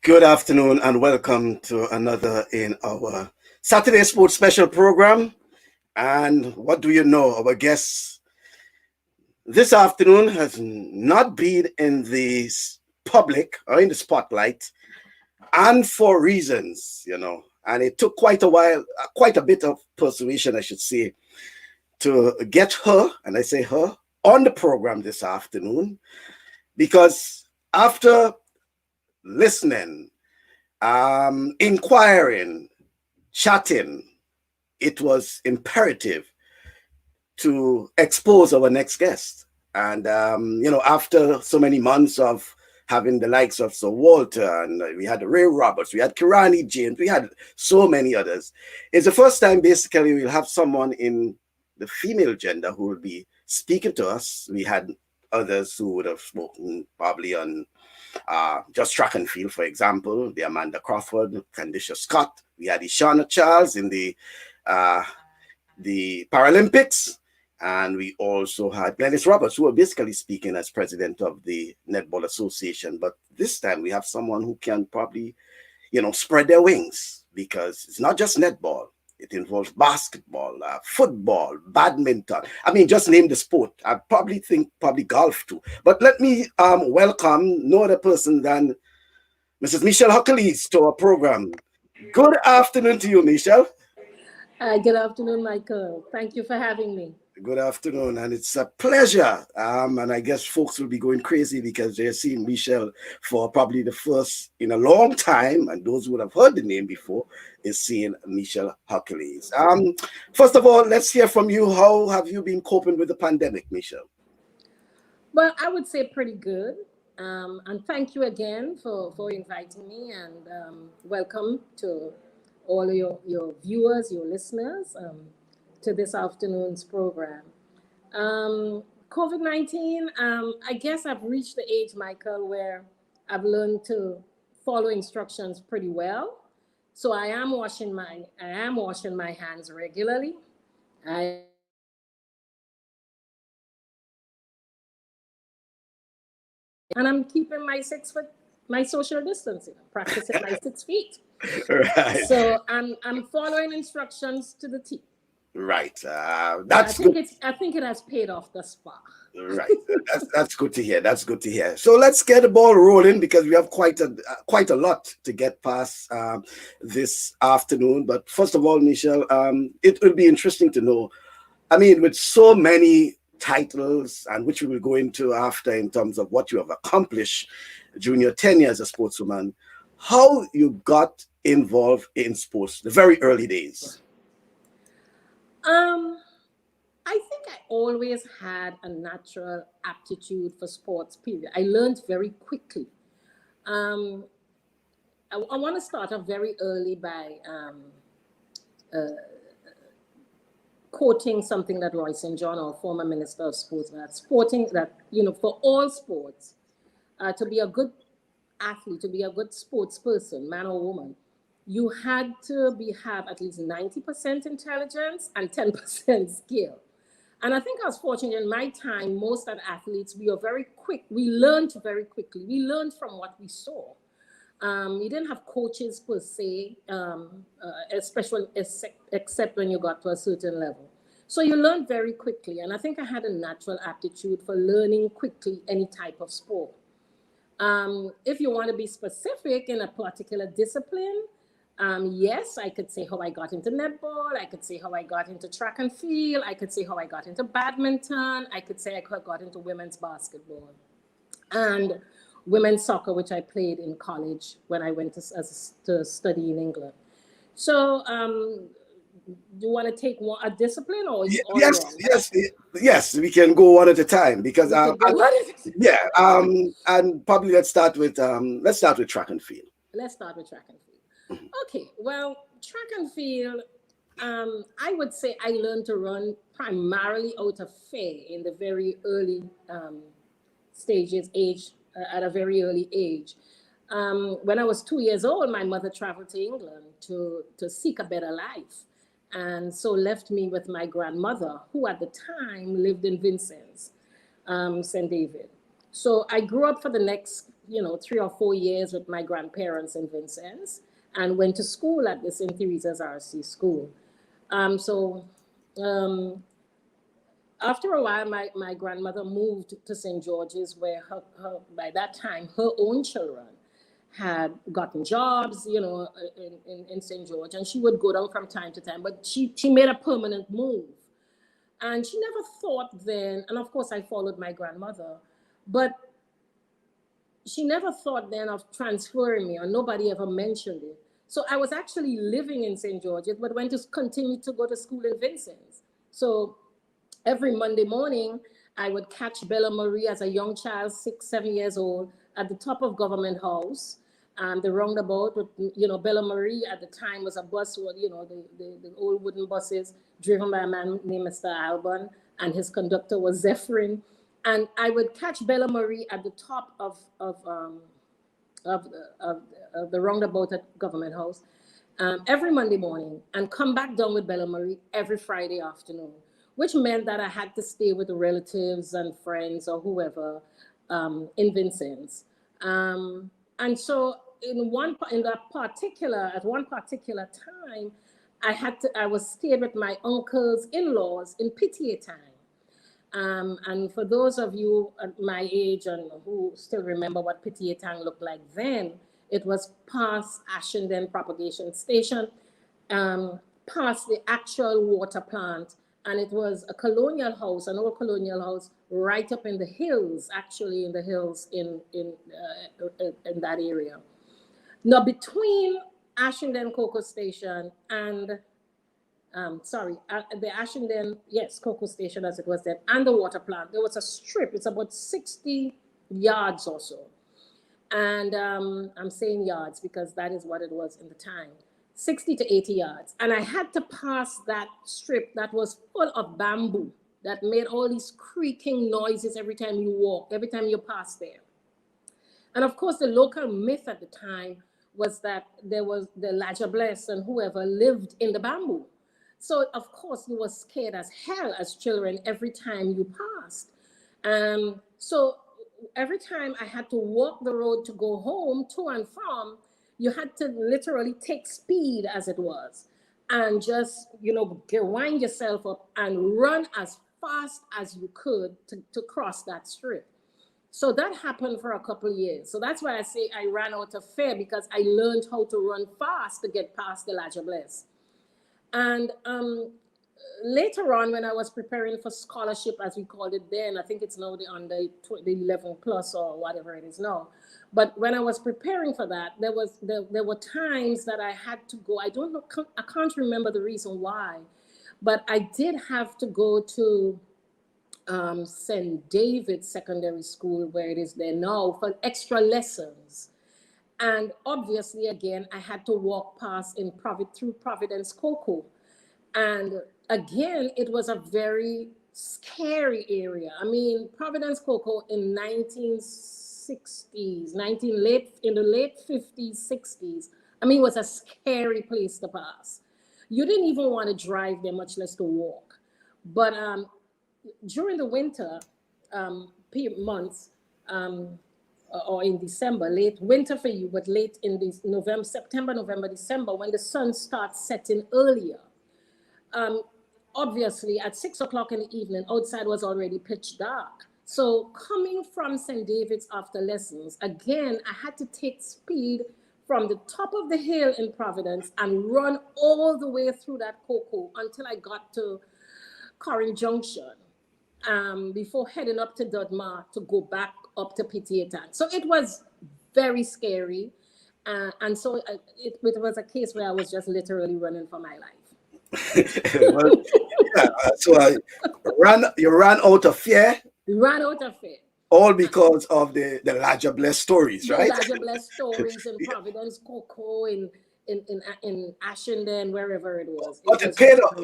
Good afternoon and welcome to another in our Saturday Sports Special program. And what do you know? Our guest this afternoon has not been in the public or in the spotlight, and for reasons. And it took quite a while, quite a bit of persuasion, I should say, to get her, and I say her, on the program this afternoon, because after listening, inquiring, chatting, it was imperative to expose our next guest. And, after so many months of having the likes of Sir Walter, and we had Ray Roberts, we had Kirani James, we had so many others. It's the first time basically we'll have someone in the female gender who will be speaking to us. We had others who would have spoken probably on just track and field, for example, the Amanda Crawford, Candicia Scott. We had Ishana Charles in the Paralympics. And we also had Glennis Roberts, who are basically speaking as president of the Netball Association. But this time we have someone who can probably, spread their wings, because it's not just netball. It involves basketball, football, badminton. I mean, just name the sport. I probably think golf too. But let me welcome no other person than Mrs. Michaele Hercules to our program. Good afternoon to you, Michaele. Good afternoon, Michael. Thank you for having me. Good afternoon, and it's a pleasure. And I guess folks will be going crazy because they're seeing Michaele for probably the first in a long time, and those who would have heard the name before is seeing Michaele Hercules. First of all, let's hear from you. How have you been coping with the pandemic, Michaele? Well, I would say pretty good. And thank you again for inviting me, and welcome to all of your viewers, your listeners, to this afternoon's program. COVID-19, I guess I've reached the age, Michael, where I've learned to follow instructions pretty well. So I am washing my hands regularly. I and I'm keeping my social distancing, practicing my 6 feet. Right. So I'm following instructions to the T. Right. That's good. I think it has paid off thus far. Right. That's good to hear. That's good to hear. So let's get the ball rolling, because we have quite a lot to get past this afternoon. But first of all, Michaele, it will be interesting to know. I mean, with so many titles, and which we will go into after in terms of what you have accomplished during your tenure as a sportswoman, how you got involved in sports, the very early days. I think I always had a natural aptitude for sports, period. I learned very quickly. Um, I want to start off very early by quoting something that Roy St. John, our former Minister of Sports, for all sports, to be a good athlete, to be a good sports person, man or woman, you had to have at least 90% intelligence and 10% skill. And I think I was fortunate in my time. Most of the athletes, we are very quick. We learned very quickly. We learned from what we saw. You didn't have coaches per se, especially except when you got to a certain level. So you learned very quickly. And I think I had a natural aptitude for learning quickly any type of sport. If you want to be specific in a particular discipline, yes, I could say how I got into netball. I could say how I got into track and field. I could say how I got into badminton. I could say I got into women's basketball and women's soccer, which I played in college when I went to study in England. So, do you want to take a discipline or Yes, we can go one at a time, because and probably let's start with track and field. Let's start with track and field. Okay, well, track and field, I would say I learned to run primarily out of fear in the very early at a very early age. When I was 2 years old, my mother traveled to England to seek a better life, and so left me with my grandmother, who at the time lived in Vincennes, St. David. So I grew up for the next 3 or 4 years with my grandparents in Vincennes, and went to school at the St. Teresa's RC school. So after a while, my grandmother moved to St. George's, where by that time, her own children had gotten jobs, in St. George, and she would go down from time to time, but she made a permanent move. And she never thought then, and of course I followed my grandmother, but she never thought then of transferring me, or nobody ever mentioned it. So I was actually living in St. George's, but went to continue to go to school in Vincennes. So every Monday morning, I would catch Bella Marie as a young child, 6, 7 years old, at the top of Government House, the roundabout. With, Bella Marie at the time was a bus, the old wooden buses driven by a man named Mr. Alban, and his conductor was Zephyrin. And I would catch Bella Marie at the top of the roundabout at Government House every Monday morning, and come back down with Bella Marie every Friday afternoon, which meant that I had to stay with the relatives and friends or whoever in Vincennes. And so at one particular time, I was stayed with my uncle's in-laws in PTA time. And for those of you at my age and who still remember what PTA Tang looked like then, it was past Ashendon Propagation Station, past the actual water plant, and it was a colonial house, an old colonial house, right up in the hills, actually in the hills in that area. Now, between Ashendon Cocoa Station and the Ashendon, yes, Cocoa Station as it was then, and the water plant, there was a strip. It's about 60 yards or so. And I'm saying yards because that is what it was in the time, 60 to 80 yards. And I had to pass that strip that was full of bamboo that made all these creaking noises every time you walk, every time you pass there. And of course, the local myth at the time was that there was the Lajables and whoever lived in the bamboo. So, of course, you were scared as hell as children every time you passed. So every time I had to walk the road to go home, to and from, you had to literally take speed as it was, and just, wind yourself up and run as fast as you could to cross that strip. So that happened for a couple of years. So that's why I say I ran out of fear, because I learned how to run fast to get past the Lajables. And later on, when I was preparing for scholarship, as we called it then, I think it's now the 11 plus or whatever it is now. But when I was preparing for that, there were times that I had to go. I don't know, I can't remember the reason why, but I did have to go to St. David's Secondary School, where it is there now, for extra lessons. And obviously, again, I had to walk past through Providence Cocoa. And again, it was a very scary area. I mean, Providence Cocoa in 1960s, in the late 50s, 60s, I mean, it was a scary place to pass. You didn't even want to drive there, much less to walk. But during the winter months, or in December, late winter for you, but late in this September, November, December, when the sun starts setting earlier. Obviously, at 6 o'clock in the evening, outside was already pitch dark. So coming from St. David's after lessons, again, I had to take speed from the top of the hill in Providence and run all the way through that cocoa until I got to Corinth Junction, before heading up to Dudma to go back up to PTA Town. So it was very scary. And so it was a case where I was just literally running for my life. Well, yeah, so you ran out of fear. Ran out of fear. All because of the Lajables stories, right? The Lajables stories in Providence, Cocoa, in Ashendon, wherever it was. But it paid off.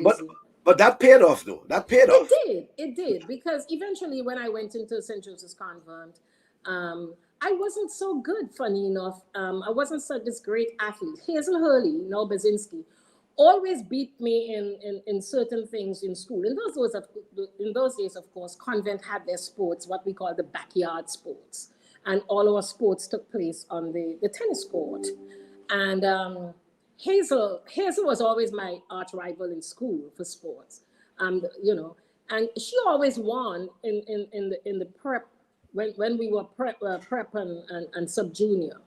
But that paid off, though. That paid off. It did. Because eventually, when I went into St. Joseph's Convent, I wasn't so good, funny enough. I wasn't such this great athlete. Hazel Hurley, now Bazinski, always beat me in certain things in school. In those days, of course, convent had their sports, what we call the backyard sports. and all our sports took place on the tennis court. And Hazel was always my arch rival in school for sports. You know, and she always won in the prep when we were prep and sub junior.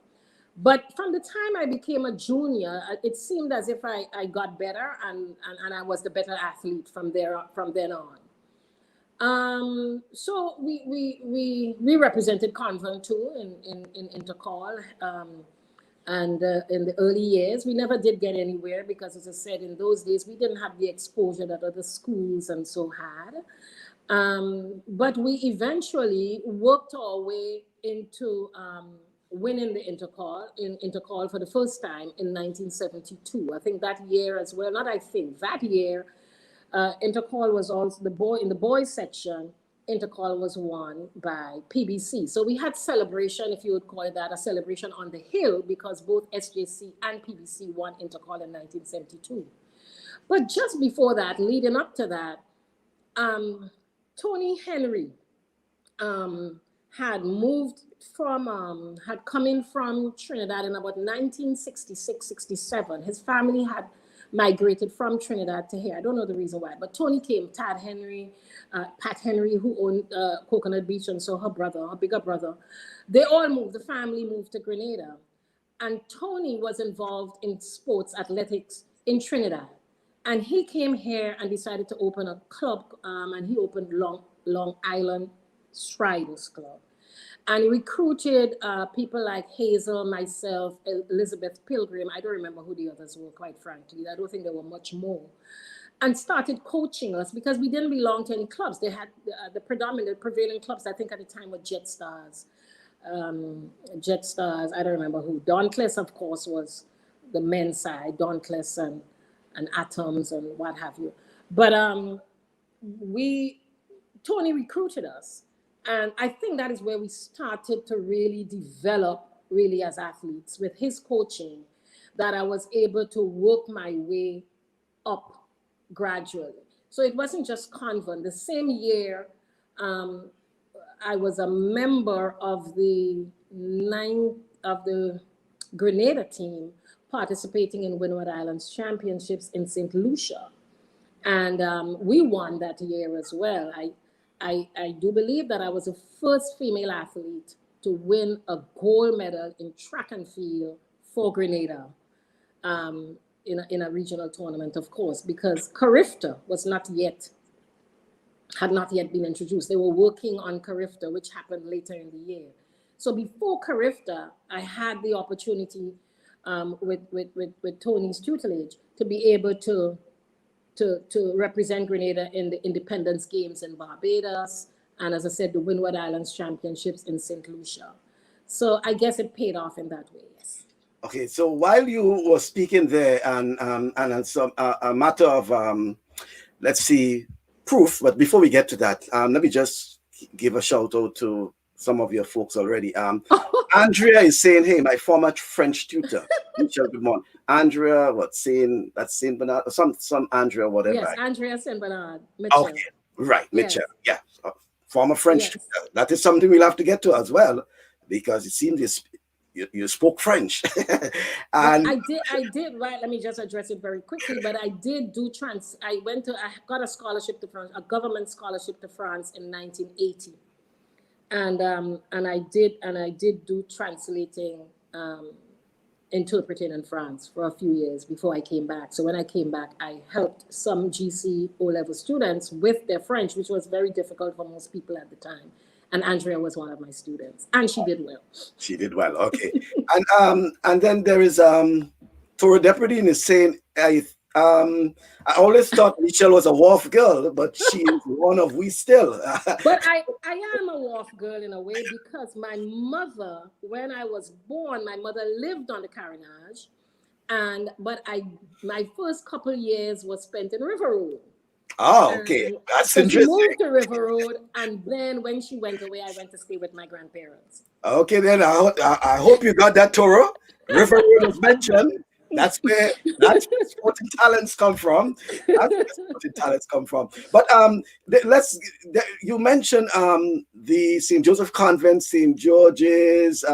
But from the time I became a junior, it seemed as if I got better and I was the better athlete from then on. So we represented Convent too in intercall. And in the early years, we never did get anywhere because, as I said, in those days, we didn't have the exposure that other schools and so had. But we eventually worked our way into winning the intercall for the first time in 1972. I think that year as well, not I think, that year, intercall was also in the boys section. Intercall was won by PBC. So we had celebration, if you would call it that, a celebration on the hill, because both SJC and PBC won intercall in 1972. But just before that, leading up to that, Tony Henry had come in from Trinidad in about 1966, 67. His family had migrated from Trinidad to here. I don't know the reason why, but Tony came, Pat Henry, who owned Coconut Beach, and so her bigger brother, they all moved, the family moved to Grenada. And Tony was involved in sports athletics in Trinidad. And he came here and decided to open a club, and he opened Long Island Striders Club. And recruited people like Hazel, myself, Elizabeth Pilgrim. I don't remember who the others were, quite frankly. I don't think there were much more. And started coaching us because we didn't belong to any clubs. They had the prevailing clubs, I think at the time, were Jet Stars. I don't remember who. Dauntless, of course, was the men's side, Dauntless and Atoms and what have you. But Tony recruited us. And I think that is where we started to really develop really as athletes with his coaching, that I was able to work my way up gradually. So it wasn't just Convent. The same year, I was a member of the Grenada team participating in Windward Islands Championships in St. Lucia. And we won that year as well. I do believe that I was the first female athlete to win a gold medal in track and field for Grenada in a regional tournament, of course, because Carifta had not yet been introduced. They were working on Carifta, which happened later in the year. So before Carifta, I had the opportunity with Tony's tutelage to be able to represent Grenada in the Independence Games in Barbados, and as I said, the Windward Islands Championships in St. Lucia. So I guess it paid off in that way, yes. Okay, so while you were speaking there, and some a matter of let's see, proof, but before we get to that, let me just give a shout out to some of your folks already. Andrea is saying, hey, my former French tutor. Michelle, good morning. Andrea, Saint Bernard, some Andrea, whatever. Yes, Andrea Saint Bernard. Mitchell. Okay, right, Mitchell. Yes. Yeah, former French tutor. That is something we'll have to get to as well, because it seems you spoke French. And I did, right, let me just address it very quickly, but I did do I got a scholarship to France, a government scholarship to France in 1980. And I did do translating, interpreting in France for a few years before I came back. So when I came back, I helped some GC O-level students with their French, which was very difficult for most people at the time. And Andrea was one of my students, and she did well. She did well, okay. And then there is Tora Depredine is saying, I always thought Michelle was a Wharf girl, but she is one of we still. But I am a Wharf girl in a way, because my mother, when I was born, my mother lived on the Carenage, but my first couple years was spent in River Road. Oh, okay. That's interesting. She moved to River Road, and then when she went away, I went to stay with my grandparents. Okay, then I hope you got that, Toro. River Road was mentioned. That's where sporting talents come from. That's where sporting talents come from. But you mentioned the St. Joseph Convent, St. George's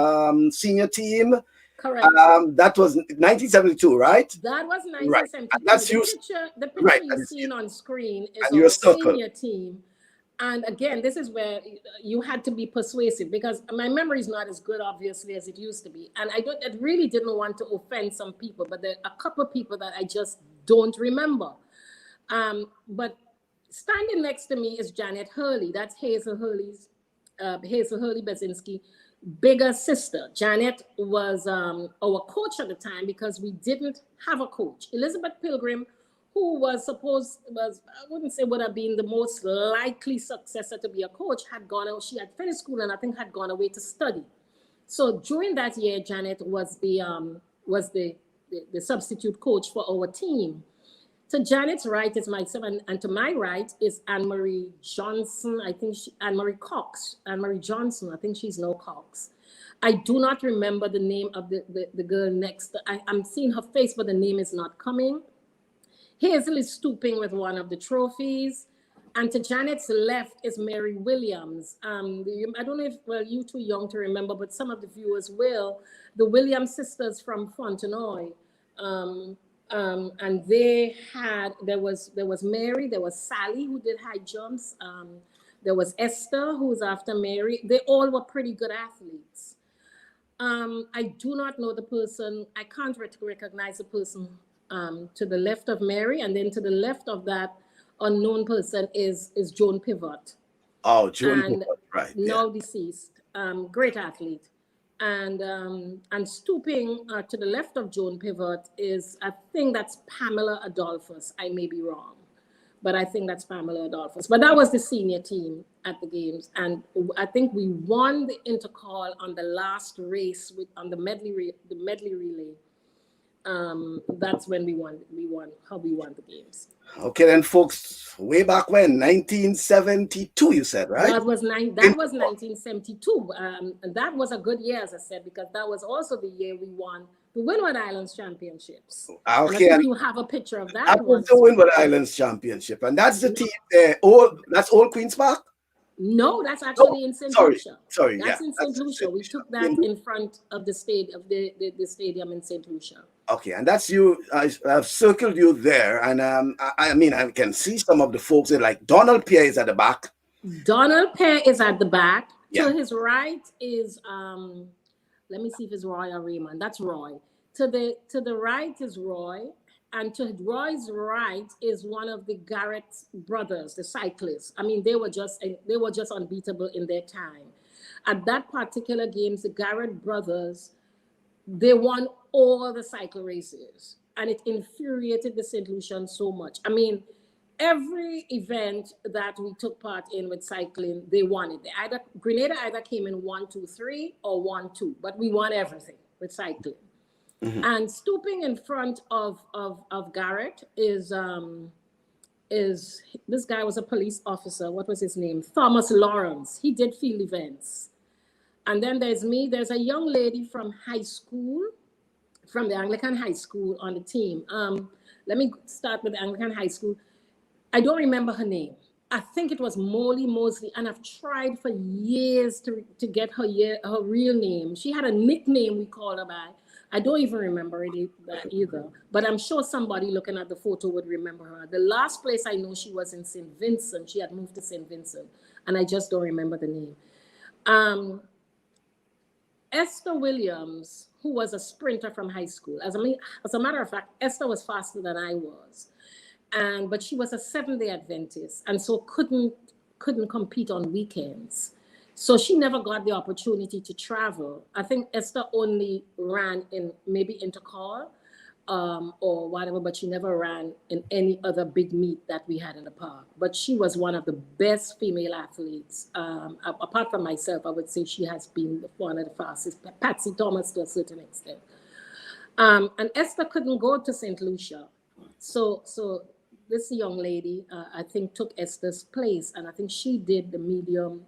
senior team. Correct. That was 1972, right? That was Right. And 1972. that's you, The picture right? you're seeing on screen is And you're a our circle. senior team. And again, this is where you had to be persuasive because my memory is not as good, obviously, as it used to be. And I really didn't want to offend some people, but there are a couple of people that I just don't remember. But standing next to me is Janet Hurley. That's Hazel Hurley Bezinski, bigger sister. Janet was our coach at the time because we didn't have a coach. Elizabeth Pilgrim, who I wouldn't say would have been the most likely successor to be a coach, she had finished school and I think had gone away to study. So during that year, Janet was the substitute coach for our team. To Janet's right is myself, and to my right is Anne-Marie Johnson. Anne-Marie Cox. Anne-Marie Johnson. I think she's no Cox. I do not remember the name of the girl next. I'm seeing her face, but the name is not coming. Hazel is stooping with one of the trophies. And to Janet's left is Mary Williams. I don't know if, well, you're too young to remember, but some of the viewers will. The Williams sisters from Fontenoy. And there was Mary, there was Sally who did high jumps. There was Esther who was after Mary. They all were pretty good athletes. I do not know the person. I can't recognize the person to the left of Mary, and then to the left of that unknown person is Joan Pivot. Oh, Joan Pivot, right? Now deceased, great athlete. And stooping to the left of Joan Pivot is, I think that's Pamela Adolphus. I may be wrong, but I think that's Pamela Adolphus. But that was the senior team at the games, and I think we won the intercall on the last race on the medley relay. That's when we won the games. Okay, then, folks, way back when, 1972, you said, right? That was 1972. And that was a good year, as I said, because that was also the year we won the Windward Islands Championships. Okay, and I think you have a picture of that. That was the Windward Islands Championship, and that's the team there. That's Old Queen's Park. No, that's actually in St. Lucia. Sorry, that's in St. Lucia. We took that in front of the stadium in St. Lucia. Okay, and that's you. I've circled you there, and I mean, I can see some of the folks there, like Donald Pierre is at the back. Donald Pierre is at the back. Yeah. To his right is let me see if it's Roy or Raymond. That's Roy. To the right is Roy, and to Roy's right is one of the Garrett brothers, the cyclists. I mean, they were just unbeatable in their time. At that particular games, the Garrett brothers, they won all the cycle races, and it infuriated the St. Lucians so much. I mean, every event that we took part in with cycling, they won it. Grenada either came in 1, 2, 3 or 1, 2, but we won everything with cycling. Mm-hmm. And stooping in front of Garrett is this guy was a police officer. What was his name? Thomas Lawrence. He did field events. And then there's me. There's a young lady from high school, from the Anglican high school on the team. Let me start with the Anglican high school. I don't remember her name. I think it was Molly Mosley, and I've tried for years to get her real name. She had a nickname we called her by. I don't even remember it either, but I'm sure somebody looking at the photo would remember her. The last place I know she was in St. Vincent. She had moved to St. Vincent, and I just don't remember the name. Esther Williams, who was a sprinter from high school. As a matter of fact, Esther was faster than I was. But she was a Seventh-day Adventist, and so couldn't compete on weekends. So she never got the opportunity to travel. I think Esther only ran in maybe intercall or whatever, but she never ran in any other big meet that we had in the park. But she was one of the best female athletes. Apart from myself, I would say she has been one of the fastest. Patsy Thomas to a certain extent. And Esther couldn't go to St. Lucia. So this young lady, I think, took Esther's place, and I think she did the medium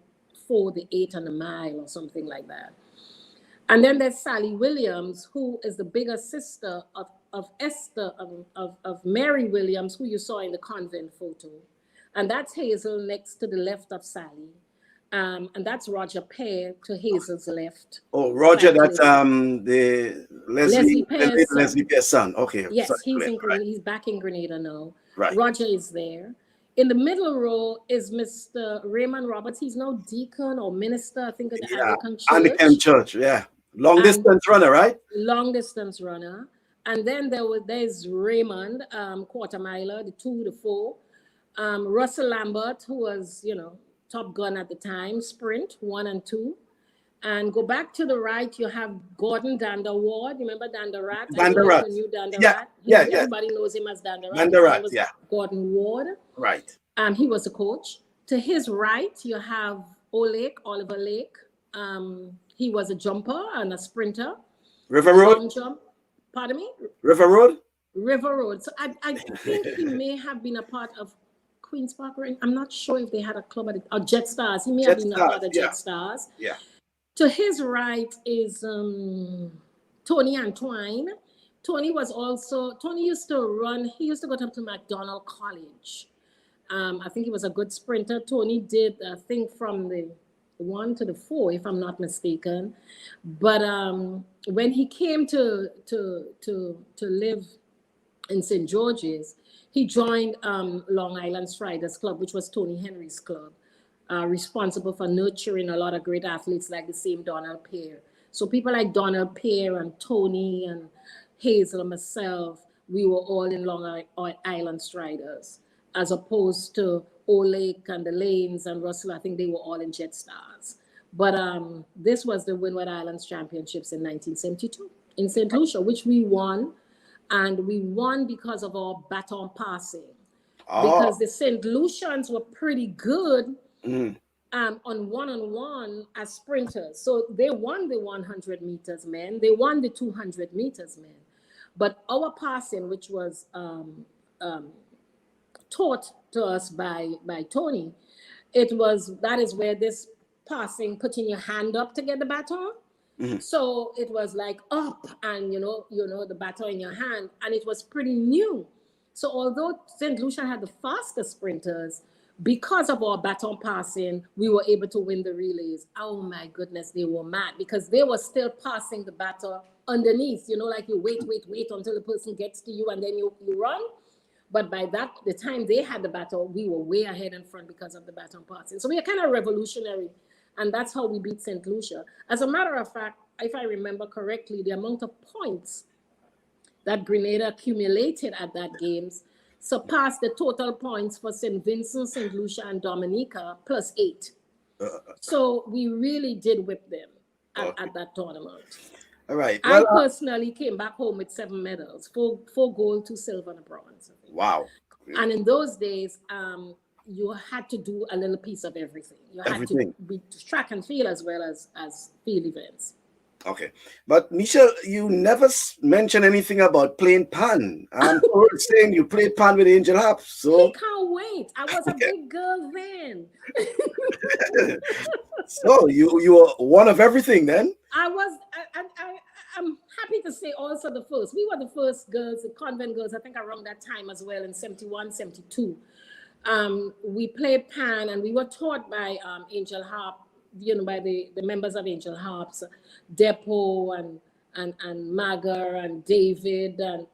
4, the 8, and the mile or something like that. And then there's Sally Williams, who is the bigger sister of Esther, of Mary Williams, who you saw in the convent photo. And that's Hazel next to the left of Sally. And that's Roger Pear to Hazel's left. Oh, Roger, that's cyclist. the Leslie Pear's son. Leslie Pear's son. Okay, Yes, sorry, he's back in Grenada now. right. Roger is there. In the middle row is Mr. Raymond Roberts. He's now deacon or minister, I think, at the Yeah, Anglican Anglican Church. Church, yeah. Long And distance runner, right? long distance runner. And then there's Raymond, quarter miler, the 2, the 4. Russell Lambert, who was, Top Gun at the time, sprint 1 and 2. And go back to the right, you have Gordon Danderward. Remember Danderat? I don't know if you knew Danderat. Yeah. Everybody knows him as Danderat. Danderat, yeah. Gordon Ward. Right. He was the coach. To his right, you have Oliver Lake. He was a jumper and a sprinter. River Road? Long jump. Pardon me? River Road? River Road. So I think he may have been a part of Queen's Park. I'm not sure if they had a club or Jet Stars. He may have been a part of Jet Stars. Yeah. To his right is Tony Antoine. Tony used to go to McDonald College. I think he was a good sprinter. Tony did, I think, from the 1 to the 4, if I'm not mistaken. But when he came to live in St. George's, he joined Long Island Striders Club, which was Tony Henry's club, responsible for nurturing a lot of great athletes like the same Donald Pear. So people like Donald Pear and Tony and Hazel and myself, we were all in Long Island Striders, as opposed to O'Lake and the Lanes and Russell. I think they were all in Jet Stars. But this was the Windward Islands Championships in 1972 in St. Lucia, which we won. And we won because of our baton passing. Because the St. Lucians were pretty good on one-on-one as sprinters. So they won the 100 meters men. They won the 200 meters men. But our passing, which was taught to us by Tony, that is where this passing, putting your hand up to get the baton. So it was like up and, the baton in your hand, and it was pretty new. So although St. Lucia had the fastest sprinters, because of our baton passing, we were able to win the relays. Oh my goodness, they were mad because they were still passing the baton underneath, like you wait until the person gets to you and then you run. But by the time they had the baton, we were way ahead in front because of the baton passing. So we are kind of revolutionary. And that's how we beat St. Lucia. As a matter of fact, if I remember correctly, the amount of points that Grenada accumulated at that games surpassed the total points for St. Vincent, St. Lucia, and Dominica, plus 8. So we really did whip them at that tournament. All right. I personally came back home with 7 medals, 4 gold, 2 silver, and a bronze. Wow. And in those days, you had to do a little piece of everything. You had to be track and field as well as field events. Okay. But Michelle, you never mentioned anything about playing pan. I'm saying you played pan with Angel Harp. So I can't wait. I was a big girl then. So you were one of everything then? I'm happy to say also the first. We were the first girls, the convent girls, I think around that time as well in 71, 72. We played pan and we were taught by Angel Harp, by the members of Angel Harps, Depot and Maga and David and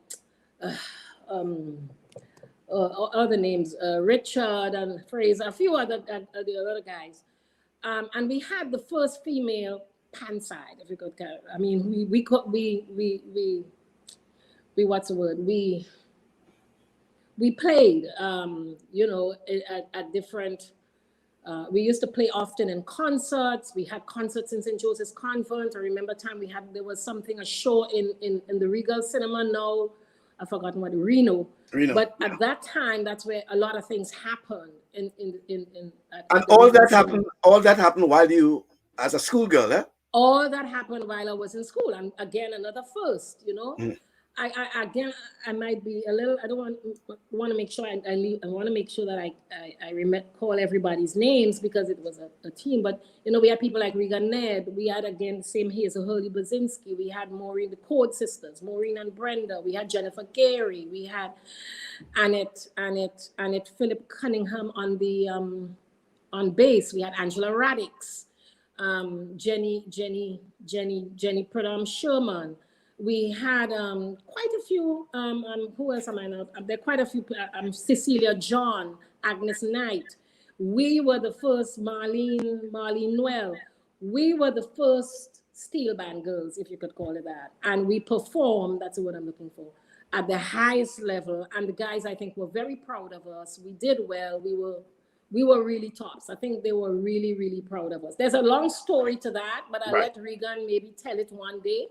other names, Richard and Fraser, a few other guys. And we had the first female pan side, if you could count. I mean, we what's the word? We played, at different. We used to play often in concerts. We had concerts in St. Joseph's Convent. I remember there was a show in the Regal Cinema now. I've forgotten what, Reno. But at that time, that's where a lot of things happened. And all that happened while you, as a schoolgirl, eh? All that happened while I was in school. And again, another first, Again, I might be a little. I don't want to make sure I leave. I want to make sure that I call everybody's names because it was a team. But we had people like Regan Ned. We had again same Hazel Hurley Bazinski. We had Maureen, the Code sisters, Maureen and Brenda. We had Jennifer Gary. We had Annette Philip Cunningham on the on bass. We had Angela Radix, Jenny Pradam Sherman. We had quite a few. Who else am I not? There are quite a few. Cecilia John, Agnes Knight. We were the first. Marlene Noel. We were the first steel band girls, if you could call it that. And we performed. That's what I'm looking for. At the highest level, and the guys I think were very proud of us. We did well. We were really tops. I think they were really, really proud of us. There's a long story to that, but I'll let Regan maybe tell it one day.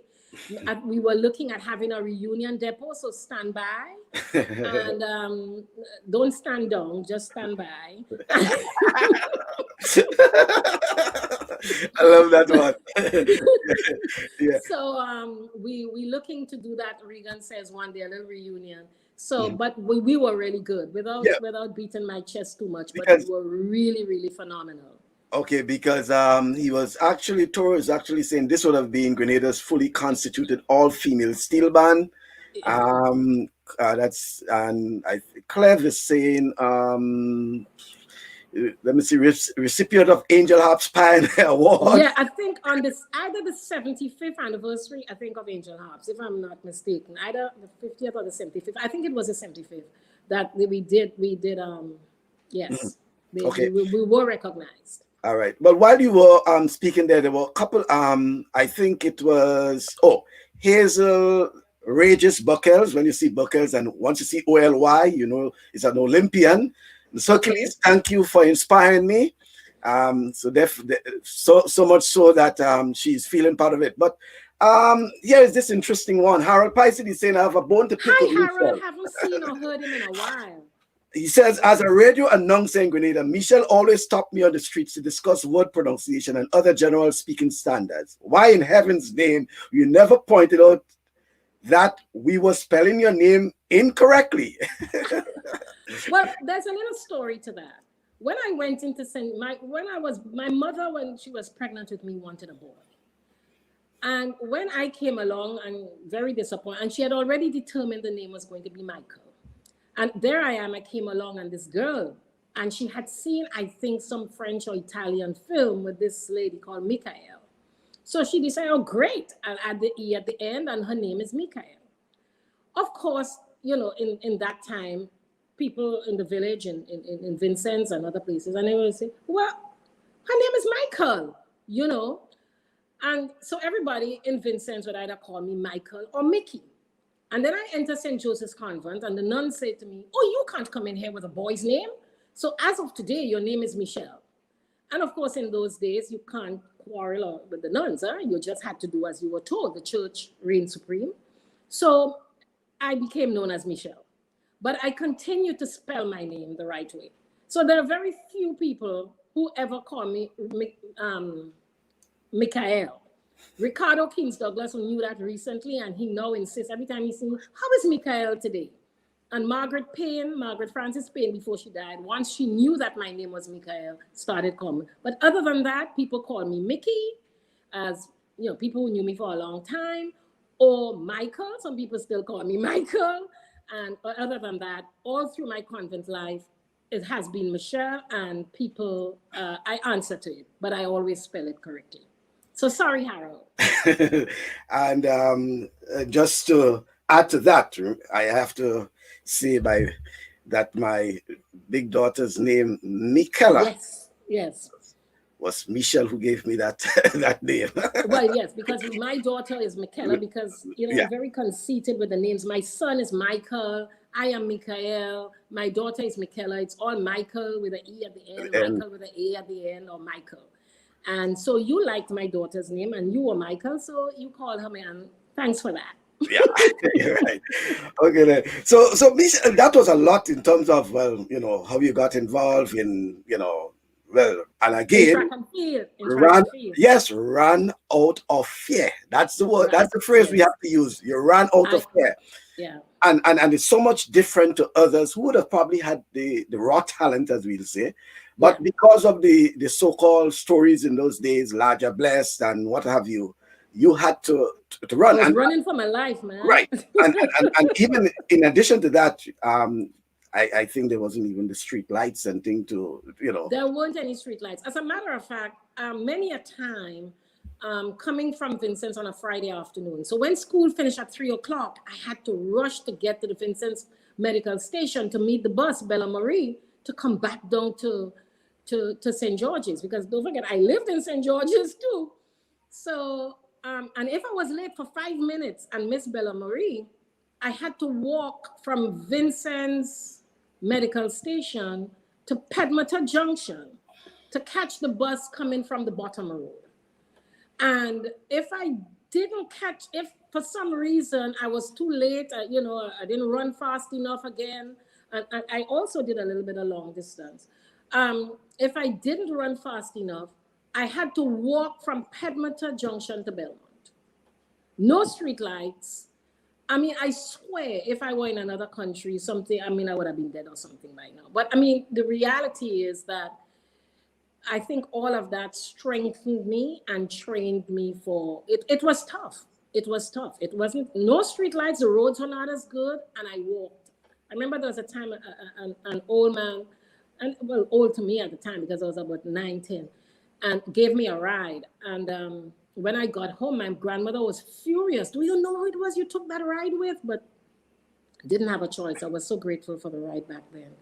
We were looking at having a reunion depot, so stand by. And don't stand down, just stand by. I love that one. Yeah. So we looking to do that. Regan says one day a little reunion. So, but we were really good without beating my chest too much. But we were really, really phenomenal. Okay, because Toro is actually saying this would have been Grenada's fully constituted all-female steel band. Clev is saying, let me see, recipient of Angel Harp's Pioneer Award. Yeah, I think on either the 75th anniversary, I think, of Angel Harps, if I'm not mistaken, either the 50th or the 75th. I think it was the 75th that we did. Yes, okay. We were recognized. All right. Well, while you were speaking there were a couple. I think it was Hazel Regis Buckles. When you see Buckles, and once you see OLY, it's an Olympian. Hercules, thank you for inspiring me. So much so that she's feeling part of it. But here is this interesting one. Harold Pisey is saying, I have a bone to pick with you. Hi, Harold. Haven't seen or heard him in a while. He says, as a radio announcer in Grenada, Michelle always stopped me on the streets to discuss word pronunciation and other general speaking standards. Why in heaven's name you never pointed out that we were spelling your name incorrectly? Well, there's a little story to that. When I went into my mother, when she was pregnant with me, wanted a boy. And when I came along, I'm very disappointed. And she had already determined the name was going to be Michael. And there I am, I came along, and this girl, and she had seen, I think, some French or Italian film with this lady called Michaele. So she decided, oh, great, I'll add the E at the end, and her name is Michaele. Of course, in that time, people in the village, in Vincennes and other places, and they would say, well, her name is Michael, And so everybody in Vincennes would either call me Michael or Mickey. And then I entered St. Joseph's Convent, and the nun said to me, oh, you can't come in here with a boy's name. So as of today, your name is Michelle. And of course, in those days, you can't quarrel with the nuns. You just had to do as you were told. The church reigned supreme. So I became known as Michelle. But I continue to spell my name the right way. So there are very few people who ever call me Michaele. Ricardo Keynes Douglas, who knew that recently, and he now insists every time he sees me, how is Michaele today? And Margaret Frances Payne, before she died, once she knew that my name was Michaele, started calling. But other than that, people call me Mickey, as people who knew me for a long time, or Michael. Some people still call me Michael. And other than that, all through my convent life, it has been Michelle, and people, I answer to it, but I always spell it correctly. So sorry, Harold. And just to add to that, I have to say that my big daughter's name, Michaela, yes, was Michelle who gave me that that name. Well, yes, because my daughter is Michaela, because I'm very conceited with the names. My son is Michael. I am Michaele. My daughter is Michaela. It's all Michael with an E at the end, Michael with an A at the end, or Michael. And so you liked my daughter's name, and you were Michael, so you called her, man. Thanks for that. Yeah, you're right. Okay, then. So that was a lot in terms of how you got involved in Well, and In track again, and field. In track run, and field. yes, run out of fear. That's the word. Right. That's the phrase we Yes. have to use. You run out I of fear. yeah. And it's so much different to others who would have probably had the raw talent, as we'll say, Yeah. but because of the so-called stories in those days, larger blessed and what have you, you had to I run. was And running for my life, man. right, and even in addition to that, I think there wasn't even the street lights and thing to, you know. There weren't any street lights. As a matter of fact, many a time, coming from Vincent's on a Friday afternoon. So when school finished at 3 o'clock, I had to rush to get to the Vincent's medical station to meet the bus, Bella Marie, to come back down to St. George's, because don't forget, I lived in St. George's too. So, and if I was late for 5 minutes and missed Bella Marie, I had to walk from Vincent's medical station to Pedmata Junction to catch the bus coming from the bottom road. And if I didn't catch, if for some reason I was too late, I didn't run fast enough again, and I also did a little bit of long distance. If I didn't run fast enough, I had to walk from Pedmata Junction to Belmont. No street lights. I mean, I swear, if I were in another country, I would have been dead or something by now. But I mean, the reality is that I think all of that strengthened me and trained me for it. It was tough. It was tough. It wasn't, no street lights, the roads were not as good, and I walked. I remember there was a time an old man, and well, old to me at the time because I was about 9, 10, and gave me a ride. And when I got home, my grandmother was furious. Do you know who it was you took that ride with? But didn't have a choice. I was so grateful for the ride back then.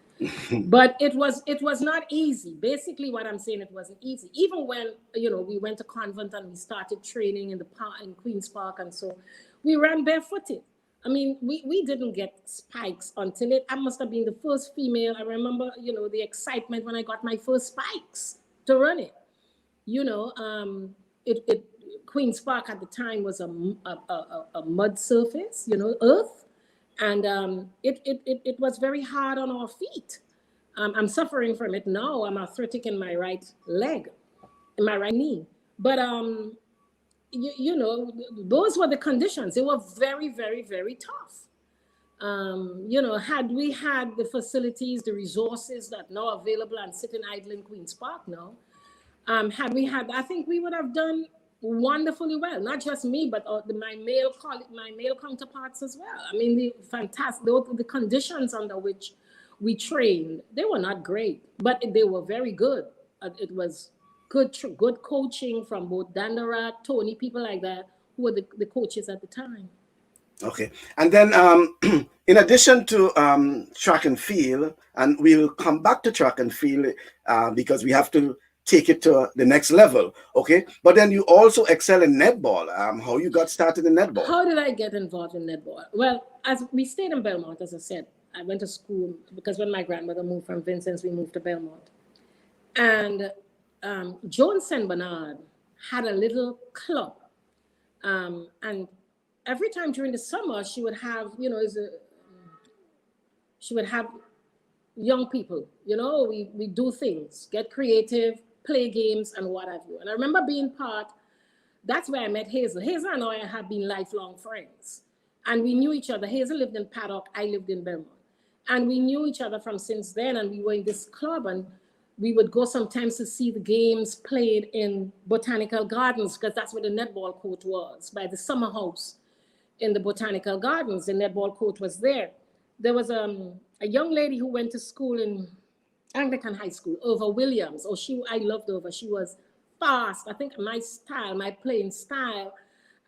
But it was not easy. Basically, what I'm saying, it wasn't easy. Even when we went to convent and we started training in the park in Queens Park, and so we ran barefooted. I mean, we didn't get spikes until I must have been the first female. I remember, the excitement when I got my first spikes to run it. It Queens Park at the time was a mud surface, earth, and it was very hard on our feet. I'm suffering from it now. I'm arthritic in my right leg, in my right knee. But those were the conditions. They were very, very, very tough. Had we had the facilities, the resources that now available and sitting idle in Queens Park now, had we had, I think we would have done wonderfully well. Not just me, but my male counterparts as well. I mean, the conditions under which we trained, they were not great, but they were very good. It was good coaching from both Dandarat, Tony, people like that, who were the coaches at the time. Okay. And then in addition to track and field, and we'll come back to track and field because we have to take it to the next level. Okay. But then you also excel in netball. How you got started in netball? How did I get involved in netball? Well, as we stayed in Belmont, as I said, I went to school because when my grandmother moved from Vincent's, we moved to Belmont. And Joan St. Bernard had a little club. And every time during the summer, she would have, she would have young people, we do things, get creative, play games and what have you. And I remember being that's where I met Hazel. Hazel and I have been lifelong friends. And we knew each other. Hazel lived in Paddock, I lived in Belmont. And we knew each other from since then. And we were in this club and we would go sometimes to see the games played in Botanical Gardens, because that's where the netball court was, by the summer house in the Botanical Gardens. The netball court was there. There was a young lady who went to school in Anglican High School, Ova Williams. I loved Ova. She was fast. I think my playing style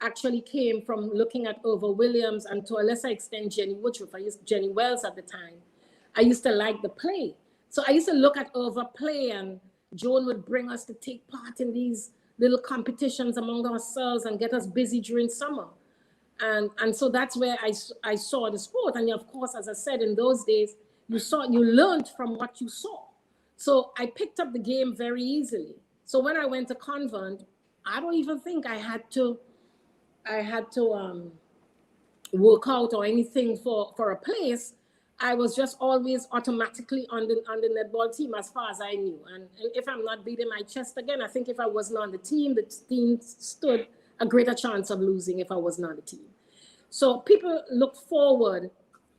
actually came from looking at Ova Williams and to a lesser extent, Jenny Woodruff. Jenny Wells at the time. I used to like the play. So I used to look at Ova play, and Joan would bring us to take part in these little competitions among ourselves and get us busy during summer. And so that's where I saw the sport. And of course, as I said, in those days, you learned from what you saw. So I picked up the game very easily. So when I went to convent, I don't even think I had to work out or anything for a place. I was just always automatically on the netball team as far as I knew. And if I'm not beating my chest again, I think if I wasn't on the team stood a greater chance of losing if I wasn't on the team. So people look forward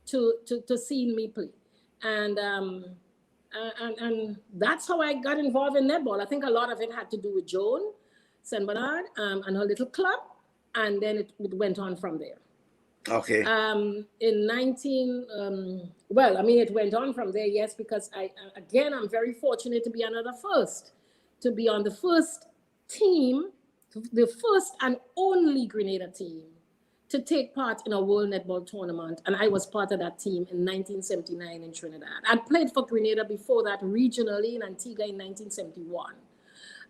to seeing me play. And and that's how I got involved in netball. I think a lot of it had to do with Joan St. Bernard and her little club. And then it went on from there. Okay. In 19, well, I mean, it went on from there, yes, because I'm very fortunate to be to be on the first team, the first and only Grenada team to take part in a World Netball Tournament. And I was part of that team in 1979 in Trinidad. I'd played for Grenada before that regionally in Antigua in 1971.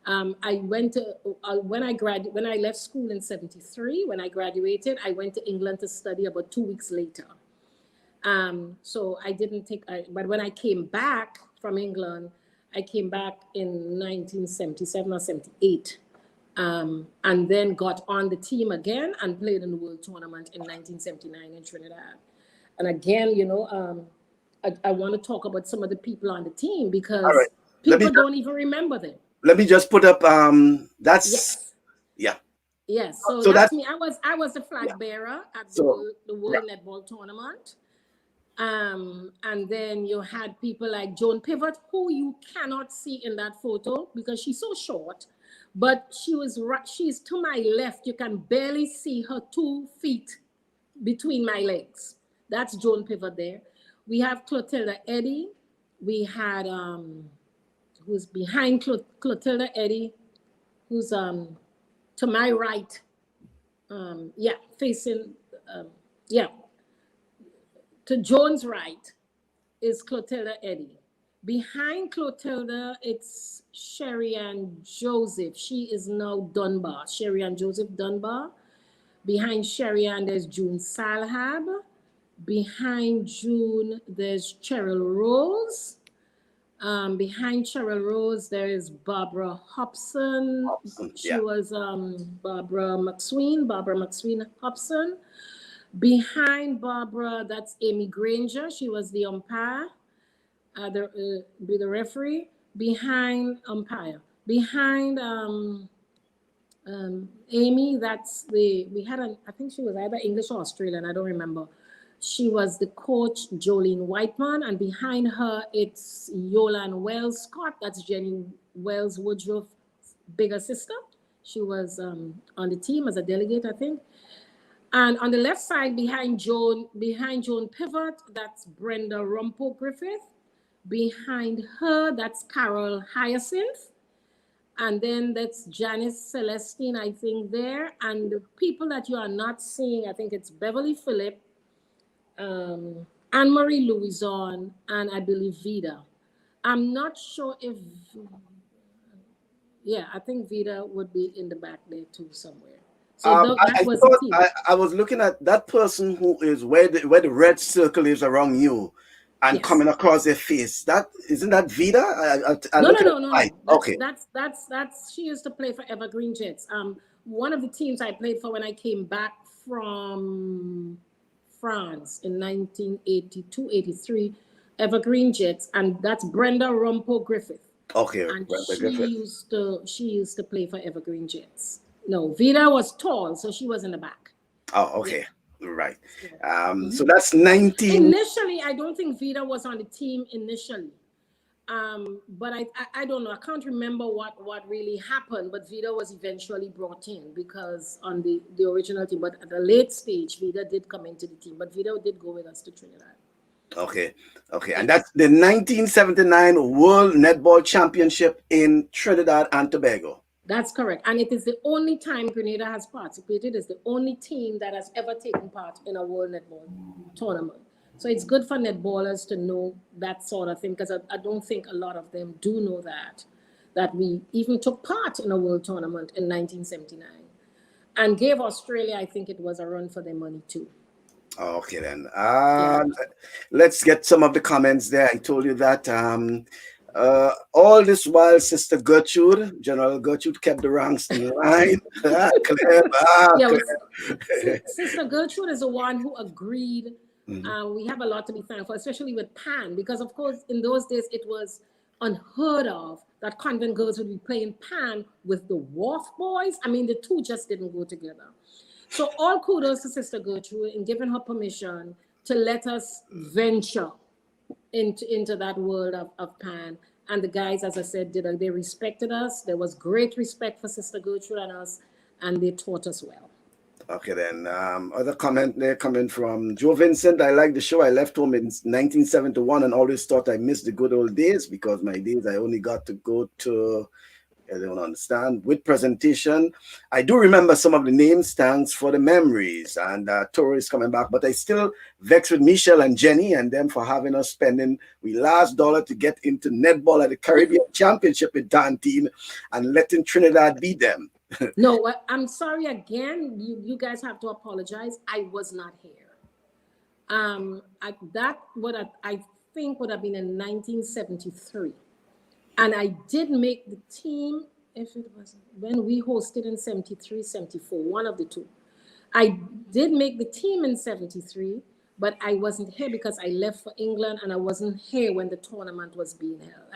I went to when I left school in 73. When I graduated, I went to England to study about 2 weeks later. So I didn't take. But when I came back from England, I came back in 1977 or 78, and then got on the team again and played in the World Tournament in 1979 in Trinidad. And again, I want to talk about some of the people on the team because people don't even remember them. Let me just put up that's yes. Yeah. Yes, so that's me. I was the flag bearer at the World Netball Tournament. And then you had people like Joan Pivot, who you cannot see in that photo because she's so short, but she's to my left. You can barely see her 2 feet between my legs. That's Joan Pivot there. We have Clotilda Eddy. We had who's behind Clotilda Eddy, who's to my right, facing, to Joan's right is Clotilda Eddy. Behind Clotilda, it's Sherry Ann Joseph. She is now Dunbar, Sherry Ann Joseph Dunbar. Behind Sherry Ann, there's June Salhab. Behind June, there's Cheryl Rose. Behind Cheryl Rose, there is Barbara Hobson. She was Barbara McSween Hobson. Behind Barbara, that's Amy Granger. She was the umpire, the referee. Behind umpire. Behind Amy, I think she was either English or Australian, I don't remember. She was the coach, Jolene Whiteman, and behind her, it's Yolan Wells Scott. That's Jenny Wells Woodruff's bigger sister. She was on the team as a delegate, I think. And on the left side, behind Joan Pivot, that's Brenda Rumpo Griffith. Behind her, that's Carol Hyacinth. And then that's Janice Celestine, I think, there. And the people that you are not seeing, I think it's Beverly Phillip, Anne-Marie Louison, and I believe Vida. I'm not sure if, I think Vida would be in the back there too somewhere. So I was looking at that person who is where the red circle is around you and coming across their face. That isn't that Vida? No. Okay. That's she used to play for Evergreen Jets. One of the teams I played for when I came back from France in 1982-83, Evergreen Jets, and that's Brenda Rumpo Griffith. Okay, and she used to play for Evergreen Jets. No, Vida was tall, so she was in the back. Oh, okay. Yeah. Right. So that's 19. Initially, I don't think Vida was on the team initially. But I don't know. I can't remember what really happened, but Vida was eventually brought in because on the original team. But at a late stage, Vida did come into the team. But Vida did go with us to Trinidad. Okay. And that's the 1979 World Netball Championship in Trinidad and Tobago. That's correct. And it is the only time Grenada has participated. It's the only team that has ever taken part in a World Netball Tournament. So it's good for netballers to know that sort of thing, because I don't think a lot of them do know that we even took part in a World Tournament in 1979 and gave Australia, I think it was a run for their money too. Okay, then. Let's get some of the comments there. I told you that all this while, Sister Gertrude, General Gertrude, kept the ranks in line. Sister Gertrude is the one who agreed We have a lot to be thankful, especially with Pan, because of course in those days it was unheard of that convent girls would be playing Pan with the Wharf boys. I mean, the two just didn't go together. So all kudos to Sister Gertrude in giving her permission to let us venture into that world of Pan. And the guys, as I said, they respected us. There was great respect for Sister Gertrude and us, and they taught us well. Okay, then. Other comment there coming from Joe Vincent. I like the show. I left home in 1971 and always thought I missed the good old days because my days I only got to go to, I don't understand, with presentation. I do remember some of the names. Thanks for the memories. And Toro is coming back. But I still vex with Michelle and Jenny and them for having us spending we last dollar to get into netball at the Caribbean Championship with Dan team and letting Trinidad beat them. No, I'm sorry again. You guys have to apologize. I was not here. I think would have been in 1973, and I did make the team. If it was when we hosted in 73, 74, one of the two. I did make the team in 73, but I wasn't here because I left for England, and I wasn't here when the tournament was being held.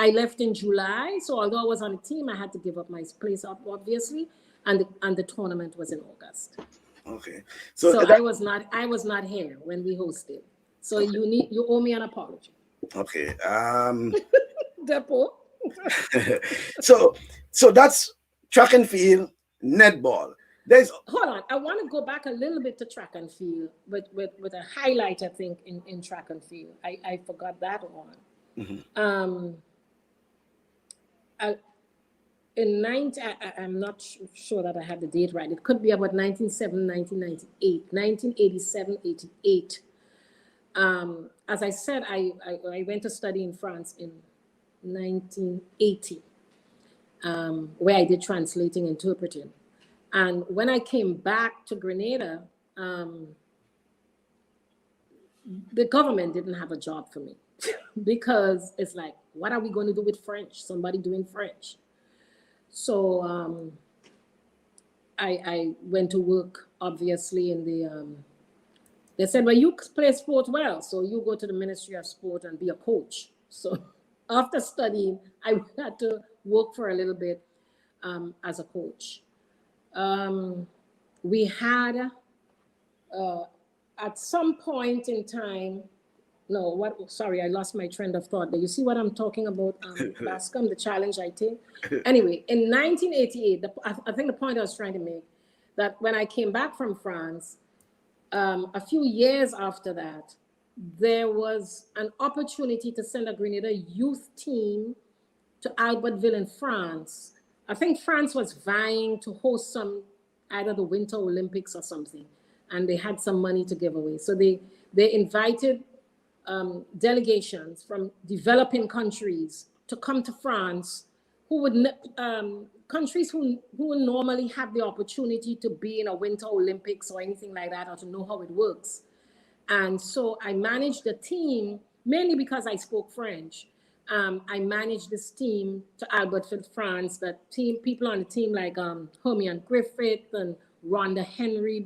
I left in July, so although I was on the team, I had to give up my place up, obviously, and the tournament was in August. Okay, so I was not here when we hosted. So okay. You owe me an apology. Okay. Depot. so that's track and field, netball. Hold on, I want to go back a little bit to track and field with a highlight, I think, in track and field. I forgot that one. Mm-hmm. I'm not sure that I had the date right. It could be about 1997, 1998, 1987, 88. As I said, I went to study in France in 1980, where I did translating, interpreting. And when I came back to Grenada, the government didn't have a job for me because it's like, what are we going to do with French? Somebody doing French. So I went to work, obviously, in the, they said, well, you play sport well, so you go to the Ministry of Sport and be a coach. So after studying, I had to work for a little bit as a coach. We had, at some point in time, sorry, I lost my trend of thought. Do you see what I'm talking about, Bascom, the challenge I take? Anyway, in 1988, I think the point I was trying to make, that when I came back from France, a few years after that, there was an opportunity to send a Grenada youth team to Albertville in France. I think France was vying to host either the Winter Olympics or something, and they had some money to give away. So they invited delegations from developing countries to come to France, countries who would normally have the opportunity to be in a Winter Olympics or anything like that, or to know how it works. And so I managed the team, mainly because I spoke French. I managed this team to Albertville, France. People on the team like Hermione Griffith and Rhonda Henry,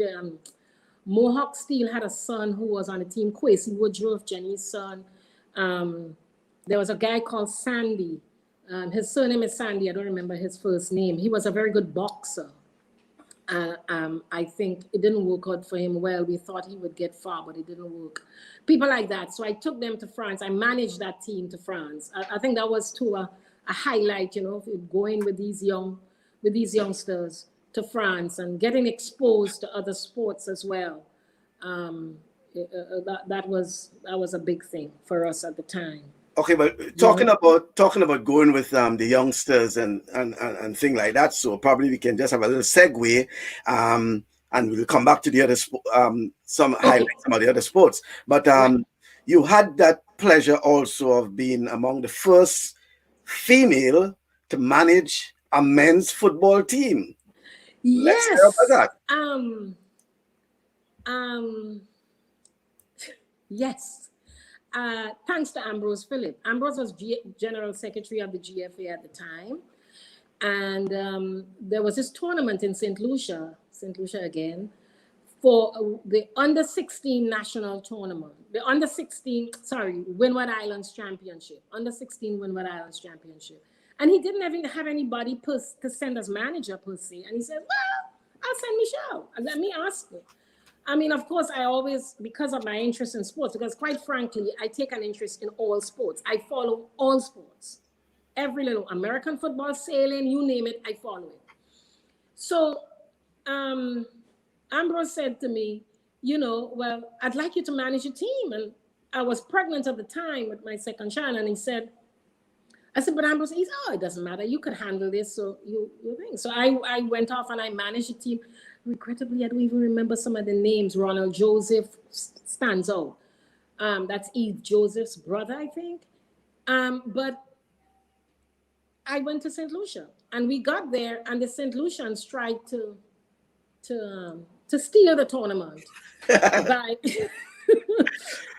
Mohawk Steele had a son who was on the team, Kwesi Woodruff, Jenny's son. There was a guy called Sandy. His surname is Sandy. I don't remember his first name. He was a very good boxer. I think it didn't work out for him well. We thought he would get far, but it didn't work. People like that. So I took them to France. I managed that team to France. I think that was too a highlight, going with these youngsters to France and getting exposed to other sports as well. That was a big thing for us at the time. Okay, but talking about going with the youngsters and things like that, so probably we can just have a little segue, and we'll come back to the other highlights some of the other sports. But you had that pleasure also of being among the first female to manage a men's football team. Yes. Let's hear about that. Yes. Thanks to Ambrose Phillip. Ambrose was General Secretary of the GFA at the time. And there was this tournament in St. Lucia again, for the under 16 national tournament, the under 16, sorry, Windward Islands Championship, under 16 Windward Islands Championship. And he didn't even have anybody to send as manager per se. And he said, well, I'll send Michelle. And let me ask her. I mean, of course, I always, because of my interest in sports, because quite frankly, I take an interest in all sports. I follow all sports. Every little American football, sailing, you name it, I follow it. So Ambrose said to me, you know, well, I'd like you to manage a team. And I was pregnant at the time with my second child. And he said, I said, but Ambrose, he said, oh, it doesn't matter. You could handle this. So you think. So I went off and I managed a team. Regrettably, I don't even remember some of the names. Ronald Joseph stands out. That's Eve Joseph's brother, I think. But I went to St. Lucia and we got there and the St. Lucians tried to steal the tournament by,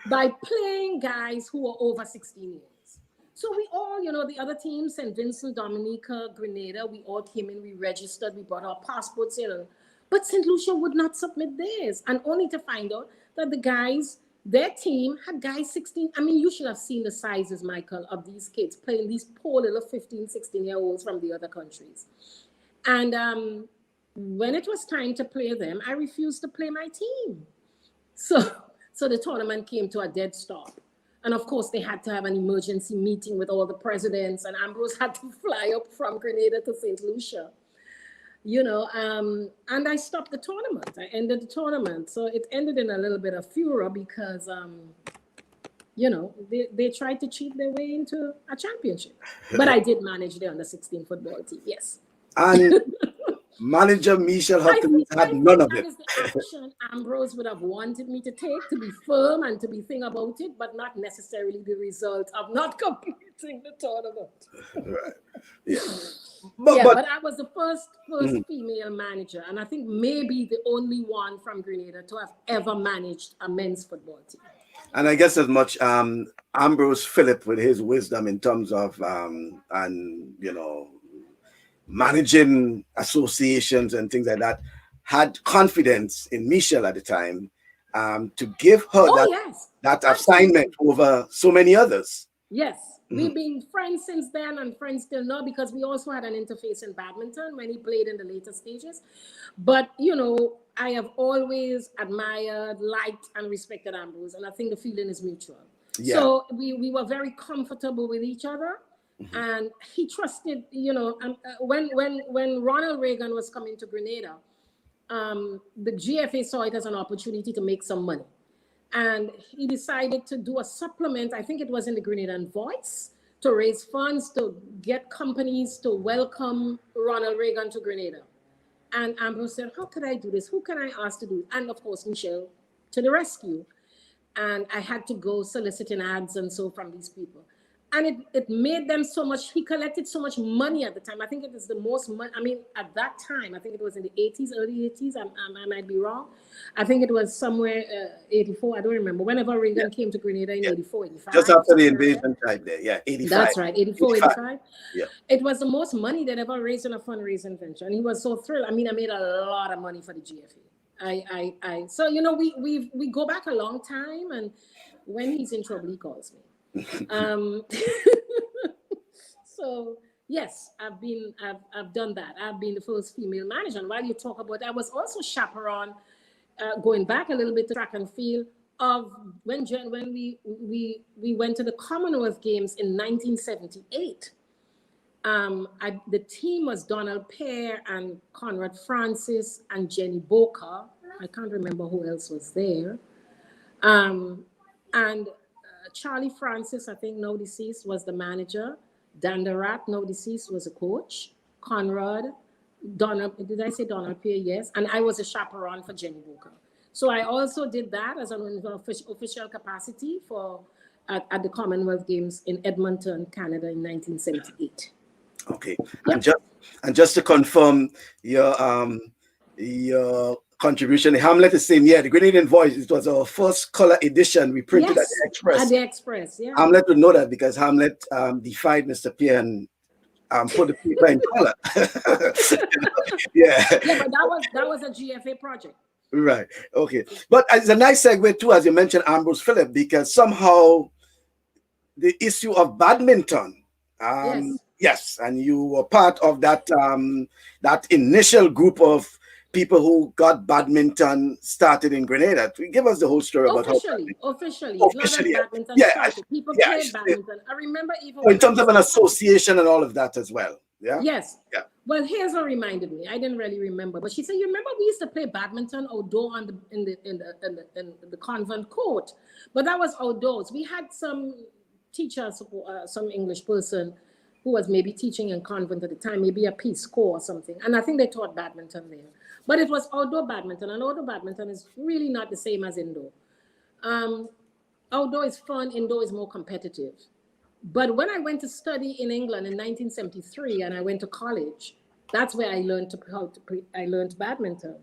by playing guys who were over 16 years. So we all, you know, the other teams, St. Vincent, Dominica, Grenada, we all came in, we registered, we brought our passports, you know. But St. Lucia would not submit theirs, and only to find out that the guys, their team had guys 16. I mean, you should have seen the sizes, Michael, of these kids playing these poor little 15, 16-year-olds from the other countries. And when it was time to play them, I refused to play my team. So the tournament came to a dead stop. And of course, they had to have an emergency meeting with all the presidents, and Ambrose had to fly up from Grenada to St. Lucia. You know, and I stopped the tournament. I ended the tournament. So it ended in a little bit of furor because, you know, they tried to cheat their way into a championship. But I did manage the under-16 football team, yes. And manager Michelle Hercules had none of it. That is the action Ambrose would have wanted me to take, to be firm and to be thing about it, but not necessarily the result of not completing the tournament. Right. Yeah. But I was the first female manager, and I think maybe the only one from Grenada to have ever managed a men's football team. And I guess as much Ambrose Phillip with his wisdom in terms of and you know, managing associations and things like that, had confidence in Michelle at the time to give her that assignment over so many others. Yes. We've been friends since then and friends still now because we also had an interface in badminton when he played in the later stages. But, you know, I have always admired, liked, and respected Ambrose. And I think the feeling is mutual. Yeah. So we were very comfortable with each other. Mm-hmm. And he trusted, you know, when Ronald Reagan was coming to Grenada, the GFA saw it as an opportunity to make some money. And he decided to do a supplement, I think it was in the Grenadian Voice, to raise funds to get companies to welcome Ronald Reagan to Grenada. And Ambrose said, how could I do this? Who can I ask to do it? And of course, Michelle to the rescue. And I had to go soliciting ads and so from these people. And it made them so much, he collected so much money at the time. I think it is the most money, I mean, at that time, I think it was in the 80s, early 80s, I might be wrong. I think it was somewhere 84, I don't remember. Whenever Reagan came to Grenada in 84, 85. Just after the invasion time there, 85. That's right, 84, 85. Yeah. It was the most money they'd ever raised in a fundraising venture. And he was so thrilled. I mean, I made a lot of money for the GFA. So, you know, we go back a long time, and when he's in trouble, he calls me. So yes, I've done that. I've been the first female manager. And while you talk about it, I was also chaperone, going back a little bit to track and field, of when we went to the Commonwealth Games in 1978. The team was Donald Pear and Conrad Francis and Jenny Boca. I can't remember who else was there. And Charlie Francis, I think now deceased, was the manager. Dandarat, now deceased, was a coach. Conrad, Donald, did I say Donald Pear? Yes. And I was a chaperone for Jenny Boca. So I also did that as an official capacity at the Commonwealth Games in Edmonton, Canada in 1978. Okay. Yeah. And just to confirm your contribution, the Hamlet is saying, the Grenadian Voice, it was our first color edition we printed at the Express. At the Express, yeah. Hamlet would know that because Hamlet defied Mr. Pierre and put the paper in color. Yeah, but that was a GFA project. Right. Okay. But it's a nice segue too, as you mentioned, Ambrose Phillip, because somehow the issue of badminton. Yes. Yes, and you were part of that that initial group of people who got badminton started in Grenada. Give us the whole story about how Officially, it's not that officially, badminton yeah, started. People yeah, I played should say, badminton. I remember even in when I terms of was an in college. association and all of that as well. Yeah, Yes. yeah. Well, here's what reminded me. I didn't really remember, but she said, "You remember we used to play badminton outdoor on the in the convent court, but that was outdoors. We had some teachers, some English person who was maybe teaching in convent at the time, maybe a Peace Corps or something, and I think they taught badminton there. But it was outdoor badminton, and outdoor badminton is really not the same as indoor. Um, Outdoor is fun, indoor is more competitive. But when I went to study in England in 1973 and I went to college, that's where I learned I learned badminton.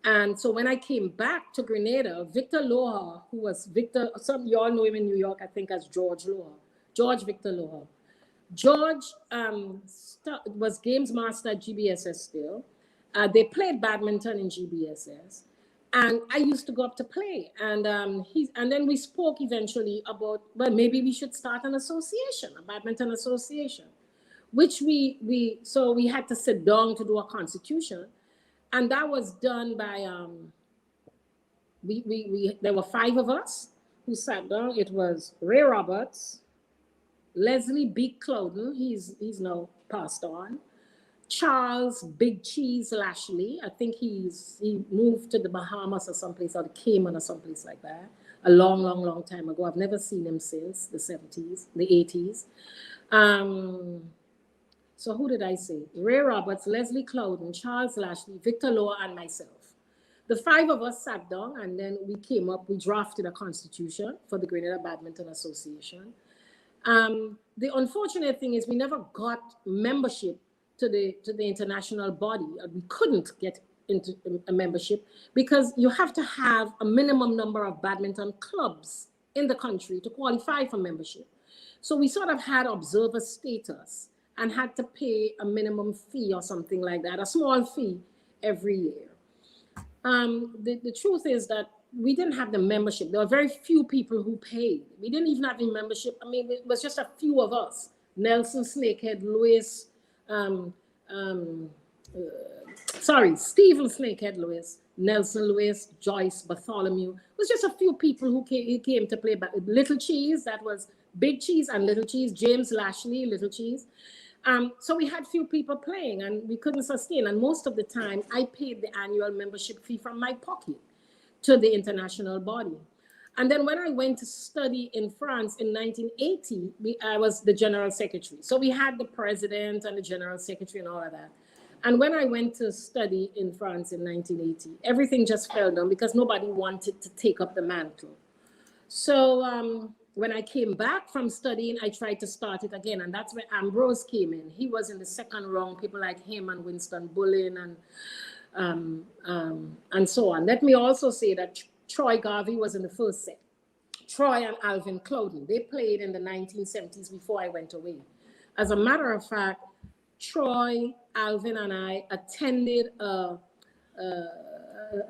And so when I came back to Grenada, Victor Loha, who was Victor, some of y'all know him in New York, I think as George Loha, George Victor Loha. George was games master at GBSS still. They played badminton in GBSS, and I used to go up to play. And then we spoke eventually about, well, maybe we should start an association, a badminton association, which we had to sit down to do a constitution, and that was done by we there were five of us who sat down. It was Ray Roberts, Leslie B. Clouden, he's now passed on. Charles Big Cheese Lashley, I think he moved to the Bahamas or someplace, or the Cayman or someplace like that, a long time ago. I've never seen him since the 70s, the 80s. So who did I say? Ray Roberts, Leslie Clouden, Charles Lashley, Victor Loa, and myself. The five of us sat down and then we drafted a constitution for the Grenada Badminton Association. The unfortunate thing is we never got membership to the international body. We couldn't get into a membership because you have to have a minimum number of badminton clubs in the country to qualify for membership. So we sort of had observer status and had to pay a minimum fee or something like that, a small fee every year. The truth is that we didn't have the membership. There were very few people who paid. We didn't even have the membership. I mean, it was just a few of us. Nelson Snakehead Lewis, Stephen Snakehead Lewis, Nelson Lewis, Joyce Bartholomew. It was just a few people who came to play. Little Cheese, that was Big Cheese and Little Cheese, James Lashley, Little Cheese. So we had few people playing and we couldn't sustain. And most of the time, I paid the annual membership fee from my pocket to the international body. And then when I went to study in France in 1980, I was the general secretary. So we had the president and the general secretary and all of that. And when I went to study in France in 1980, everything just fell down because nobody wanted to take up the mantle. So when I came back from studying, I tried to start it again. And that's where Ambrose came in. He was in the second round, people like him and Winston Bullen and so on. Let me also say that Troy Garvey was in the first set. Troy and Alvin Clouden, they played in the 1970s before I went away. As a matter of fact, Troy, Alvin, and I attended a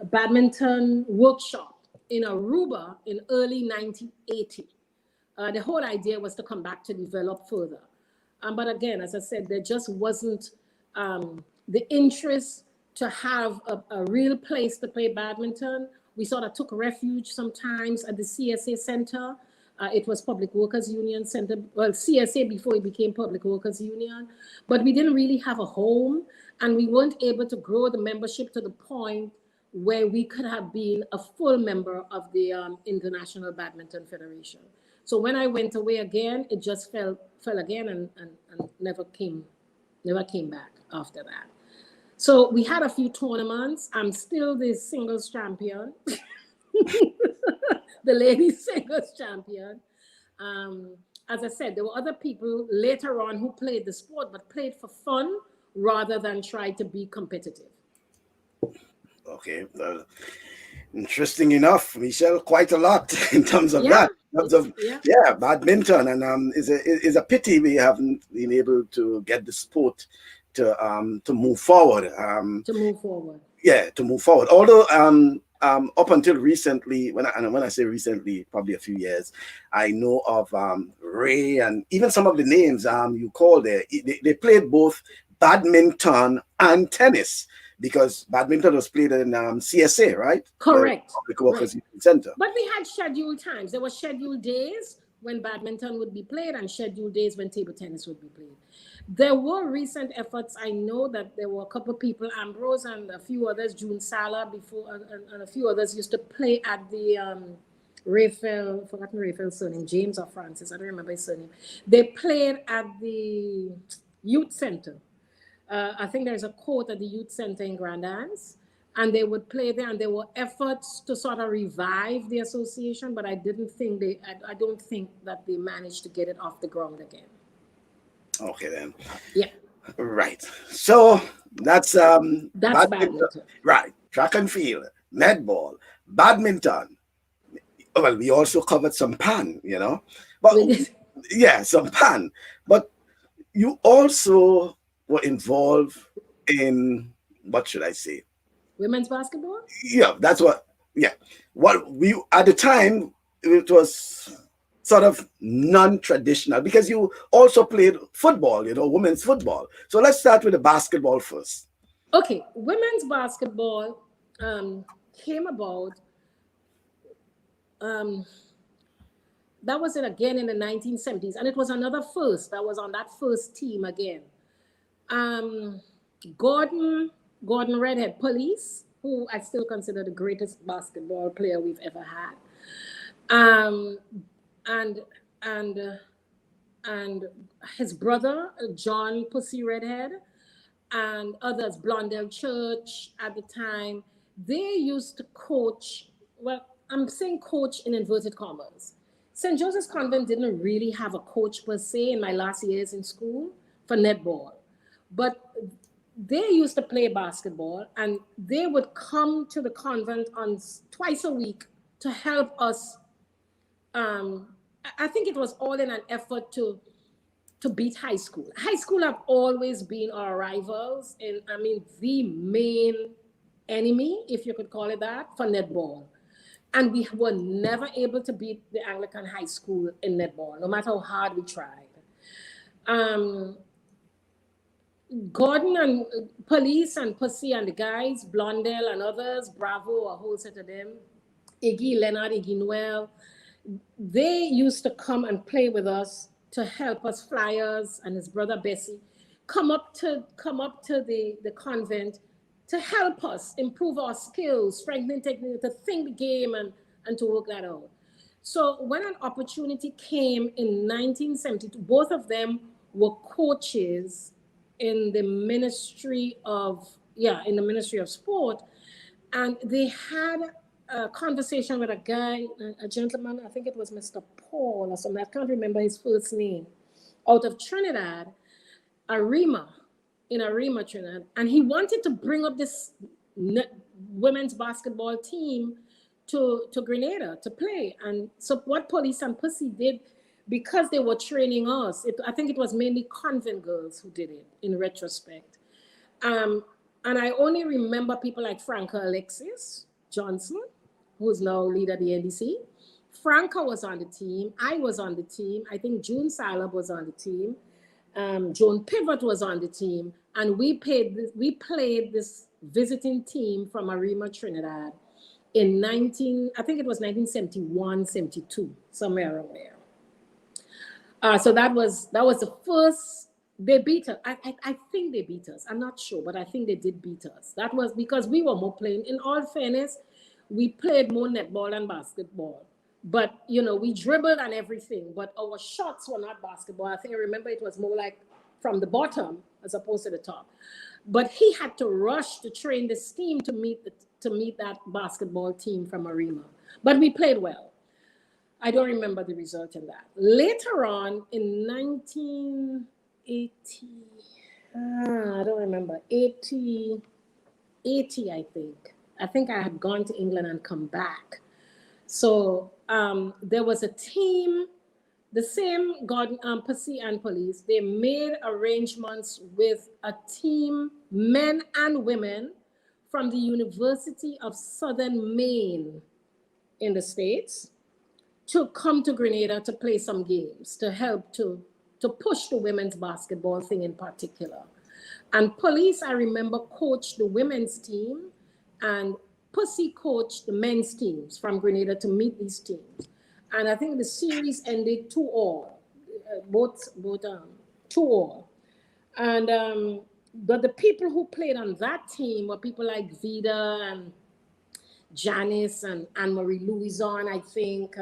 badminton workshop in Aruba in early 1980. The whole idea was to come back to develop further. But again, as I said, there just wasn't the interest to have a real place to play badminton. We sort of took refuge sometimes at the CSA Center. It was Public Workers Union Center, well, CSA before it became Public Workers Union. But we didn't really have a home, and we weren't able to grow the membership to the point where we could have been a full member of the International Badminton Federation. So when I went away again, it just fell again and never came back after that. So we had a few tournaments. I'm still the singles champion, the ladies singles champion. As I said, there were other people later on who played the sport, but played for fun rather than try to be competitive. Okay. Interesting enough, Michelle, quite a lot in terms of that. In terms of badminton, and is a pity we haven't been able to get the sport to move forward. yeah, to move forward. Although up until recently, when I say recently, probably a few years, I know of Ray and even some of the names you call there. They played both badminton and tennis because badminton was played in CSA, right? The Correct. Public Right. Workers Union Center. But we had scheduled times. There were scheduled days when badminton would be played and scheduled days when table tennis would be played. There were recent efforts. I know that there were a couple of people, Ambrose and a few others, June Sala before, and a few others used to play at the Raphael, forgotten Raphael's surname, James or Francis, I don't remember his surname. They played at the youth center. I think there's a court at the youth center in Grand Anse, and they would play there. And there were efforts to sort of revive the association, but I didn't think they. I don't think that they managed to get it off the ground again. Okay then. Yeah, Right. So that's that's badminton. badminton. Right. Track and field, netball, badminton. Well, we also covered some pan, but yeah, some pan. But you also were involved in, what should I say? Women's basketball. Yeah, that's what. Yeah, what we at the time, it was sort of non-traditional because you also played football, women's football. So let's start with the basketball first. Okay, women's basketball came about. Um, that was it again in the 1970s, and it was another first. That was on that first team again. Um, Gordon, Gordon Redhead Police, who I still consider the greatest basketball player we've ever had. Um, and and and his brother John Pussy Redhead and others, Blondell Church at the time, they used to coach. Well, I'm saying coach in inverted commas. St. Joseph's Convent didn't really have a coach per se in my last years in school for netball, but they used to play basketball and they would come to the convent on twice a week to help us. I think it was all in an effort to beat high school. High school have always been our rivals, and I mean the main enemy, if you could call it that, for netball. And we were never able to beat the Anglican high school in netball, no matter how hard we tried. Um, Gordon and Police and Pussy and the guys, Blondell and others, Bravo, a whole set of them, Iggy Leonard, Iggy Noel, they used to come and play with us to help us flyers and his brother Bessie come up to the convent to help us improve our skills, strengthen technique, to think the game and to work that out. So when an opportunity came in 1972, both of them were coaches in the Ministry of in the Ministry of Sport, and they had a conversation with a guy, a gentleman, I think it was Mr. Paul or something, I can't remember his first name, out of Trinidad, Arima, in Arima, Trinidad, and he wanted to bring up this women's basketball team to Grenada to play. And so what Police and Pussy did, because they were training us, I think it was mainly convent girls who did it in retrospect. Um, and I only remember people like Franca Alexis Johnson, who's now leader of the NDC. Franca was on the team. I was on the team. I think June Salab was on the team. Joan Pivot was on the team. And we played this visiting team from Arima, Trinidad in I think it was 1971, 72, somewhere around there. So that was the first. They beat us. I think they beat us. I'm not sure, but I think they did beat us. That was because we were more playing. In all fairness, we played more netball and basketball. But we dribbled and everything. But our shots were not basketball. I think I remember it was more like from the bottom as opposed to the top. But he had to rush to train this team to meet that basketball team from Arima. But we played well. I don't remember the result in that. Later on in 1980, I don't remember, 80, I think. I think I had gone to England and come back. So there was a team, the same Pussy and Police. They made arrangements with a team, men and women, from the University of Southern Maine in the States to come to Grenada to play some games, to help to push the women's basketball thing in particular. And Police, I remember, coached the women's team, and Pussy coached the men's teams from Grenada to meet these teams. And I think the series ended 2-all, both 2-all. And but the people who played on that team were people like Vida and Janice and Anne-Marie Louison, I think,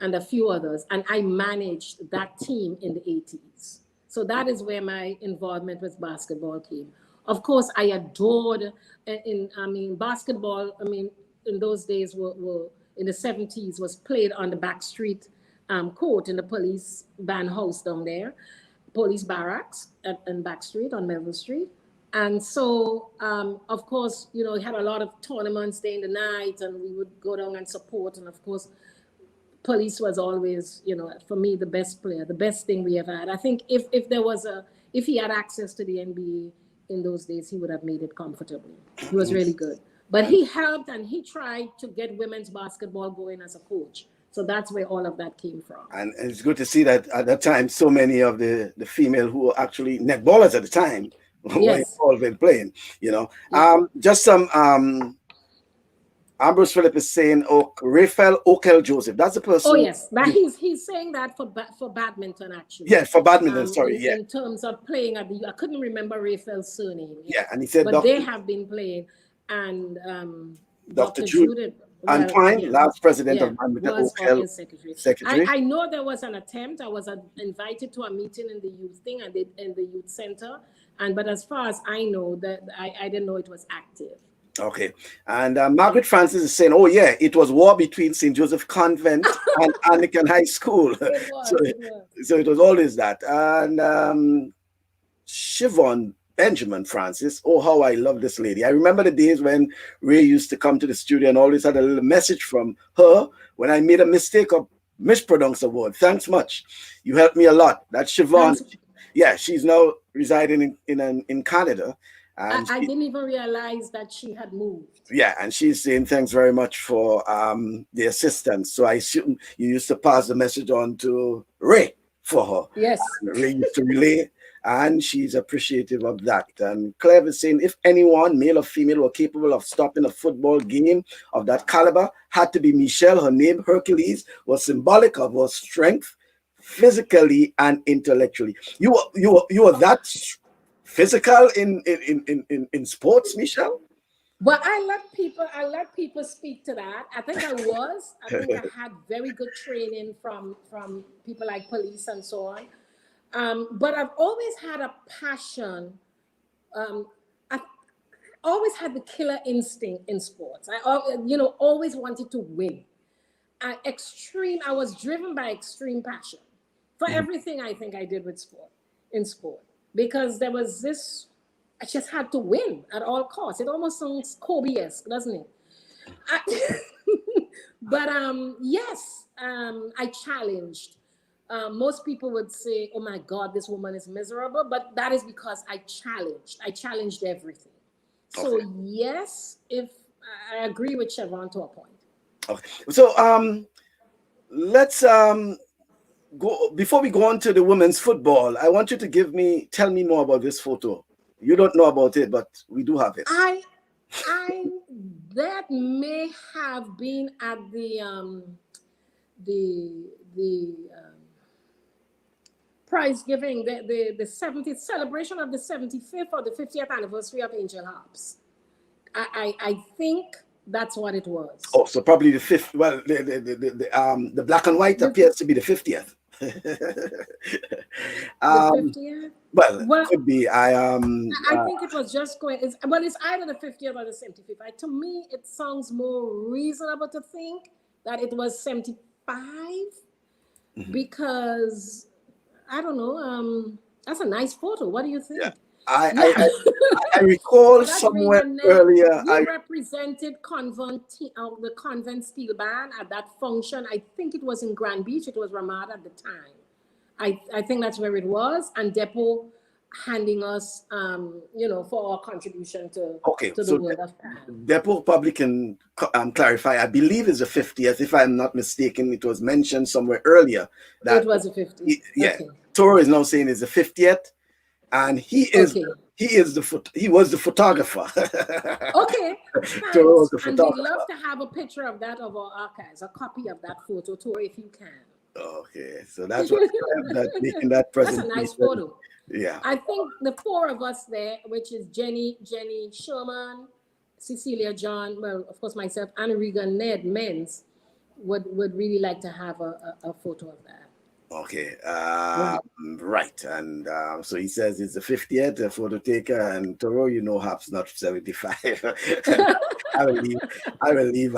and a few others. And I managed that team in the 80s. So that is where my involvement with basketball came. Of course, I adored, basketball, in those days were in the 70s, was played on the backstreet court in the police band house down there, police barracks and Backstreet on Melville Street. And so, of course, we had a lot of tournaments day in the night, and we would go down and support. And of course, Police was always, for me, the best player, the best thing we ever had. I think if he had access to the NBA in those days, he would have made it comfortably. He was really good. But he helped, and he tried to get women's basketball going as a coach. So that's where all of that came from. And it's good to see that at that time, so many of the female who were actually netballers at the time were involved in playing, Just some, Ambrose Phillip is saying, Raphael Okel Joseph. That's the person. Oh, yes. But he's saying that for badminton, actually. Yeah, for badminton, sorry. In terms of playing at I couldn't remember Raphael's surname. Yeah, and he said, but they have been playing. And Dr. Judith Antoine, last president of badminton, Okel secretary. I know there was an attempt. I was invited to a meeting in the youth thing and in the youth center. But as far as I know, that I didn't know it was active. Okay. And Margaret Francis is saying, it was war between St. Joseph Convent and Anglican High School. So it was always that. And Siobhan Benjamin Francis, how I love this lady. I remember the days when Ray used to come to the studio and always had a little message from her when I made a mistake of mispronounced a word. Thanks much. You helped me a lot. That's Siobhan. Yeah, she's now residing in Canada. And I didn't even realize that she had moved. Yeah, and she's saying thanks very much for the assistance. So I assume you used to pass the message on to Ray for her. Yes. And Ray used to relay, and she's appreciative of that. And Claire is saying, if anyone, male or female, were capable of stopping a football game of that caliber, had to be Michelle. Her name, Hercules, was symbolic of her strength, physically and intellectually. You were that physical in sports, Michelle? Well, I let people speak to that. I think I had very good training from people like Police and so on. But I've always had a passion. I've always had the killer instinct in sports. I always wanted to win. I was driven by extreme passion for everything I think I did in sport. Because there was this, I just had to win at all costs. It almost sounds Kobe-esque, doesn't it? But yes, I challenged. Most people would say, oh my God, this woman is miserable. But that is because I challenged everything. Okay. So yes, if I agree with Siobhan to a point. Okay. So let's go, before we go on to the women's football, I want you to tell me more about this photo. You don't know about it, but we do have it. That may have been at the prize giving, the 70th celebration of the 75th or the 50th anniversary of Angel Harps. I think that's what it was. Oh, so probably the fifth. Well, the black and white appears to be the 50th. The 50th? Well, could be. I think it was just going. It's either the 50th or the 75th. To me, it sounds more reasonable to think that it was 75 because I don't know. That's a nice photo. What do you think? Yeah. I recall somewhere earlier. We represented the Convent Steel Band at that function. I think it was in Grand Beach. It was Ramada at the time. I think that's where it was. And Depot handing us, for our contribution Okay, to the so world of Pan. Depot probably can clarify. I believe it's the 50th. If I'm not mistaken, it was mentioned somewhere earlier It that was a 50th. yeah, Okay. Toro is now saying it's the 50th, and Okay. he was the photographer. Okay. Toro was Thanks. the And we'd photographer. love to have a picture of that of our archives, a copy of that photo tour if you can. Okay, so that's what that making that That's a nice presentation. photo. Yeah. I think the four of us there, which is Jenny Sherman, Cecilia John, well, of course, myself, Anna Regan, Ned Menz, would really like to have a photo of that. Okay. Right. Right. And so he says it's the 50th photo taker, and Toro, Hap's not 75. I will leave. I will leave.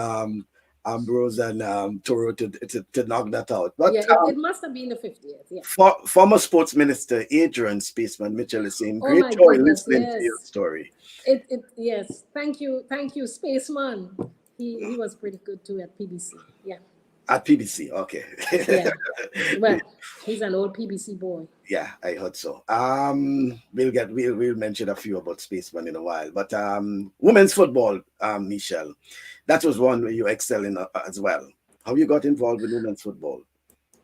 Ambrose and Toro to knock that out. But Yeah, it must have been the 50th. Yeah. former sports minister Adrian Spaceman Mitchell is saying, Oh great my joy goodness, listening to your yes. story. Yes. Thank you, Spaceman. He was pretty good too at PBC. Yeah. At PBC, okay. Yeah. Well, he's an old PBC boy. Yeah, I heard so. We'll mention a few about Spaceman in a while. But women's football, Michelle, that was one where you excel in as well. How you got involved with women's football?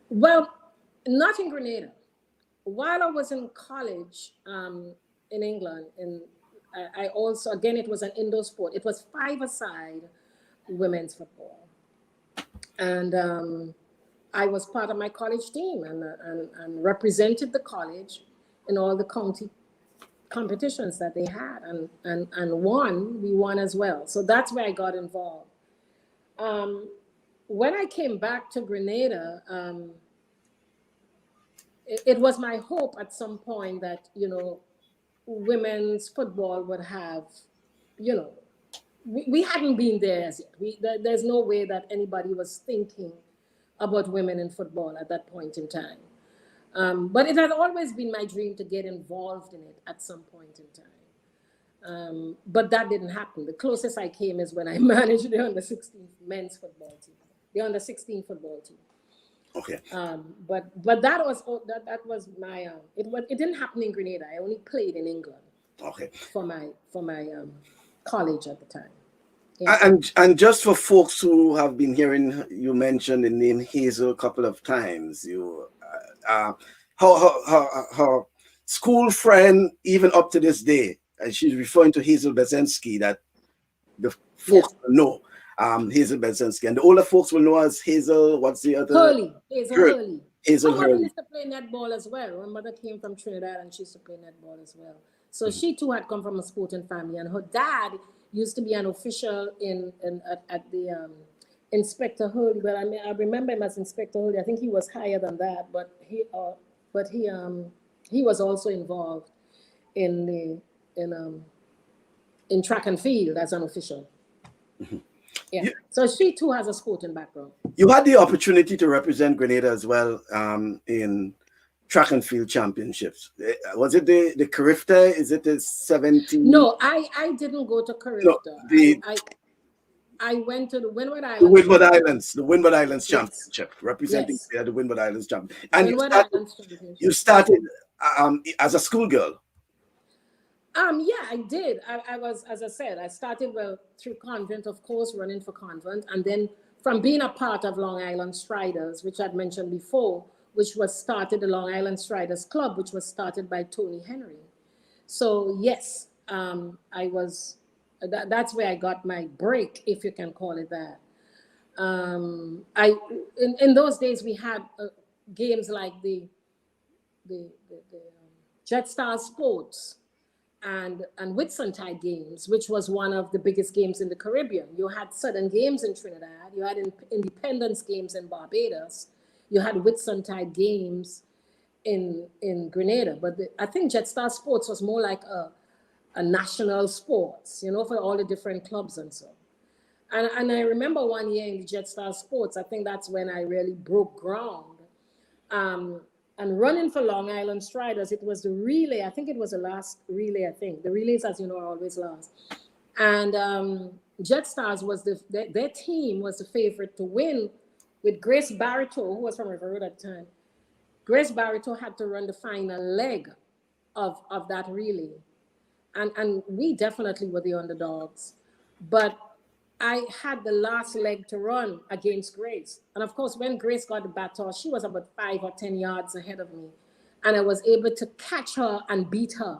Well, not in Grenada. While I was in college in England, and I also, again, it was an indoor sport. It was five-a-side women's football. And I was part of my college team and represented the college in all the county competitions that they had and won. We won as well. So that's where I got involved. When I came back to Grenada, it was my hope at some point that, women's football would have, we hadn't been there as yet. There's no way that anybody was thinking about women in football at that point in time. But it had always been my dream to get involved in it at some point in time. But that didn't happen. The closest I came is when I managed the under 16 men's football team, the under 16 football team. Okay. But that was my it didn't happen in Grenada. I only played in England. Okay. For my college at the time. Yeah. And just for folks who have been hearing you mention the name Hazel a couple of times, her school friend, even up to this day, and she's referring to Hazel Bezensky, that the folks know. Hazel Bezensky, and the older folks will know as Hazel. What's the other? Hurley. Hazel Her mother Hurley. used to play netball as well. Her mother came from Trinidad and she used to play netball as well. So she too had come from a sporting family, and her dad used to be an official at the Inspector Hurley. But I remember him as Inspector Hurley. I think he was higher than that, but he was also involved in track and field as an official. Yeah. So she too has a sporting background. You had the opportunity to represent Grenada as well in track and field championships. Was it the Carifta? Is it the 17? No, I didn't go to Carifta. No, I went to the Windward Islands. The Windward Islands Championship, representing the Windward Islands Championship. And you started as a schoolgirl. Yeah, I did. I was, as I said, I started through convent, of course, running for convent, and then from being a part of Long Island Striders, which I'd mentioned before, which was started the Long Island Striders Club, which was started by Tony Henry. So yes, I was. That's where I got my break, if you can call it that. In those days we had games like the Jetstar Sports and Whitsuntide Games, which was one of the biggest games in the Caribbean. You had Southern Games in Trinidad, you had Independence Games in Barbados, you had Whitsuntide Games in Grenada. But I think Jetstar Sports was more like a national sports, for all the different clubs and so. And I remember one year in the Jetstar Sports, I think that's when I really broke ground. And running for Long Island Striders, it was the relay. I think it was the last relay, I think. The relays, as you know, are always last. And Jetstars was their team was the favorite to win with Grace Barito, who was from River Road at the time. Grace Barito had to run the final leg of that relay. And we definitely were the underdogs. But I had the last leg to run against Grace. And of course, when Grace got the baton, she was about 5 or 10 yards ahead of me. And I was able to catch her and beat her.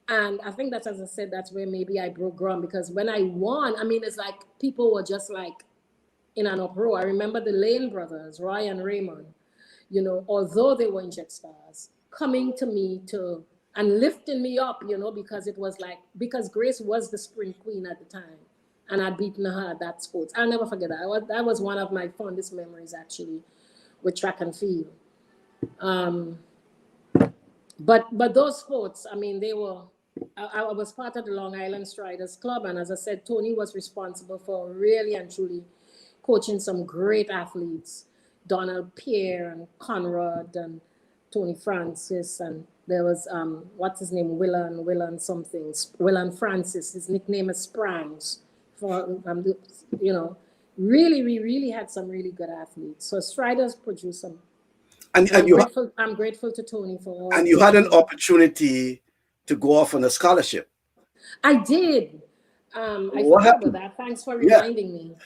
And I think that's, as I said, that's where maybe I broke ground, because when I won, I mean, it's like people were just like in an uproar. I remember the Lane brothers, Roy and Raymond, although they were in Jet Stars, coming to me and lifting me up, because it was like, because Grace was the sprint queen at the time, and I'd beaten her at that sports. I'll never forget that. That was one of my fondest memories, actually, with track and field. But those sports, I mean, they were. I was part of the Long Island Striders Club, and as I said, Tony was responsible for really and truly coaching some great athletes, Donald Pierre and Conrad and Tony Francis, and there was what's his name, Willan Francis. His nickname is Sprangs. For really, we really had some really good athletes. So Striders produced some. And I'm grateful to Tony for all. And you had an opportunity to go off on a scholarship. I did. I forgot about that. Thanks for reminding me.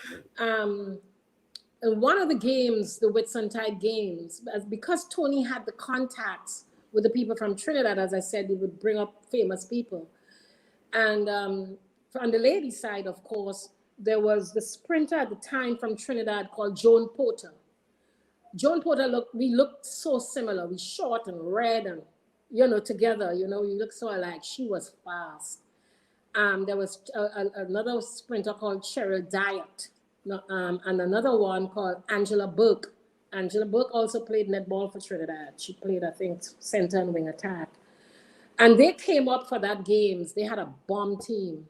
In one of the games, the Whitsuntide games, because Tony had the contacts with the people from Trinidad, as I said, he would bring up famous people. And on the ladies' side, of course, there was the sprinter at the time from Trinidad called Joan Porter. Joan Porter we looked so similar. We short and red and, together, we looked so alike. She was fast. There was another sprinter called Cheryl Diet, and another one called Angela Burke. Angela Burke also played netball for Trinidad. She played, I think, center and wing attack. And they came up for that games. They had a bomb team.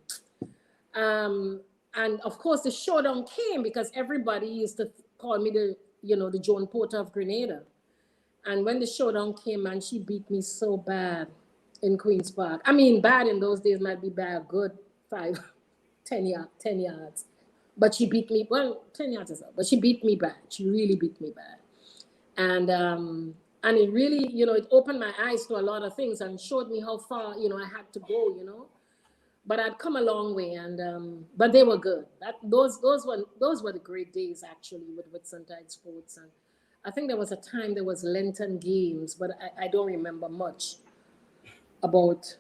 And of course, the showdown came because everybody used to call me the Joan Porter of Grenada. And when the showdown came, man, she beat me so bad in Queen's Park. I mean, bad in those days might be bad, good 10 yards. But she beat me, 10 yards is up, but she beat me bad. She really beat me bad. And it really, it opened my eyes to a lot of things and showed me how far, I had to go, But I'd come a long way, and but they were good. Those were the great days, actually, with Whitsuntide Sports. And I think there was a time there was Lenten games, but I don't remember much about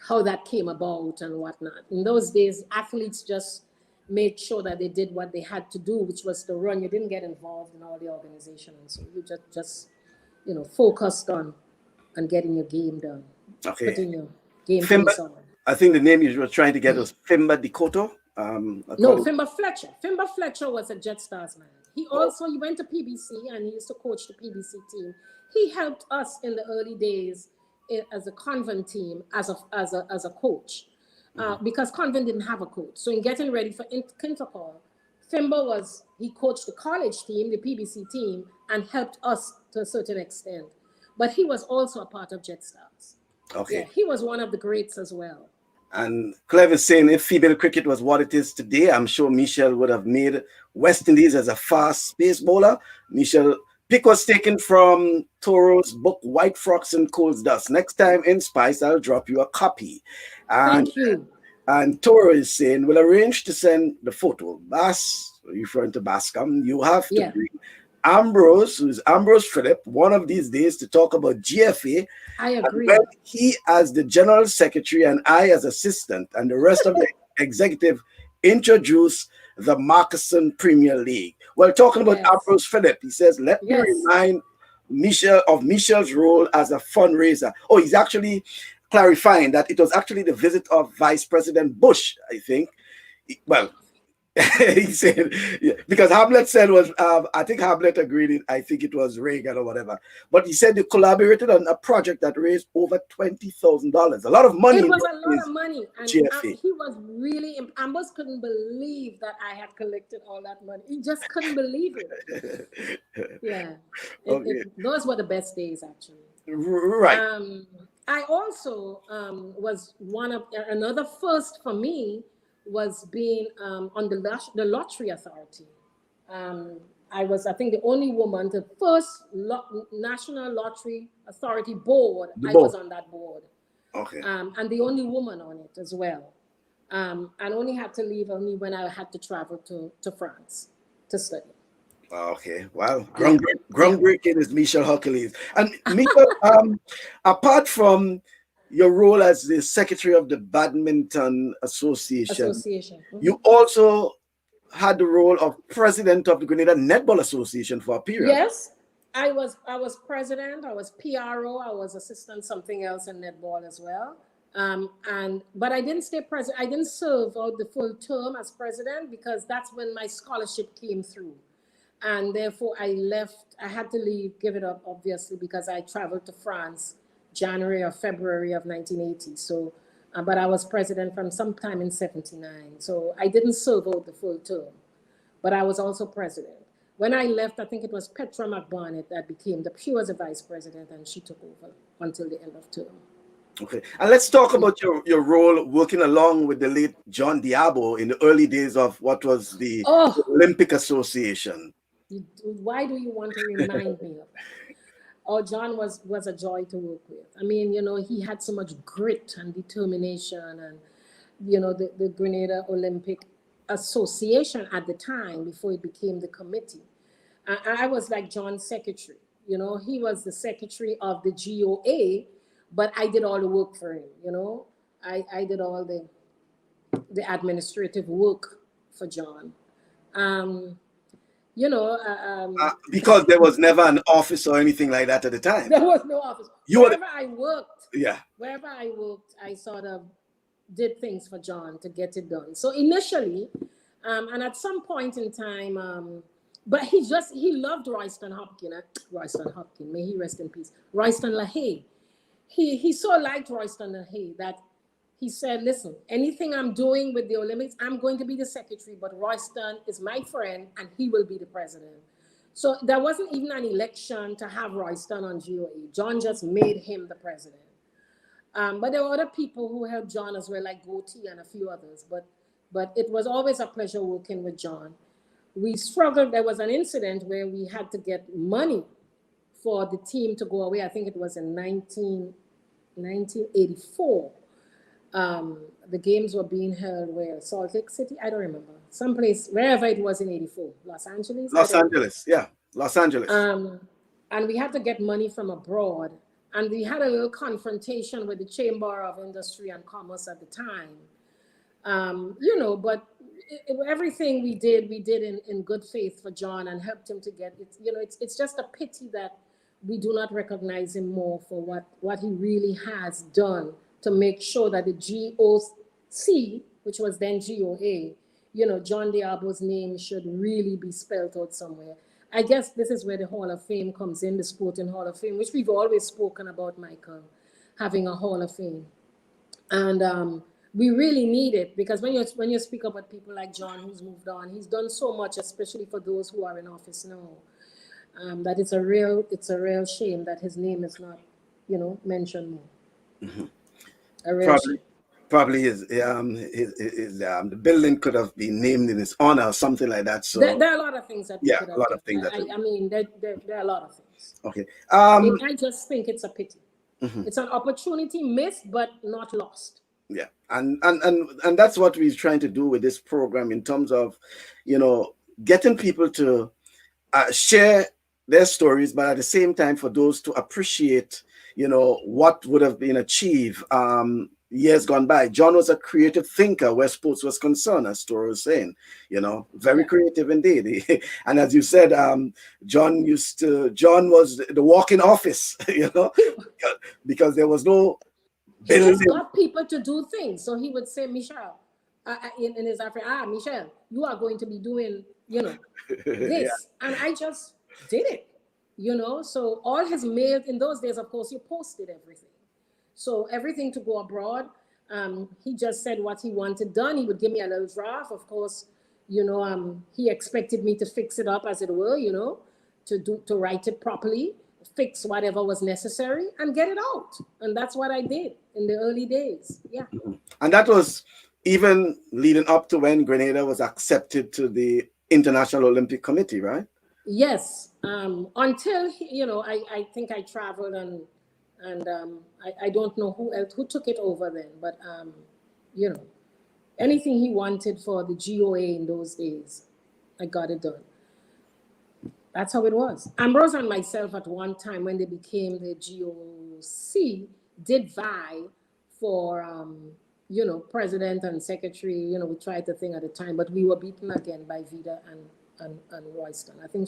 how that came about and whatnot. In those days, athletes just made sure that they did what they had to do, which was to run. You didn't get involved in all the organization, and so you just focused on getting your game done. Okay. Putting your game Fimba, on. I think the name you were trying to get was Fimba Dikoto. No, Fimba Fletcher. Fimba Fletcher was a Jet Stars man. He went to PBC and he used to coach the PBC team. He helped us in the early days as a Convent team as a coach, because Convent didn't have a coach. So in getting ready for Kintercall, Fimba he coached the college team, the PBC team, and helped us to a certain extent. But he was also a part of Jet Stars. Okay. Yeah, he was one of the greats as well. And Clev is saying if female cricket was what it is today, I'm sure Michelle would have made West Indies as a fast pace bowler. Michelle, pick was taken from Toro's book, White Frocks and Coals Dust. Next time in Spice, I'll drop you a copy. And, thank you. And Toro is saying, we'll arrange to send the photo. Bass, referring to Bascom, you have to bring Ambrose, who's Ambrose Phillip, one of these days to talk about GFA. I agree. And when he as the general secretary and I as assistant and the rest of the executive introduce the Marcusson Premier League. Well, talking about Ambrose Phillip, he says, let me remind Michelle of Michelle's role as a fundraiser. Oh, he's actually clarifying that it was actually the visit of Vice President Bush, I think. Well, he said, because Hamlet said I think Hamlet agreed, I think it was Reagan or whatever. But he said they collaborated on a project that raised over $20,000. A lot of money. It was a lot of money. And he was really, Ambrose couldn't believe that I had collected all that money. He just couldn't believe it. Yeah. Those were the best days, actually. Right. I also was another first for me was being on the Lottery Authority. I was, I think, the only woman, the first National Lottery Authority board. The I was board. on that board, Okay. and the only woman on it as well. And only had to leave only when I had to travel to France to study. Okay. Wow. Yeah, yeah. Groundbreaking is Michelle Hercules. And Michelle, apart from your role as the secretary of the Badminton Association, Association. you also had the role of president of the Grenada Netball Association for a period. Yes, I was president. I was PRO. I was assistant something else in netball as well. And but I didn't stay president. I didn't serve out the full term as president because that's when my scholarship came through, and therefore I left. I had to leave, give it up, obviously, because I traveled to France January or February of 1980. So, but I was president from sometime in '79. So I didn't serve out the full term, but I was also president. When I left, I think it was Petra McBarnett that became she was a vice president, and she took over until the end of term. Okay. And let's talk about your role working along with the late John Diabo in the early days of what was the Oh, Olympic Association. why do you want to remind me of that? Oh, John was a joy to work with. I mean, he had so much grit and determination, and the Grenada Olympic Association at the time before it became the committee. I was like John's secretary. He was the secretary of the GOA, but I did all the work for him. I did all the administrative work for John. Um, you know, Because there was never an office or anything like that at the time. there was no office. You were, yeah. Wherever I worked, I sort of did things for John to get it done. So initially, and at some point in time, but he loved Royston Hopkins. Royston Hopkins, may he rest in peace. Royston LaHaye. He so liked Royston LaHaye that he said, listen, anything I'm doing with the Olympics, I'm going to be the secretary, but Royston is my friend and he will be the president. So there wasn't even an election to have Royston on GOA. John just made him the president. But there were other people who helped John as well, like Goatee and a few others. But it was always a pleasure working with John. We struggled. There was an incident where we had to get money for the team to go away. I think it was in 1984. The games were being held where? Salt Lake City? I don't remember. Someplace, wherever it was in 84. Los Angeles? Los Angeles, yeah. Los Angeles. And we had to get money from abroad. And we had a little confrontation with the Chamber of Industry and Commerce at the time. But everything we did in good faith for John and helped him to get it. It's just a pity that we do not recognize him more for what he really has done to make sure that the GOC, which was then GOA, John Diabo's name should really be spelled out somewhere. I guess this is where the Hall of Fame comes in, the Sporting Hall of Fame, which we've always spoken about, Michael, having a Hall of Fame. And we really need it because when you speak about people like John, who's moved on, he's done so much, especially for those who are in office now, that it's a real shame that his name is not, mentioned more. Mm-hmm. A real shame. Probably the building could have been named in his honor or something like that. So there are a lot of things that yeah, a lot of things. I mean, there are a lot of things. Okay. I just think it's a pity. Mm-hmm. It's an opportunity missed but not lost. Yeah, and that's what we're trying to do with this program in terms of, getting people to share their stories, but at the same time for those to appreciate, what would have been achieved years gone by. John was a creative thinker where sports was concerned, as Tora was saying, very creative indeed. And as you said, John was the walk-in office, because there was no. He just got people to do things. So he would say, Michelle, in his African, Michelle, you are going to be doing, this. Yeah. And I just did it, So all his mail in those days, of course, you posted everything. So everything to go abroad, he just said what he wanted done. He would give me a little draft. Of course, he expected me to fix it up, as it were, to write it properly, fix whatever was necessary and get it out. And that's what I did in the early days. Yeah. And that was even leading up to when Grenada was accepted to the International Olympic Committee, right? Yes, until I think I traveled and I don't know who else who took it over then, but you know, anything he wanted for the GOA in those days, I got it done. That's how it was. Ambrose and myself at one time when they became the GOC did vie for president and secretary. We tried the thing at the time, but we were beaten again by Vida and Royston. I think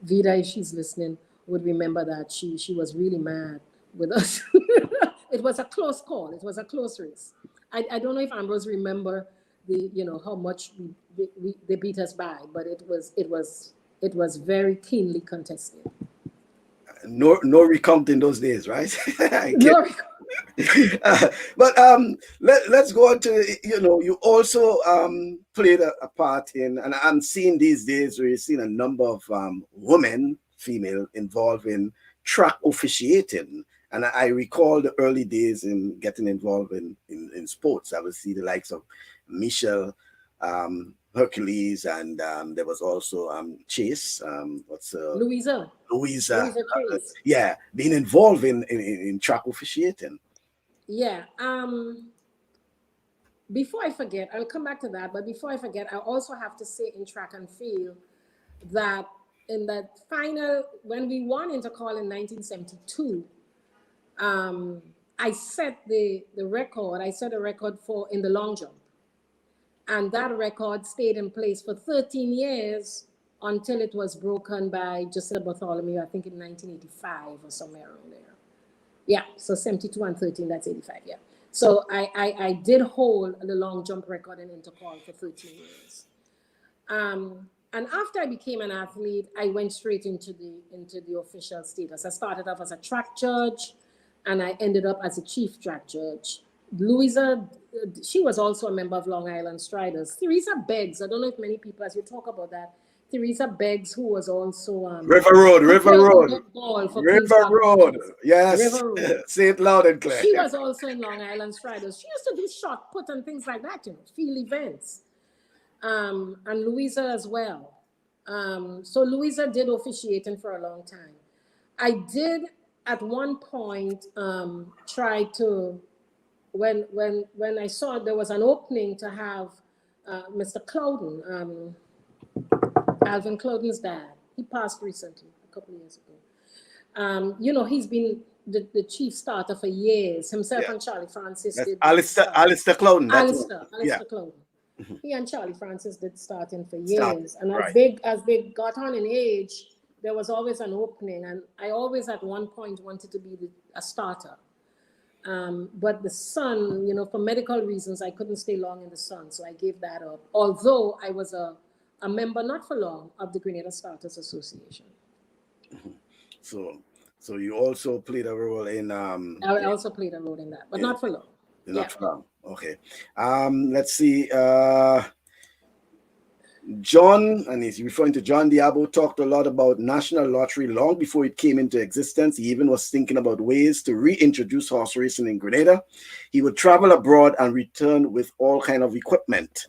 Vida, if she's listening, would remember that she was really mad with us. It was a close call. It was a close race. I don't know if Ambrose remember how much they beat us by, but it was very keenly contested. No recount in those days, right? I get. No, But let's go on to, you also played a part in, and I'm seeing these days where you're seeing a number of women, female, involved in track officiating. And I recall the early days in getting involved in sports. I would see the likes of Michelle, Hercules, and there was also Chase. Louisa. Louisa? Chase. Yeah, being involved in track officiating. Yeah. Before I forget, I'll come back to that. But before I forget, I also have to say in track and field that in that final, when we won Intercall in 1972, I set the record. I set a record for in the long jump. And that record stayed in place for 13 years until it was broken by Jacinta Bartholomew, I think in 1985 or somewhere around there. Yeah, so 72 and 13, that's 85, yeah. So I did hold the long jump record in Intercall for 13 years. And after I became an athlete, I went straight into the official status. I started off as a track judge, and I ended up as a chief track judge. Louisa, she was also a member of Long Island Striders. Teresa Beggs, I don't know if many people, as you talk about that, Teresa Beggs, who was also River Road, yes, River Road. Say it loud and clear. She was also in Long Island Striders. She used to do shot put and things like that, field events, and Louisa as well. So Louisa did officiating for a long time. I did at one point try to. When I saw there was an opening to have Mr. Clouden, Alvin Clouden's dad, he passed recently, a couple of years ago. He's been the chief starter for years. Himself and Charlie Francis did. Alistair Clouden. Alistair Clouden. He and Charlie Francis did starting for years. And as they got on in age, there was always an opening. And I always at one point wanted to be a starter. But the Sun, for medical reasons, I couldn't stay long in the Sun, so I gave that up. Although I was a member, not for long, of the Grenada Starters Association. So you also played a role in. I also played a role in that, but not for long. Not for long. Okay. Let's see. John, and he's referring to John Diabo, talked a lot about National Lottery long before it came into existence. He even was thinking about ways to reintroduce horse racing in Grenada. He would travel abroad and return with all kind of equipment.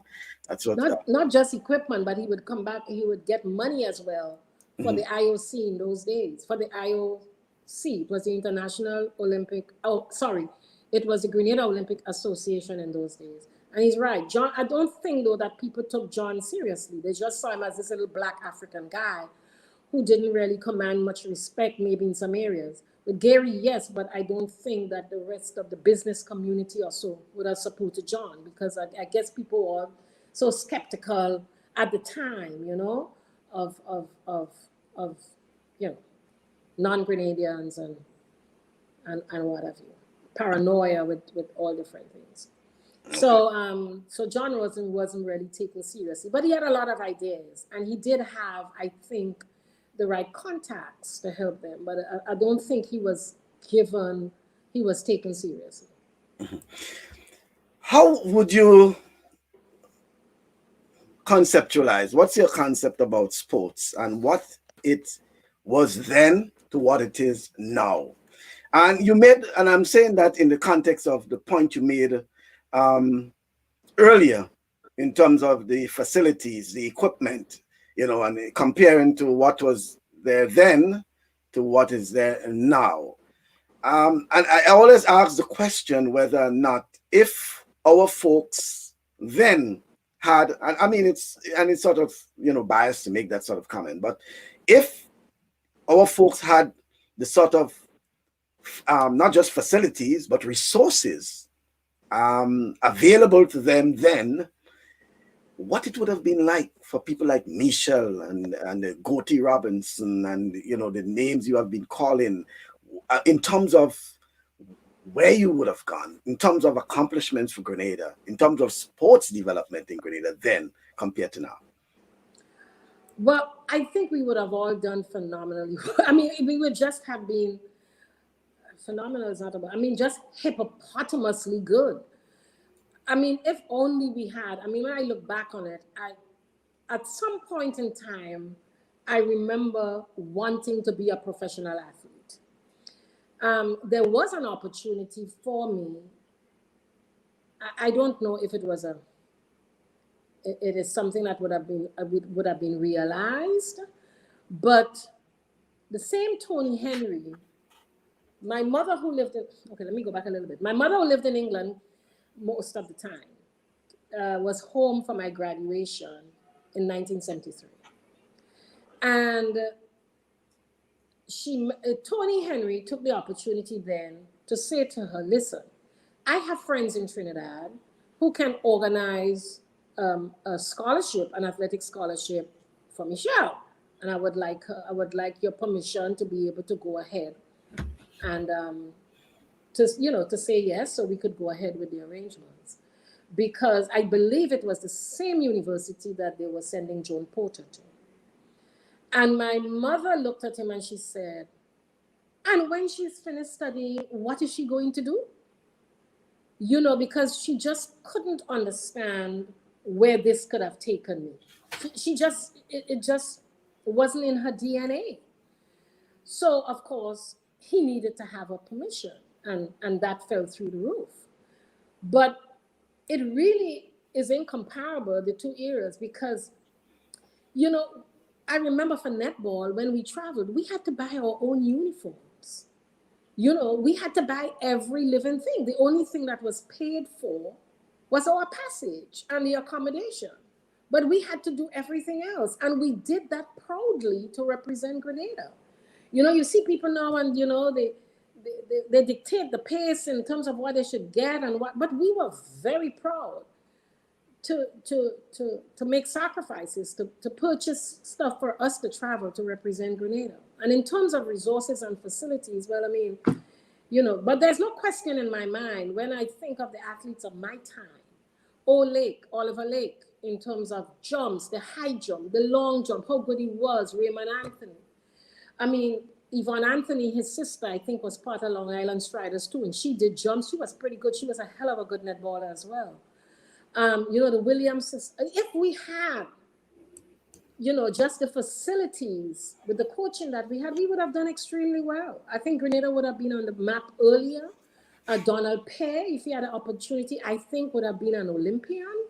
That's what. Not just equipment, but he would come back. He would get money as well for the IOC in those days. For the IOC, it was the International Olympic. Oh, sorry, it was the Grenada Olympic Association in those days. And he's right. John, I don't think, though, that people took John seriously. They just saw him as this little black African guy who didn't really command much respect, maybe in some areas. With Gary, yes, but I don't think that the rest of the business community or so would have supported John, because I guess people were so skeptical at the time, of non-Grenadians and what have you. Paranoia with all different things. So John wasn't really taken seriously, but he had a lot of ideas, and he did have, I think, the right contacts to help them. But I don't think he was taken seriously. How would you conceptualize? What's your concept about sports and what it was then to what it is now? And you made, and I'm saying that in the context of the point you made earlier in terms of the facilities, the equipment. and comparing to what was there then to what is there now. And I always ask the question whether or not, if our folks then had, and I mean, it's sort of, biased to make that sort of comment, but if our folks had the sort of, not just facilities, but resources available to them then, what it would have been like for people like Michelle and Gotti Robinson and the names you have been calling, in terms of where you would have gone, in terms of accomplishments for Grenada, in terms of sports development in Grenada then compared to now. Well, I think we would have all done phenomenally. I mean, we would just have been phenomenal is not about, I mean, just hippopotamously good. I mean, if only we had, I mean, when I look back on it, at some point in time, I remember wanting to be a professional athlete. There was an opportunity for me. I don't know if it was it is something that would have been realized, but the same Tony Henry, my mother who lived in, okay, let me go back a little bit. My mother who lived in England most of the time was home for my graduation in 1973. And Tony Henry took the opportunity then to say to her, listen, I have friends in Trinidad who can organize a scholarship, an athletic scholarship for Michelle. And I would like your permission to be able to go ahead and to say yes, so we could go ahead with the arrangements. Because I believe it was the same university that they were sending Joan Porter to. And my mother looked at him and she said, and when she's finished studying, what is she going to do? Because she just couldn't understand where this could have taken me. It just wasn't in her DNA. So, of course, he needed to have a permission, and that fell through the roof. But it really is incomparable, the two areas, because, I remember for netball, when we traveled, we had to buy our own uniforms. We had to buy every living thing. The only thing that was paid for was our passage and the accommodation. But we had to do everything else. And we did that proudly to represent Grenada. You see people now and, they dictate the pace in terms of what they should get and what, but we were very proud to make sacrifices, to purchase stuff for us to travel to represent Grenada. And in terms of resources and facilities, well, I mean, but there's no question in my mind when I think of the athletes of my time, Oliver Lake, in terms of jumps, the high jump, the long jump, how good he was, Raymond Anthony. I mean, Yvonne Anthony, his sister, I think, was part of Long Island Striders too, and she did jumps. She was pretty good. She was a hell of a good netballer as well. The Williams sister. If we had, just the facilities with the coaching that we had, we would have done extremely well. I think Grenada would have been on the map earlier. Donald Pear, if he had an opportunity, I think would have been an Olympian.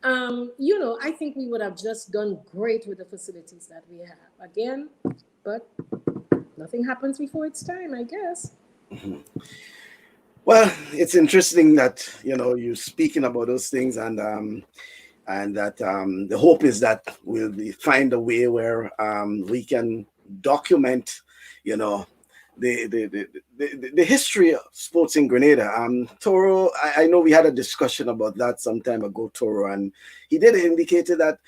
I think we would have just done great with the facilities that we have. Again, but nothing happens before it's time, I guess. Mm-hmm. Well, it's interesting that you're speaking about those things, and that the hope is that we'll find a way where we can document, the history of sports in Grenada. Toro, I know we had a discussion about that some time ago, Toro, and he did indicate that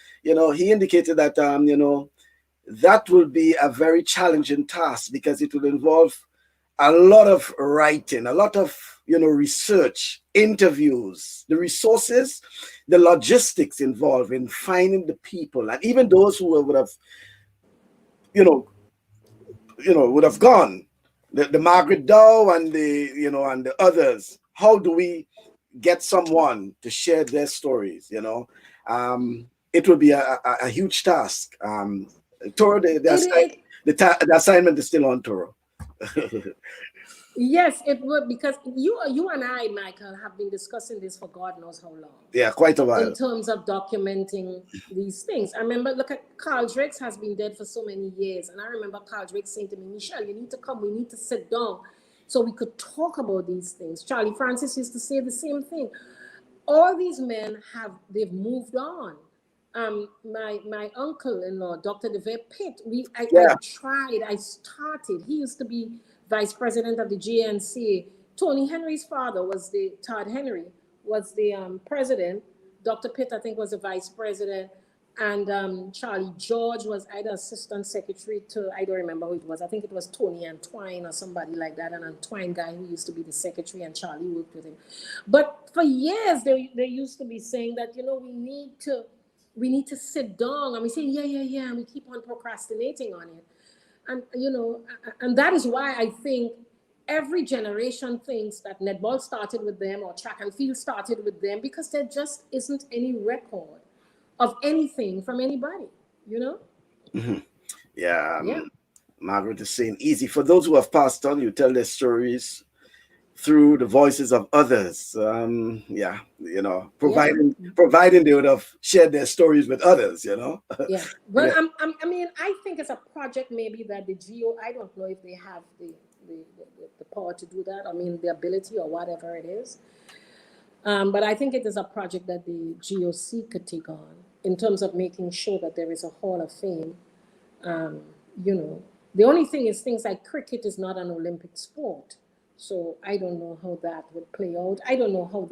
that will be a very challenging task because it will involve a lot of writing, a lot of research, interviews, the resources, the logistics involved in finding the people, and even those who would have, would have gone, the Margaret Dow and and the others. How do we get someone to share their stories? It will be a huge task. Toro, the assignment is still on Toro. Yes, it would, because you and I, Michael, have been discussing this for God knows how long, Yeah, quite a in while. terms of documenting these things. I remember, look at Carl Drakes has been dead for so many years, and I remember Carl Drake saying to me, Michelle, you need to come. We need to sit down so we could talk about these things. Charlie Francis used to say the same thing. All these men they've moved on. My uncle-in-law, Dr. DeVere Pitt, I Yeah, tried, I started. He used to be vice president of the GNC. Tony Henry's father was Todd Henry was the president. Dr. Pitt, I think, was the vice president. And Charlie George was either assistant secretary to, I don't remember who it was. I think it was Tony Antwine or somebody like that. An Antwine guy who used to be the secretary, and Charlie worked with him. But for years, they used to be saying that, we need to sit down. And we say, yeah, yeah, yeah. And we keep on procrastinating on it. And, and that is why I think every generation thinks that netball started with them or track and field started with them, because there just isn't any record of anything from anybody, you know? mhm. Yeah. Yeah. Margaret is saying, easy for those who have passed on. You tell their stories through the voices of others. Yeah, Yeah. providing they would have shared their stories with others. Yeah. Well, Yeah, I mean, I think it's a project maybe that the GO, I don't know if they have the power to do that. I mean, the ability or whatever it is. But I think it is a project that the GOC could take on in terms of making sure that there is a Hall of Fame. Um, you know, the only thing is, things like cricket is not an Olympic sport. So I don't know how that would play out. I don't know how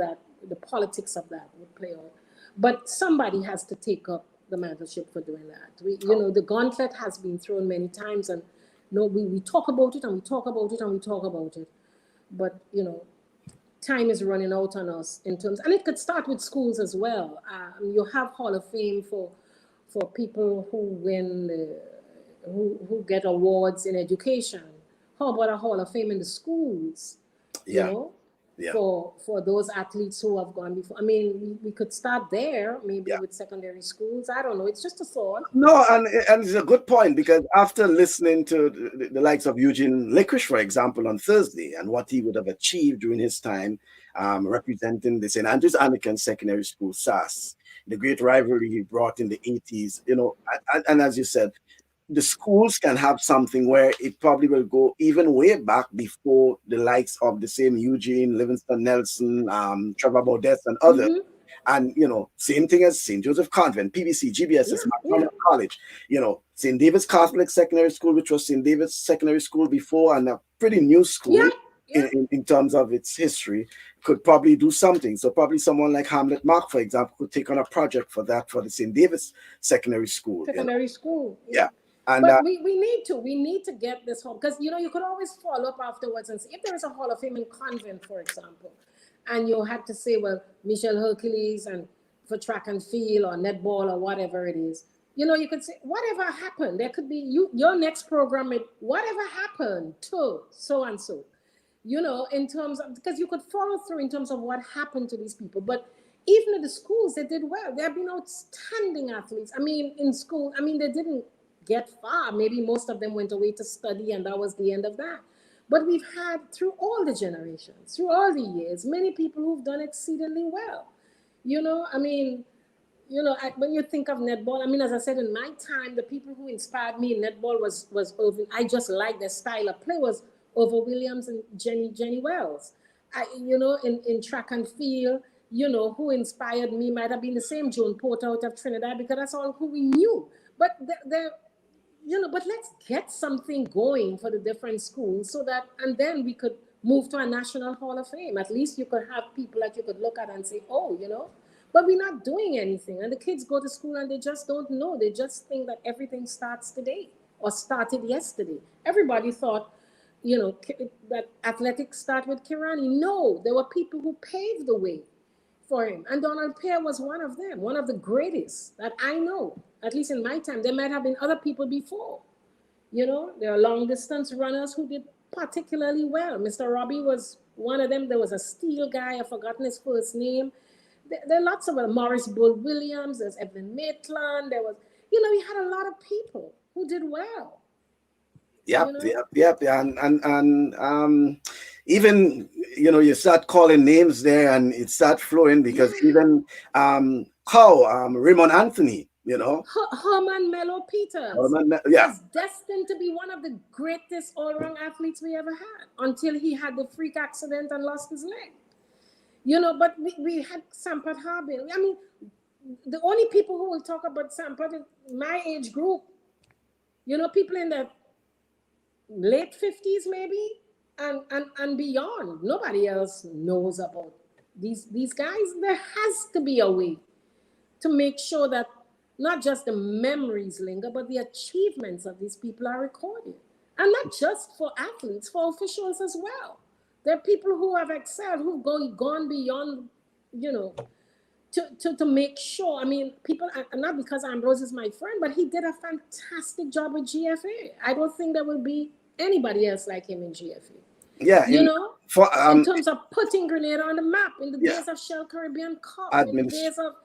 the politics of that would play out. But somebody has to take up the mantleship for doing that. The gauntlet has been thrown many times, and no, we talk about it and we talk about it and we talk about it. But time is running out on us in terms, and it could start with schools as well. You have Hall of Fame for people who win who get awards in education. How about a Hall of Fame in the schools? You yeah, know, yeah, for those athletes who have gone before. I mean, we could start there, maybe yeah. with secondary schools. I don't know. It's just a thought. No, and it's a good point, because after listening to the likes of Eugene Licorice, for example, on Thursday, and what he would have achieved during his time representing the St. Andrews Anglican Secondary School, SAS, the great rivalry he brought in the 80s, and as you said, the schools can have something where it probably will go even way back before the likes of the same Eugene, Livingston Nelson, Trevor Baudet, and others. Mm-hmm. And same thing as St. Joseph Convent, PBC, Yeah, GBSS, yeah, McDonald College, St. David's Catholic Secondary School, which was St. David's Secondary School before, and a pretty new yeah, school yeah. in terms of its history, could probably do something. So probably someone like Hamlet Mark, for example, could take on a project for that for the St. David's Secondary School. Secondary school. Yeah. Yeah. And But we need to get this home, because you could always follow up afterwards and see if there is a Hall of Fame in Convent, for example, and you had to say, well, Michelle Hercules and for track and field or netball or whatever it is. You could say whatever happened. There could be your next program. Whatever happened to so and so. In terms of, because you could follow through in terms of what happened to these people. But even in the schools, they did well. There have been outstanding athletes. I mean, in school, I mean, they didn't get far. Maybe most of them went away to study, and that was the end of that. But we've had, through all the generations, through all the years, many people who've done exceedingly well. I mean, when you think of netball, I mean, as I said, in my time, the people who inspired me in netball was over. I just like their style of play, was Over Williams and Jenny Wells. In track and field, who inspired me might have been the same Joan Porter out of Trinidad, because that's all who we knew. But but let's get something going for the different schools, so that, and then we could move to a national Hall of Fame. At least you could have people that you could look at and say, oh, but we're not doing anything. And the kids go to school and they just don't know. They just think that everything starts today or started yesterday. Everybody thought, that athletics start with Kirani. No, there were people who paved the way for him. And Donald Pear was one of them, one of the greatest that I know, at least in my time. There might have been other people before. There are long distance runners who did particularly well. Mr. Robbie was one of them. There was a steel guy, I've forgotten his first name. There are lots of Morris Bull Williams, there's Evelyn Maitland, there was, we had a lot of people who did well. Yep, yep, yep. And even you start calling names there, and it start flowing because even Raymond Anthony, Herman Melo Peters yeah, was destined to be one of the greatest all-round athletes we ever had until he had the freak accident and lost his leg. But we had Sampath Harbin. I mean, the only people who will talk about Sampath is my age group. People in the late 50s maybe and beyond. Nobody else knows about these guys. There has to be a way to make sure that not just the memories linger, but the achievements of these people are recorded. And not just for athletes, for officials as well. There are people who have excelled, who've gone beyond, to make sure. I mean, people, and not because Ambrose is my friend, but he did a fantastic job with GFA. I don't think there will be anybody else like him in GFA. Yeah, in terms of putting Grenada on the map, in the days of Shell Caribbean Cup, in the days of,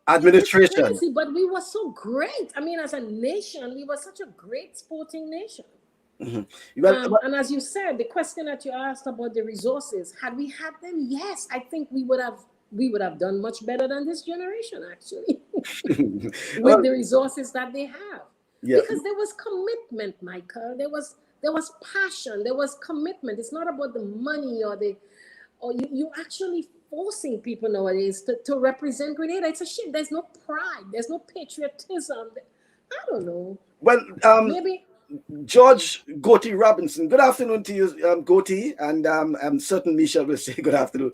administration. It's crazy, but we were so great. I mean, as a nation, we were such a great sporting nation. And as you said, the question that you asked about the resources, had we had them, yes, I think we would have done much better than this generation, actually, with the resources that they have. Yeah. Because there was commitment, Michael. There was passion. There was commitment. It's not about the money or you actually forcing people nowadays to represent Grenada. It's a shame. There's no pride. There's no patriotism. I don't know. Well, maybe. George Goatee Robinson. Good afternoon to you, Goatee, and I'm certain Michelle will say good afternoon.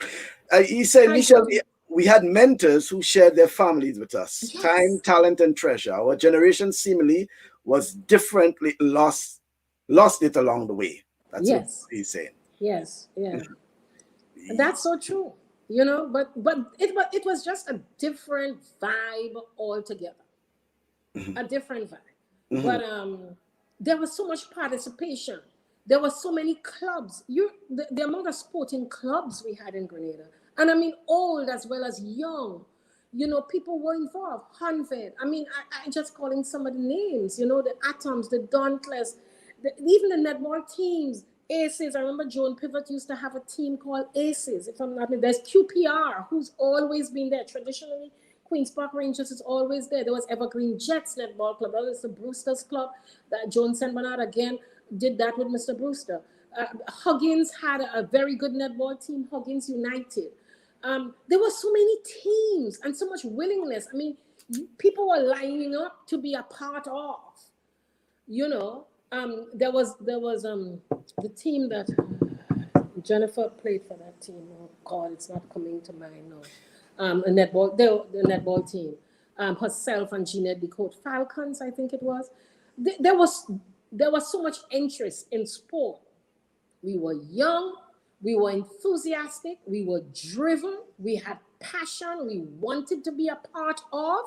He said, Michelle, we had mentors who shared their families with us. Yes. Time, talent, and treasure. Our generation seemingly was differently lost it along the way. That's what he's saying. Yes, yeah. That's so true. But it was just a different vibe altogether. A different vibe. But there was so much participation. There were so many clubs. The amount of sporting clubs we had in Grenada. And I mean old as well as young. People were involved. Hanford. I mean, I just calling some of the names, the Atoms, the Dauntless, even the netball teams, Aces. I remember Joan Pivot used to have a team called Aces. If I'm not mistaken, there's QPR, who's always been there. Traditionally, Queen's Park Rangers is always there. There was Evergreen Jets Netball Club. That was the Brewster's Club. That Joan St. Bernard again did that with Mr. Brewster. Huggins had a very good netball team, Huggins United. There were so many teams and so much willingness. I mean, people were lining up to be a part of. There was the team that Jennifer played for. That team. Oh God, it's not coming to mind now. The netball team, herself and Jeanette Decote Falcons, I think it was. There was so much interest in sport. We were young, we were enthusiastic, we were driven, we had passion, we wanted to be a part of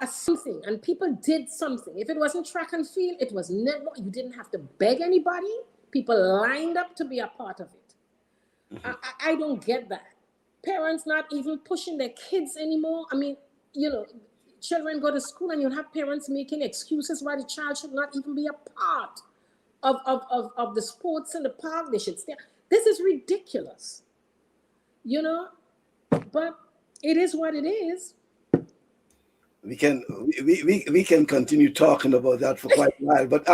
something, and people did something. If it wasn't track and field, it was netball. You didn't have to beg anybody. People lined up to be a part of it. I don't get that. Parents not even pushing their kids anymore. I mean, children go to school and you have parents making excuses why the child should not even be a part of the sports in the park. They should stay. This is ridiculous. But it is what it is. We can continue talking about that for quite a while. But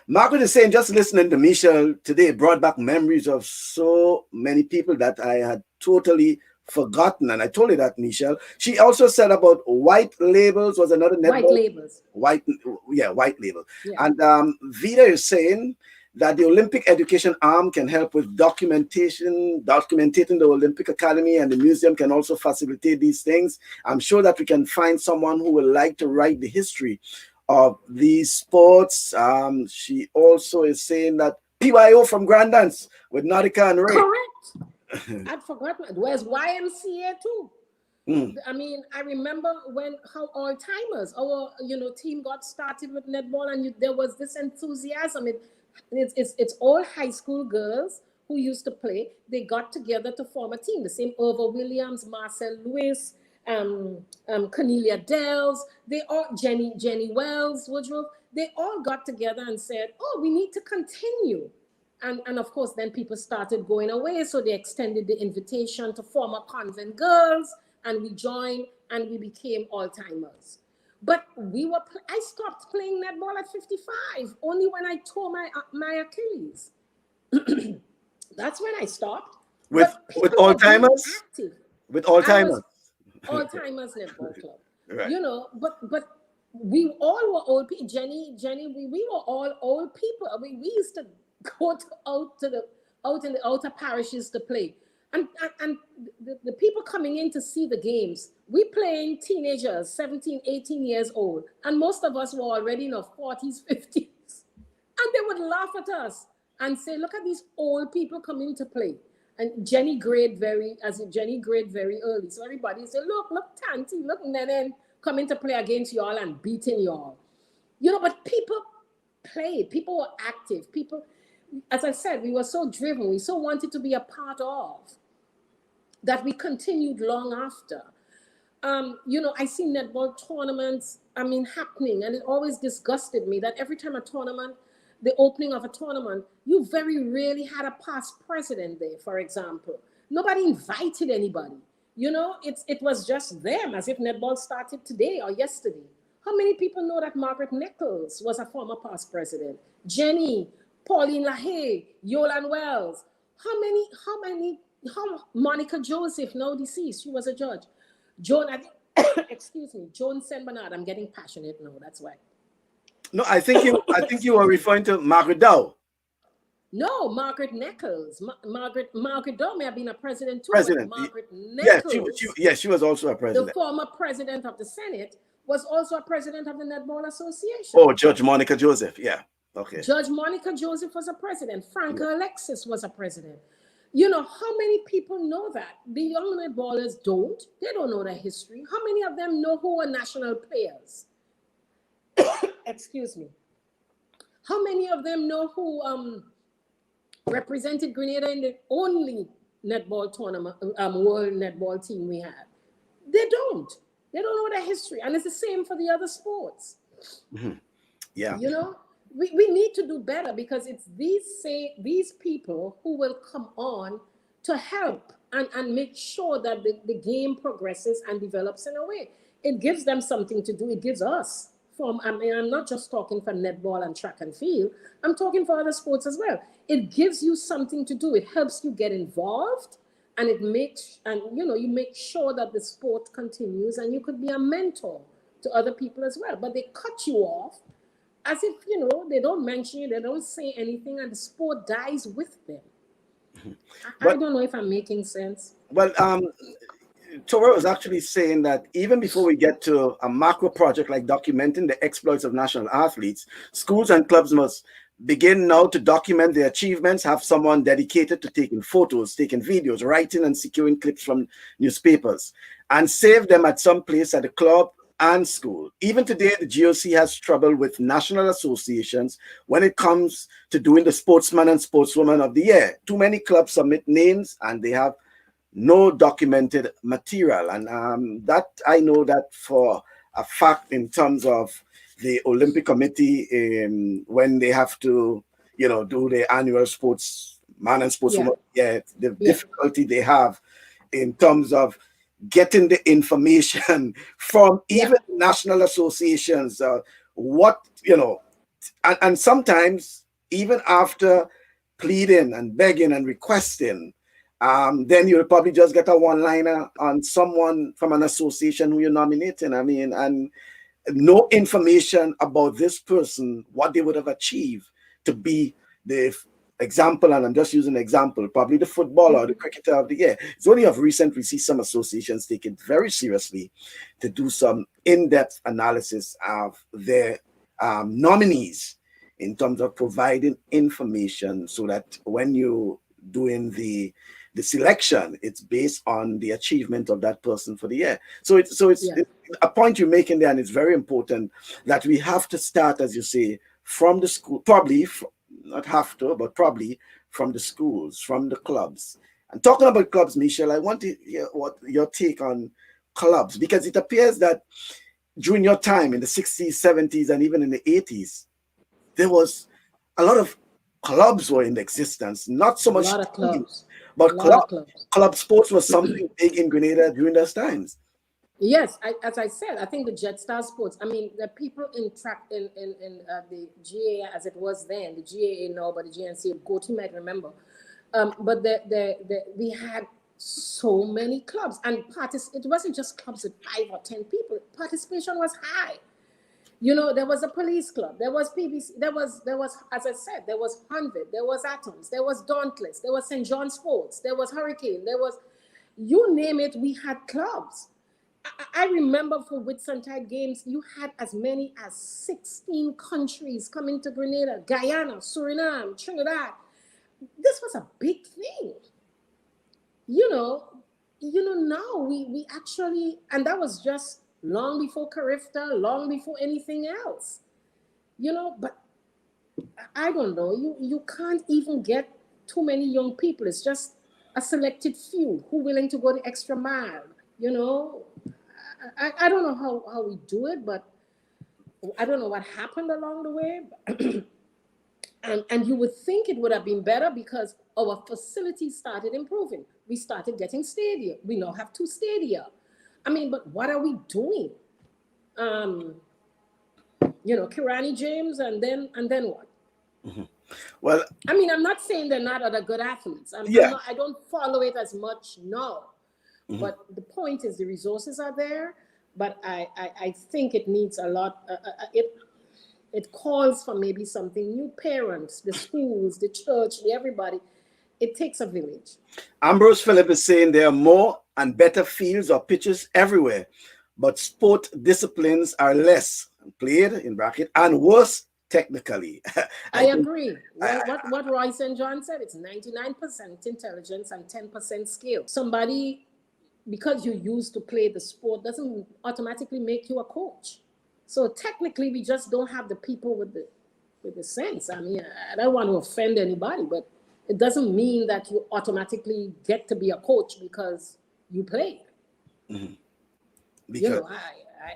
Margaret is saying, just listening to Michelle today brought back memories of so many people that I had totally forgotten. And I told her that, Michelle. She also said about white labels was another netball. White labels. White label. Yeah. And Vida is saying that the Olympic education arm can help with documenting the Olympic Academy, and the museum can also facilitate these things. I'm sure that we can find someone who would like to write the history of these sports. She also is saying that PYO from Grand Dance with Nautica and Ray. Correct. I'd forgotten. Where's YMCA too? I mean, I remember how all timers, our team got started with netball, and there was this enthusiasm. It's all high school girls who used to play. They got together to form a team. The same Irva Williams, Marcel Lewis, Cornelia Dells, they all Jenny Wells, Woodruff. They all got together and said, "Oh, we need to continue And of course, then people started going away. So they extended the invitation to former convent girls, and we joined and we became all-timers. But I stopped playing netball at 55, only when I tore my Achilles. That's when I stopped. But with people all were being timers, active. with all I was timers. all-timers netball club. Right. But we all were old people. Jenny, we were all old people. I mean, we used to go out in the outer parishes to play. And the people coming in to see the games, we playing teenagers, 17, 18 years old. And most of us were already in our 40s, 50s. And they would laugh at us and say, look at these old people coming to play. And Jenny grade very early. So everybody said, look, Tanti, look, Nenen coming to play against y'all and beating y'all. But people played. People were active. People, as I said, we were so driven. We so wanted to be a part of that we continued long after. I see netball tournaments, happening, and it always disgusted me that every time the opening of a tournament, you very rarely had a past president there, for example. Nobody invited anybody. It was just them, as if netball started today or yesterday. How many people know that Margaret Nichols was a former past president? Jenny, Pauline LaHaye, Yolan Wells. Monica Joseph, now deceased, she was a judge. Joan, excuse me, Joan Saint Bernard. I'm getting passionate now. That's why. No, I think you were referring to Margaret Dow. No, Margaret Nichols. Margaret Dow may have been a president too. President. But Margaret Nichols, she was also a president. the former president of the Senate, was also a president of the Netball Association. Oh, Judge Monica Joseph. Yeah. Okay. Judge Monica Joseph was a president. Franca Alexis was a president. How many people know that? The young netballers don't. They don't know their history. How many of them know who are national players? Excuse me. How many of them know who represented Grenada in the only netball tournament, world netball team we had? They don't. They don't know their history. And it's the same for the other sports. Mm-hmm. Yeah. We need to do better, because it's these people who will come on to help and make sure that the game progresses and develops in a way. It gives them something to do. It gives us I'm not just talking for netball and track and field. I'm talking for other sports as well. It gives you something to do. It helps you get involved, and you make sure that the sport continues, and you could be a mentor to other people as well. But they cut you off as if, they don't mention you, they don't say anything, and the sport dies with them. I don't know if I'm making sense. Well, Tora was actually saying that even before we get to a macro project like documenting the exploits of national athletes, schools and clubs must begin now to document their achievements, have someone dedicated to taking photos, taking videos, writing and securing clips from newspapers, and save them at some place at the club and school. Even today, the GOC has trouble with national associations when it comes to doing the sportsman and sportswoman of the year. Too many clubs submit names and they have no documented material. And that I know that for a fact in terms of the Olympic Committee, when they have to, do the annual sportsman and sportswoman, the difficulty they have in terms of getting the information from even national associations, and sometimes even after pleading and begging and requesting, then you'll probably just get a one-liner on someone from an association who you're nominating. And no information about this person, what they would have achieved to be the example, and I'm just using an example, probably the footballer or the cricketer of the year. It's only of recent we see some associations take it very seriously to do some in-depth analysis of their nominees in terms of providing information, so that when you're doing the selection, it's based on the achievement of that person for the year. So it's a point you're making there, and it's very important that we have to start, as you say, from the school, probably not have to, but probably from the schools, from the clubs. And talking about clubs, Michelle, I want to hear what your take on clubs, because it appears that during your time in the 60s, 70s, and even in the 80s, there was a lot of clubs were in existence, not so A much lot of teams, clubs. A but lot of clubs. club sports was something big in Grenada during those times. Yes, as I said, I think the Jetstar Sports. I mean, the people in track in the GA as it was then, the GAA now, but the GNC, Goat, you might remember. But we had so many clubs, and it wasn't just clubs with 5 or 10 people. Participation was high. You know, there was a police club, there was PBC, there was, as I said, there was 100, there was Atoms, there was Dauntless, there was St. John Sports, there was Hurricane, there was, you name it, we had clubs. I remember for Whitsuntide Games, you had as many as 16 countries coming to Grenada, Guyana, Suriname, Trinidad. This was a big thing. You know, now we actually, and that was just long before Carifta, long before anything else. But I don't know. You can't even get too many young people. It's just a selected few who willing to go the extra mile. You know, I don't know how we do it, but I don't know what happened along the way. And you would think it would have been better because our facilities started improving. We started getting stadia. We now have 2 stadia. I mean, but what are we doing? Kirani James, and then what? Mm-hmm. Well, I mean, I'm not saying they're not other good athletes. yeah. I don't follow it as much, no. Mm-hmm. But the point is, the resources are there. But I think it needs a lot. It calls for maybe something new. Parents, the schools, the church, everybody. It takes a village. Ambrose Phillip is saying there are more and better fields or pitches everywhere, but sport disciplines are less played in bracket and worse technically. I agree. What Roy St. John said, it's 99% intelligence and 10% skill. Somebody, because you used to play the sport, doesn't automatically make you a coach. So technically, we just don't have the people with the sense. I mean, I don't want to offend anybody, but it doesn't mean that you automatically get to be a coach because you played. Mm-hmm. Because,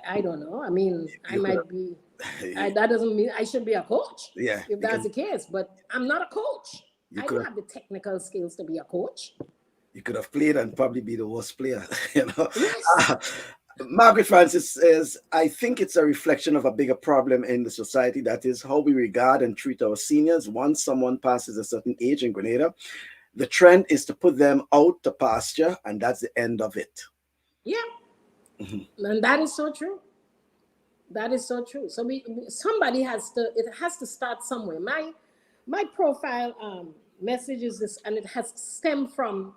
I don't know. I mean, I might be. That doesn't mean I should be a coach. Yeah, if that's the case. But I'm not a coach. I don't have the technical skills to be a coach. You could have played and probably be the worst player. Yes. Margaret Francis says, I think it's a reflection of a bigger problem in the society. That is how we regard and treat our seniors. Once someone passes a certain age in Grenada, the trend is to put them out to pasture, and that's the end of it. Yeah. Mm-hmm. And that is so true. That is so true. So somebody it has to start somewhere. My profile message is this, and it has stemmed from,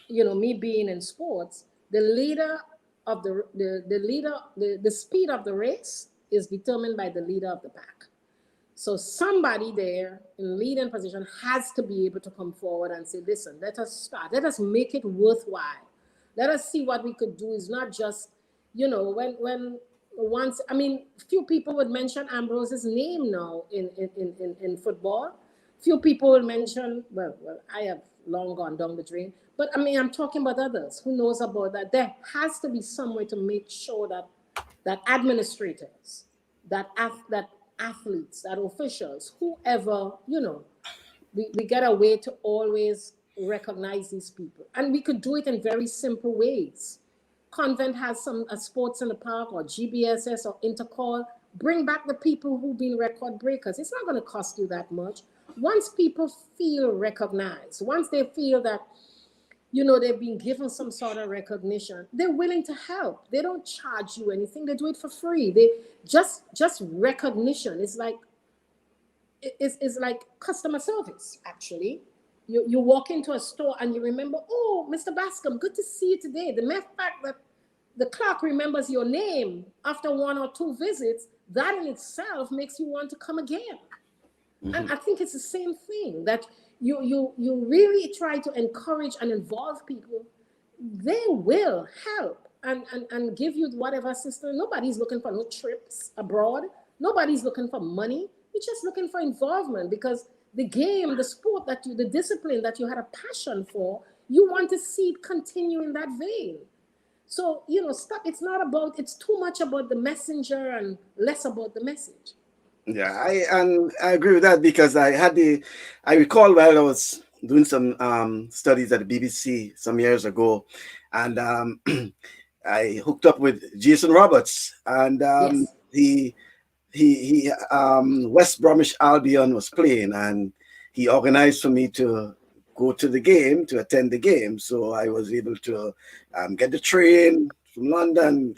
me being in sports. The leader of the speed of the race is determined by the leader of the pack. So somebody there in leading position has to be able to come forward and say, listen, let us start. Let us make it worthwhile. Let us see what we could do. Is not just, when once, I mean, few people would mention Ambrose's name now in football. Few people will mention, well, I have long gone down the drain. But I mean, I'm talking about others. Who knows about that? There has to be some way to make sure that administrators, that athletes, that officials, whoever, we get a way to always recognize these people. And we could do it in very simple ways. Convent has some sports in the park, or GBSS or Intercall. Bring back the people who've been record breakers. It's not going to cost you that much. Once people feel recognized, once they feel that, they've been given some sort of recognition, they're willing to help. They don't charge you anything. They do it for free. They just recognition. It's like customer service, actually. You walk into a store and you remember, oh, Mr. Bascom, good to see you today. The mere fact that the clerk remembers your name after 1 or 2 visits, that in itself makes you want to come again. Mm-hmm. And I think it's the same thing, that you really try to encourage and involve people. They will help and give you whatever assistance. Nobody's looking for no trips abroad. Nobody's looking for money. You're just looking for involvement, because the game, the sport the discipline that you had a passion for, you want to see it continue in that vein. So, stop. It's too much about the messenger and less about the message. Yeah, I agree with that because I recall while I was doing some studies at the BBC some years ago, and I hooked up with Jason Roberts, and Yes. West Bromwich Albion was playing, and he organized for me to go to the game, to attend the game. So I was able to get the train from London,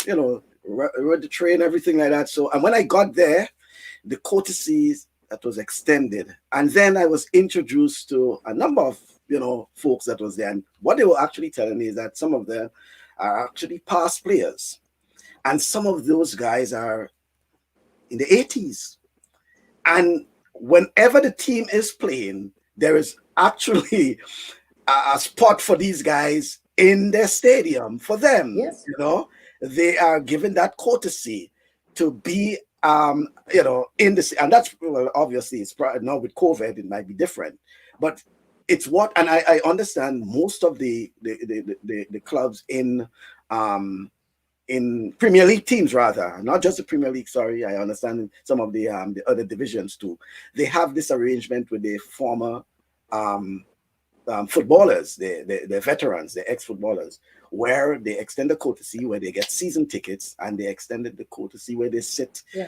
rode the train, everything like that. So, and when I got there, the courtesies that was extended, and then I was introduced to a number of folks that was there, and what they were actually telling me is that some of them are actually past players, and some of those guys are in the 80s. And whenever the team is playing, there is actually a spot for these guys in their stadium for them. Yes. They are given that courtesy to be, in this, and that's, well, obviously, it's probably now with COVID, it might be different, but it's what, and I understand most of the clubs in Premier League teams, rather, not just the Premier League. Sorry, I understand some of the other divisions too. They have this arrangement with the former um, footballers, the veterans, the ex-footballers, where they extend the courtesy, where they get season tickets, and they extended the courtesy where they sit, Yeah.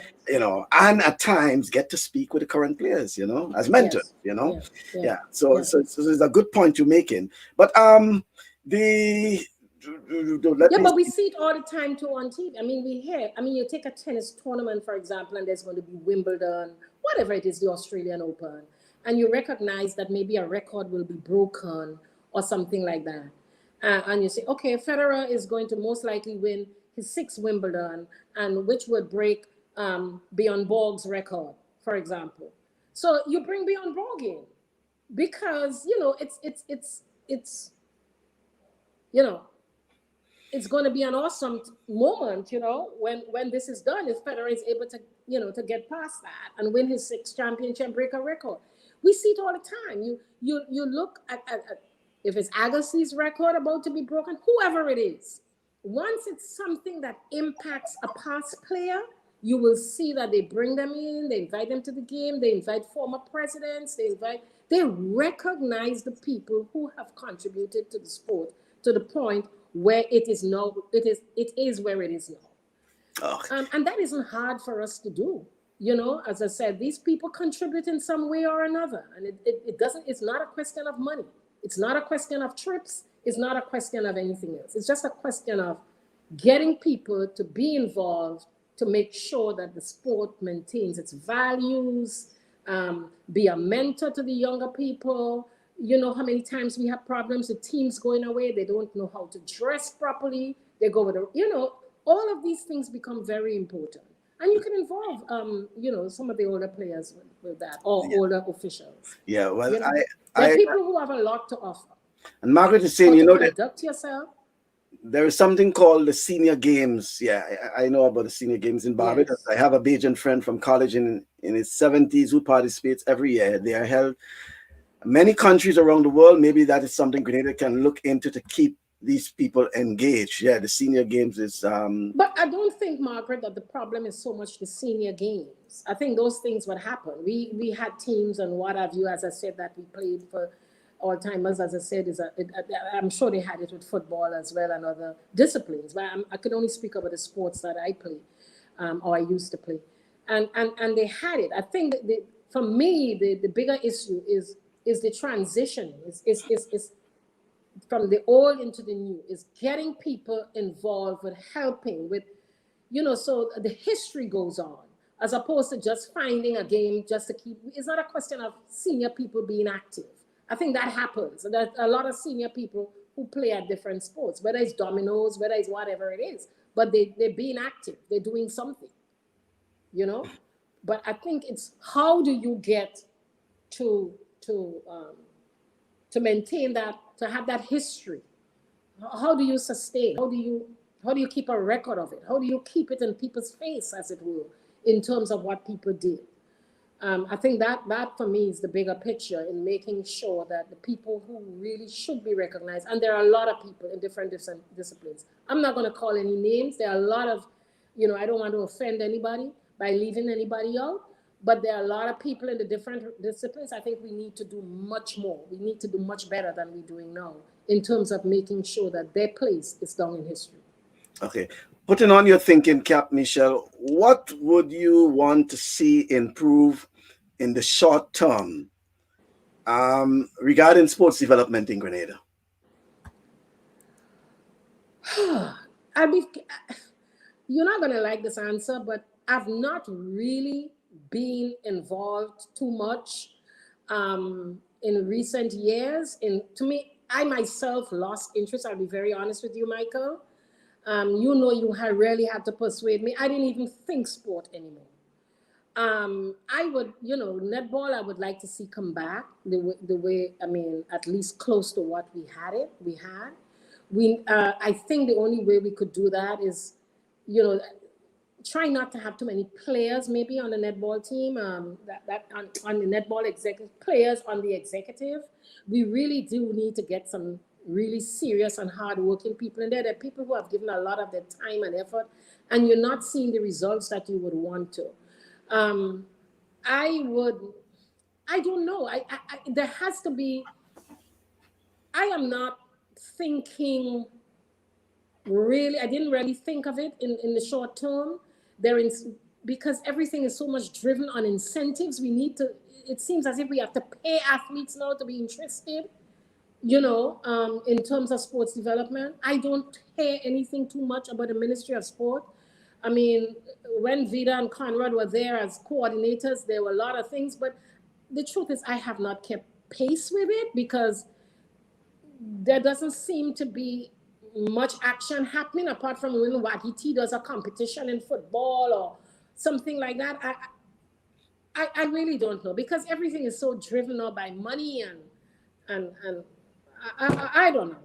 and at times get to speak with the current players, as mentors, Yes. Yeah. Yeah. Yeah. So, Yeah. so it's a good point you're making. But the let Yeah, me but we see it all the time too on TV. I mean, we hear, I mean, you take a tennis tournament, for example, and there's going to be Wimbledon, whatever it is, the Australian Open, and you recognize that maybe a record will be broken or something like that. And you say, okay, Federer is going to most likely win his sixth Wimbledon, and which would break Bjorn Borg's record, for example. So you bring Bjorn Borg in because, it's, you know, it's going to be an awesome moment, when this is done. If Federer is able to, to get past that and win his sixth championship, break a record. We see it all the time. You look at if it's Agassi's record about to be broken, whoever it is. Once it's something that impacts a past player, you will see that they bring them in, they invite them to the game, they invite former presidents, they recognize the people who have contributed to the sport to the point where it is where it is now. oh, And that isn't hard for us to do. As I said, these people contribute in some way or another. And it doesn't, it's not a question of money. It's not a question of trips. It's not a question of anything else. It's just a question of getting people to be involved to make sure that the sport maintains its values, be a mentor to the younger people. You know how many times we have problems with teams going away, they don't know how to dress properly, they go with all of these things become very important. And you can involve, some of the older players with that, or yeah, older officials. yeah. Well, You know, there are I, people who have a lot to offer. and Margaret is saying, How to that conduct yourself. there is something called the senior games. Yeah, I know about the senior games in Barbados. Yes. I have a Bajan friend from college in his 70s who participates every year. They are held many countries around the world. Maybe that is something Grenada can look into to keep these people engaged. Yeah, the senior games is But I don't think, Margaret, that the problem is so much the senior games. I think those things would happen. We had teams and what have you, as I said, that we played for all timers. As I said, I'm sure they had it with football as well and other disciplines. But I could only speak about the sports that I play, or I used to play, and they had it. I think that for me, the bigger issue is the transition. Is from the old into the new, is getting people involved with helping with, so the history goes on, as opposed to just finding a game just to keep. It's not a question of senior people being active. I think that happens. There's a lot of senior people who play at different sports, whether it's dominoes, whether it's whatever it is, but they're being active, they're doing something, you know but I think it's how do you get to to maintain that, to have that history. How do you sustain? How do you keep a record of it? How do you keep it in people's face, as it were, in terms of what people did? I think that for me is the bigger picture in making sure that the people who really should be recognized, and there are a lot of people in different disciplines. I'm not going to call any names. There are a lot of, I don't want to offend anybody by leaving anybody out, but there are a lot of people in the different disciplines. I think we need to do much more. We need to do much better than we're doing now in terms of making sure that their place is down in history. Okay. Putting on your thinking cap, Michelle, what would you want to see improve in the short term regarding sports development in Grenada? I'll be, you're not going to like this answer, but I've not really been involved too much in recent years. To me, I myself lost interest. I'll be very honest with you, Michael. You had really had to persuade me. I didn't even think sport anymore. I would, netball, I would like to see come back the way, I mean, at least close to what we had. I think the only way we could do that is, you know, try not to have too many players maybe on the netball team, on the netball executive, players on the executive. We really do need to get some really serious and hardworking people in there. There are people who have given a lot of their time and effort, and you're not seeing the results that you would want to. Um, I would, I don't know. There has to be, I am not thinking really, I didn't really think of it in the short term. There is, because everything is so much driven on incentives. It seems as if we have to pay athletes now to be interested, in terms of sports development. I don't hear anything too much about the Ministry of Sport. I mean, when Vida and Conrad were there as coordinators, there were a lot of things, but the truth is I have not kept pace with it because there doesn't seem to be much action happening apart from when Waggy T does a competition in football or something like that. I really don't know because everything is so driven now by money and I don't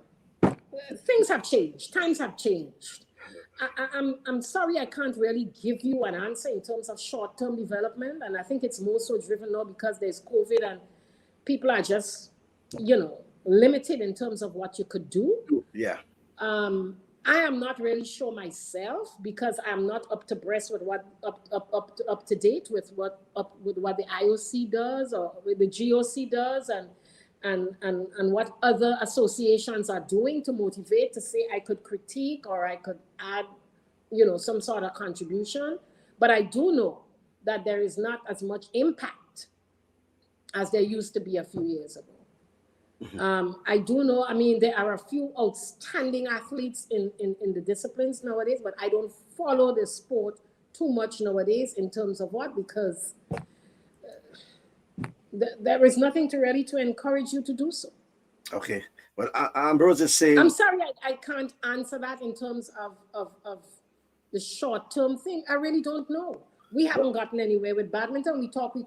know. Things have changed. Times have changed. I'm sorry I can't really give you an answer in terms of short-term development, and I think it's more so driven now because there's COVID and people are just, limited in terms of what you could do. Yeah. I am not really sure myself because I'm not up to breast with what up to date with what the IOC does or with the GOC does and what other associations are doing to motivate to say I could critique or I could add, some sort of contribution. But I do know that there is not as much impact as there used to be a few years ago. I do know, I mean, there are a few outstanding athletes in the disciplines nowadays, but I don't follow the sport too much nowadays in terms of what, because there is nothing to really to encourage you to do so. Okay. Well, Ambrose is saying. I'm sorry, I can't answer that in terms of the short-term thing. I really don't know. We haven't gotten anywhere with badminton. We talk, we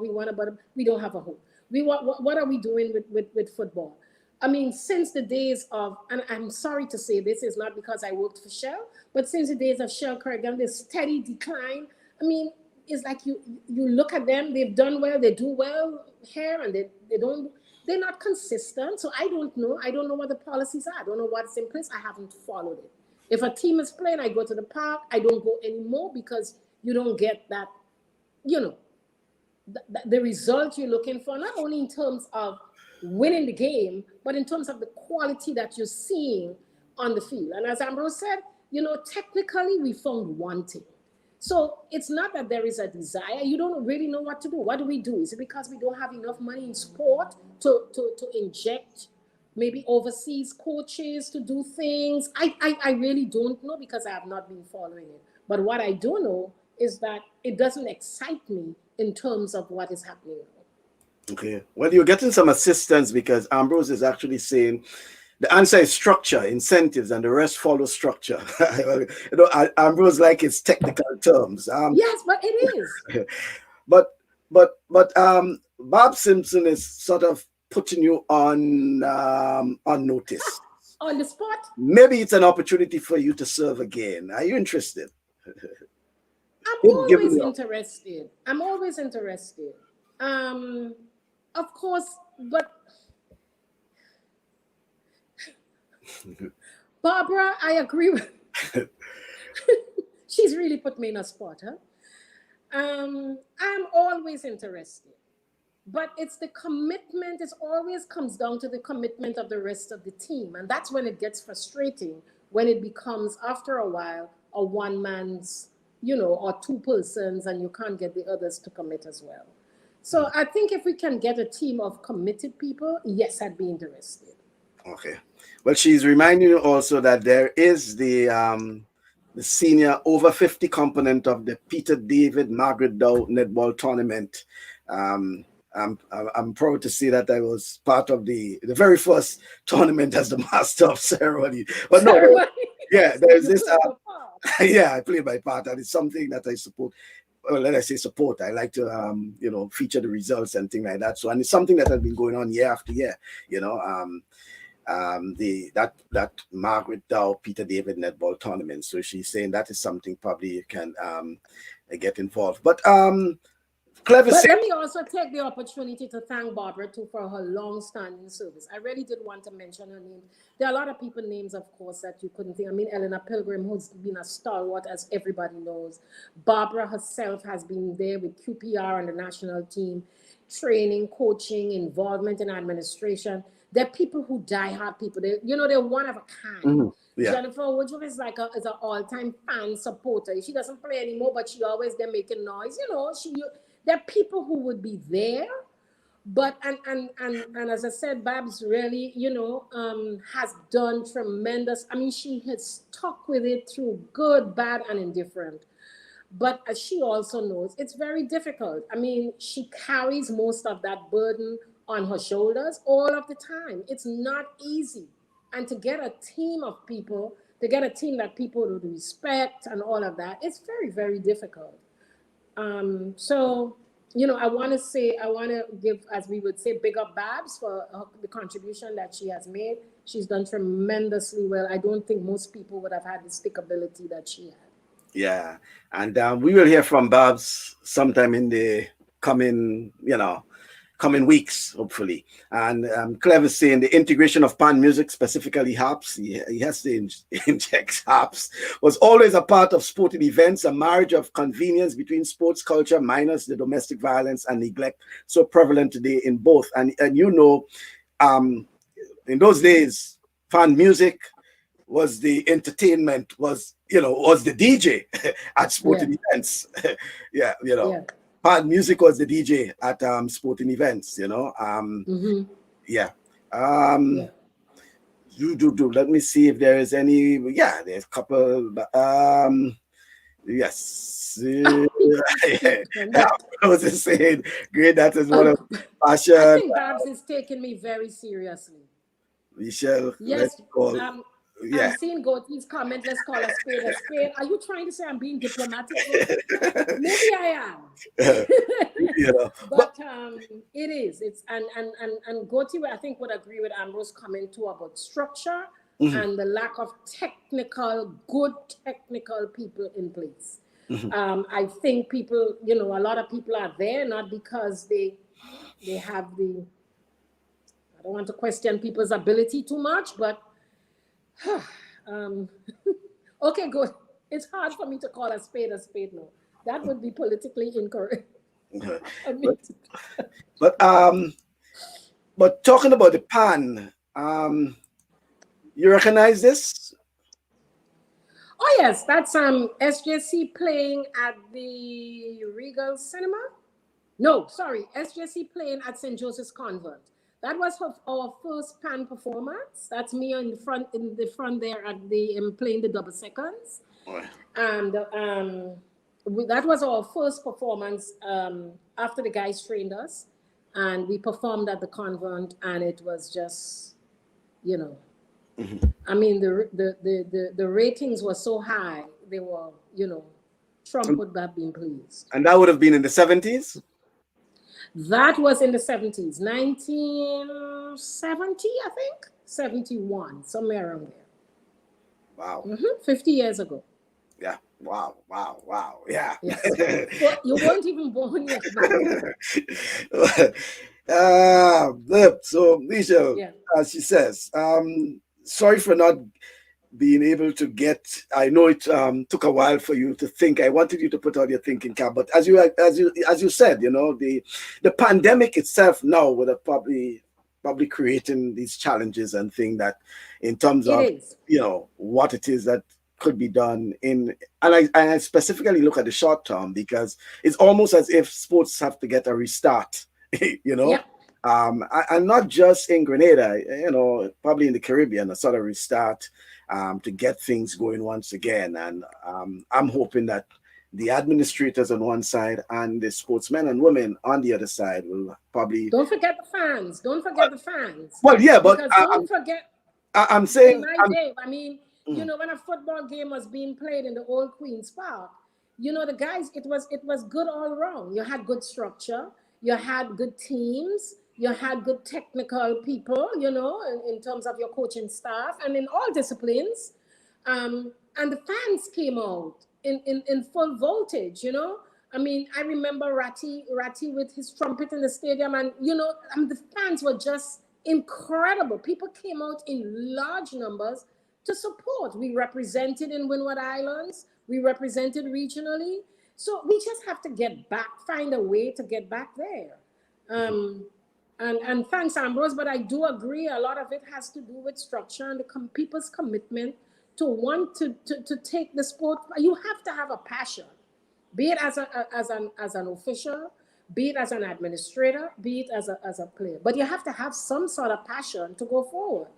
want about it. We don't have a hope. What are we doing with football? I mean, since the days of, and I'm sorry to say this is not because I worked for Shell, but since the days of Shell Corrigan, this steady decline. I mean, it's like you look at them, they've done well, they do well here, and they're not consistent. So I don't know. I don't know what the policies are. I don't know what's in place. I haven't followed it. If a team is playing, I go to the park. I don't go anymore because you don't get that, the result you're looking for, not only in terms of winning the game, but in terms of the quality that you're seeing on the field. And as Ambrose said, technically we found one thing. So it's not that there is a desire. You don't really know what to do. What do we do? Is it because we don't have enough money in sport to inject maybe overseas coaches to do things? I really don't know because I have not been following it. But what I do know is that it doesn't excite me in terms of what is happening now. Okay. Well, you're getting some assistance because Ambrose is actually saying the answer is structure, incentives, and the rest follow structure. Ambrose like its technical terms. Yes, but it is. but Bob Simpson is sort of putting you on notice. On the spot? Maybe it's an opportunity for you to serve again. Are you interested? I'm always interested. Of course, but Barbara, I agree with. She's really put me in a spot, huh? I'm always interested, but it's the commitment. It always comes down to the commitment of the rest of the team, and that's when it gets frustrating, when it becomes, after a while, a one man's, or two persons, and you can't get the others to commit as well. So I think if we can get a team of committed people, yes, I'd be interested. Okay. Well, she's reminding you also that there is the senior over 50 component of the Peter David Margaret Dow netball tournament. I'm proud to see that I was part of the very first tournament as the master of ceremony. But no, yeah, So there's you this. played your part. Yeah, I played my part, and it's something that I support. Well, let I say support. I like to, feature the results and things like that. So, and it's something that has been going on year after year. You know, that Margaret Dow Peter David netball tournament. So she's saying that is something probably you can get involved. But clever But say, let me also take the opportunity to thank Barbara too for her long-standing service. I really did want to mention her name. There are a lot of people names, of course, that you couldn't think. I mean, Eleanor Pilgrim, who's been a stalwart, as everybody knows. Barbara herself has been there with QPR and the national team, training, coaching, involvement in administration. They're people who die hard people. They're one of a kind. yeah, Jennifer Woodruff is is an all-time fan supporter. She doesn't play anymore, but she always there making noise. There are people who would be there, but and as I said, Babs really, has done tremendous. I mean, she has stuck with it through good, bad, and indifferent. But as she also knows, it's very difficult. I mean, she carries most of that burden on her shoulders all of the time. It's not easy. And to get a team of people, to get a team that people would respect and all of that, it's very, very difficult. So, I want to give, as we would say, big up Babs for the contribution that she has made. She's done tremendously well. I don't think most people would have had the stickability that she had. yeah, and we will hear from Babs sometime in the coming, coming weeks, hopefully. And Clever saying the integration of pan music, specifically harps, he has to inject harps, was always a part of sporting events, a marriage of convenience between sports culture minus the domestic violence and neglect so prevalent today in both. And in those days, fan music was the entertainment, was the DJ at Yeah, sporting events. Yeah, yeah, Pan music was the DJ at sporting events, mm-hmm. yeah. Um Yeah. do let me see if there is any. Yeah, there's a couple. Yes. I was just saying, great, that is one of Oh, I passion. think Babs is taking me very seriously. Michelle, let's Yes, call. I'm Yeah. seeing Goti's comment. Let's call a spade a spade. Are you trying to say I'm being diplomatic, Goti? Maybe I am. But But it is. It's and Goti, I think, would agree with Ambrose's comment too about structure mhm, and the lack of good technical people in place. mhm. I think people, a lot of people are there not because they have the. I don't want to question people's ability too much, but um, okay, good. It's hard for me to call a spade now. That would be politically incorrect. I but mean, but talking about the pan, you recognize this? oh yes, that's SJC playing at the Regal Cinema. No, sorry, SJC playing at St. Joseph's Convent. That was our first pan performance. That's me in the front there at the playing the double seconds, Oh, and that was our first performance after the guys trained us, and we performed at the convent, and it was just, you know, mhm. I mean, the ratings were so high, they were, Trump And would have been pleased. that would have been in the 70s. That was in the 70s, 1970, I think, 71, somewhere around there. Wow. 50 years ago. Yeah. Wow. Wow. Wow. Yeah. Yes. Well, you weren't even born yet back then. So Michelle, Yeah. as she says, sorry for not being able to get. I know it took a while for you to think. I wanted you to put out your thinking cap, but as you said, the pandemic itself now would have probably creating these challenges and things that, in terms It of is. what it is that could be done and I specifically look at the short term, because it's almost as if sports have to get a restart. you know Yeah. and not just in Grenada, probably in the Caribbean, a sort of restart, to get things going once again. And I'm hoping that the administrators on one side and the sportsmen and women on the other side will probably. Don't forget the fans. Don't forget the fans. Well, yeah, but Because don't forget, I'm in saying, my day, I mean, when a football game was being played in the old Queen's Park, the guys, it was good all around. You had good structure, you had good teams, you had good technical people, in terms of your coaching staff and in all disciplines. And the fans came out in full voltage. I mean, I remember Ratty with his trumpet in the stadium, and the fans were just incredible. People came out in large numbers to support. We represented in Windward Islands, we represented regionally. So we just have to find a way to get back there. And thanks, Ambrose, but I do agree a lot of it has to do with structure and the people's commitment to want to take the sport. You have to have a passion, be it as an official, be it as an administrator, be it as a player. But you have to have some sort of passion to go forward.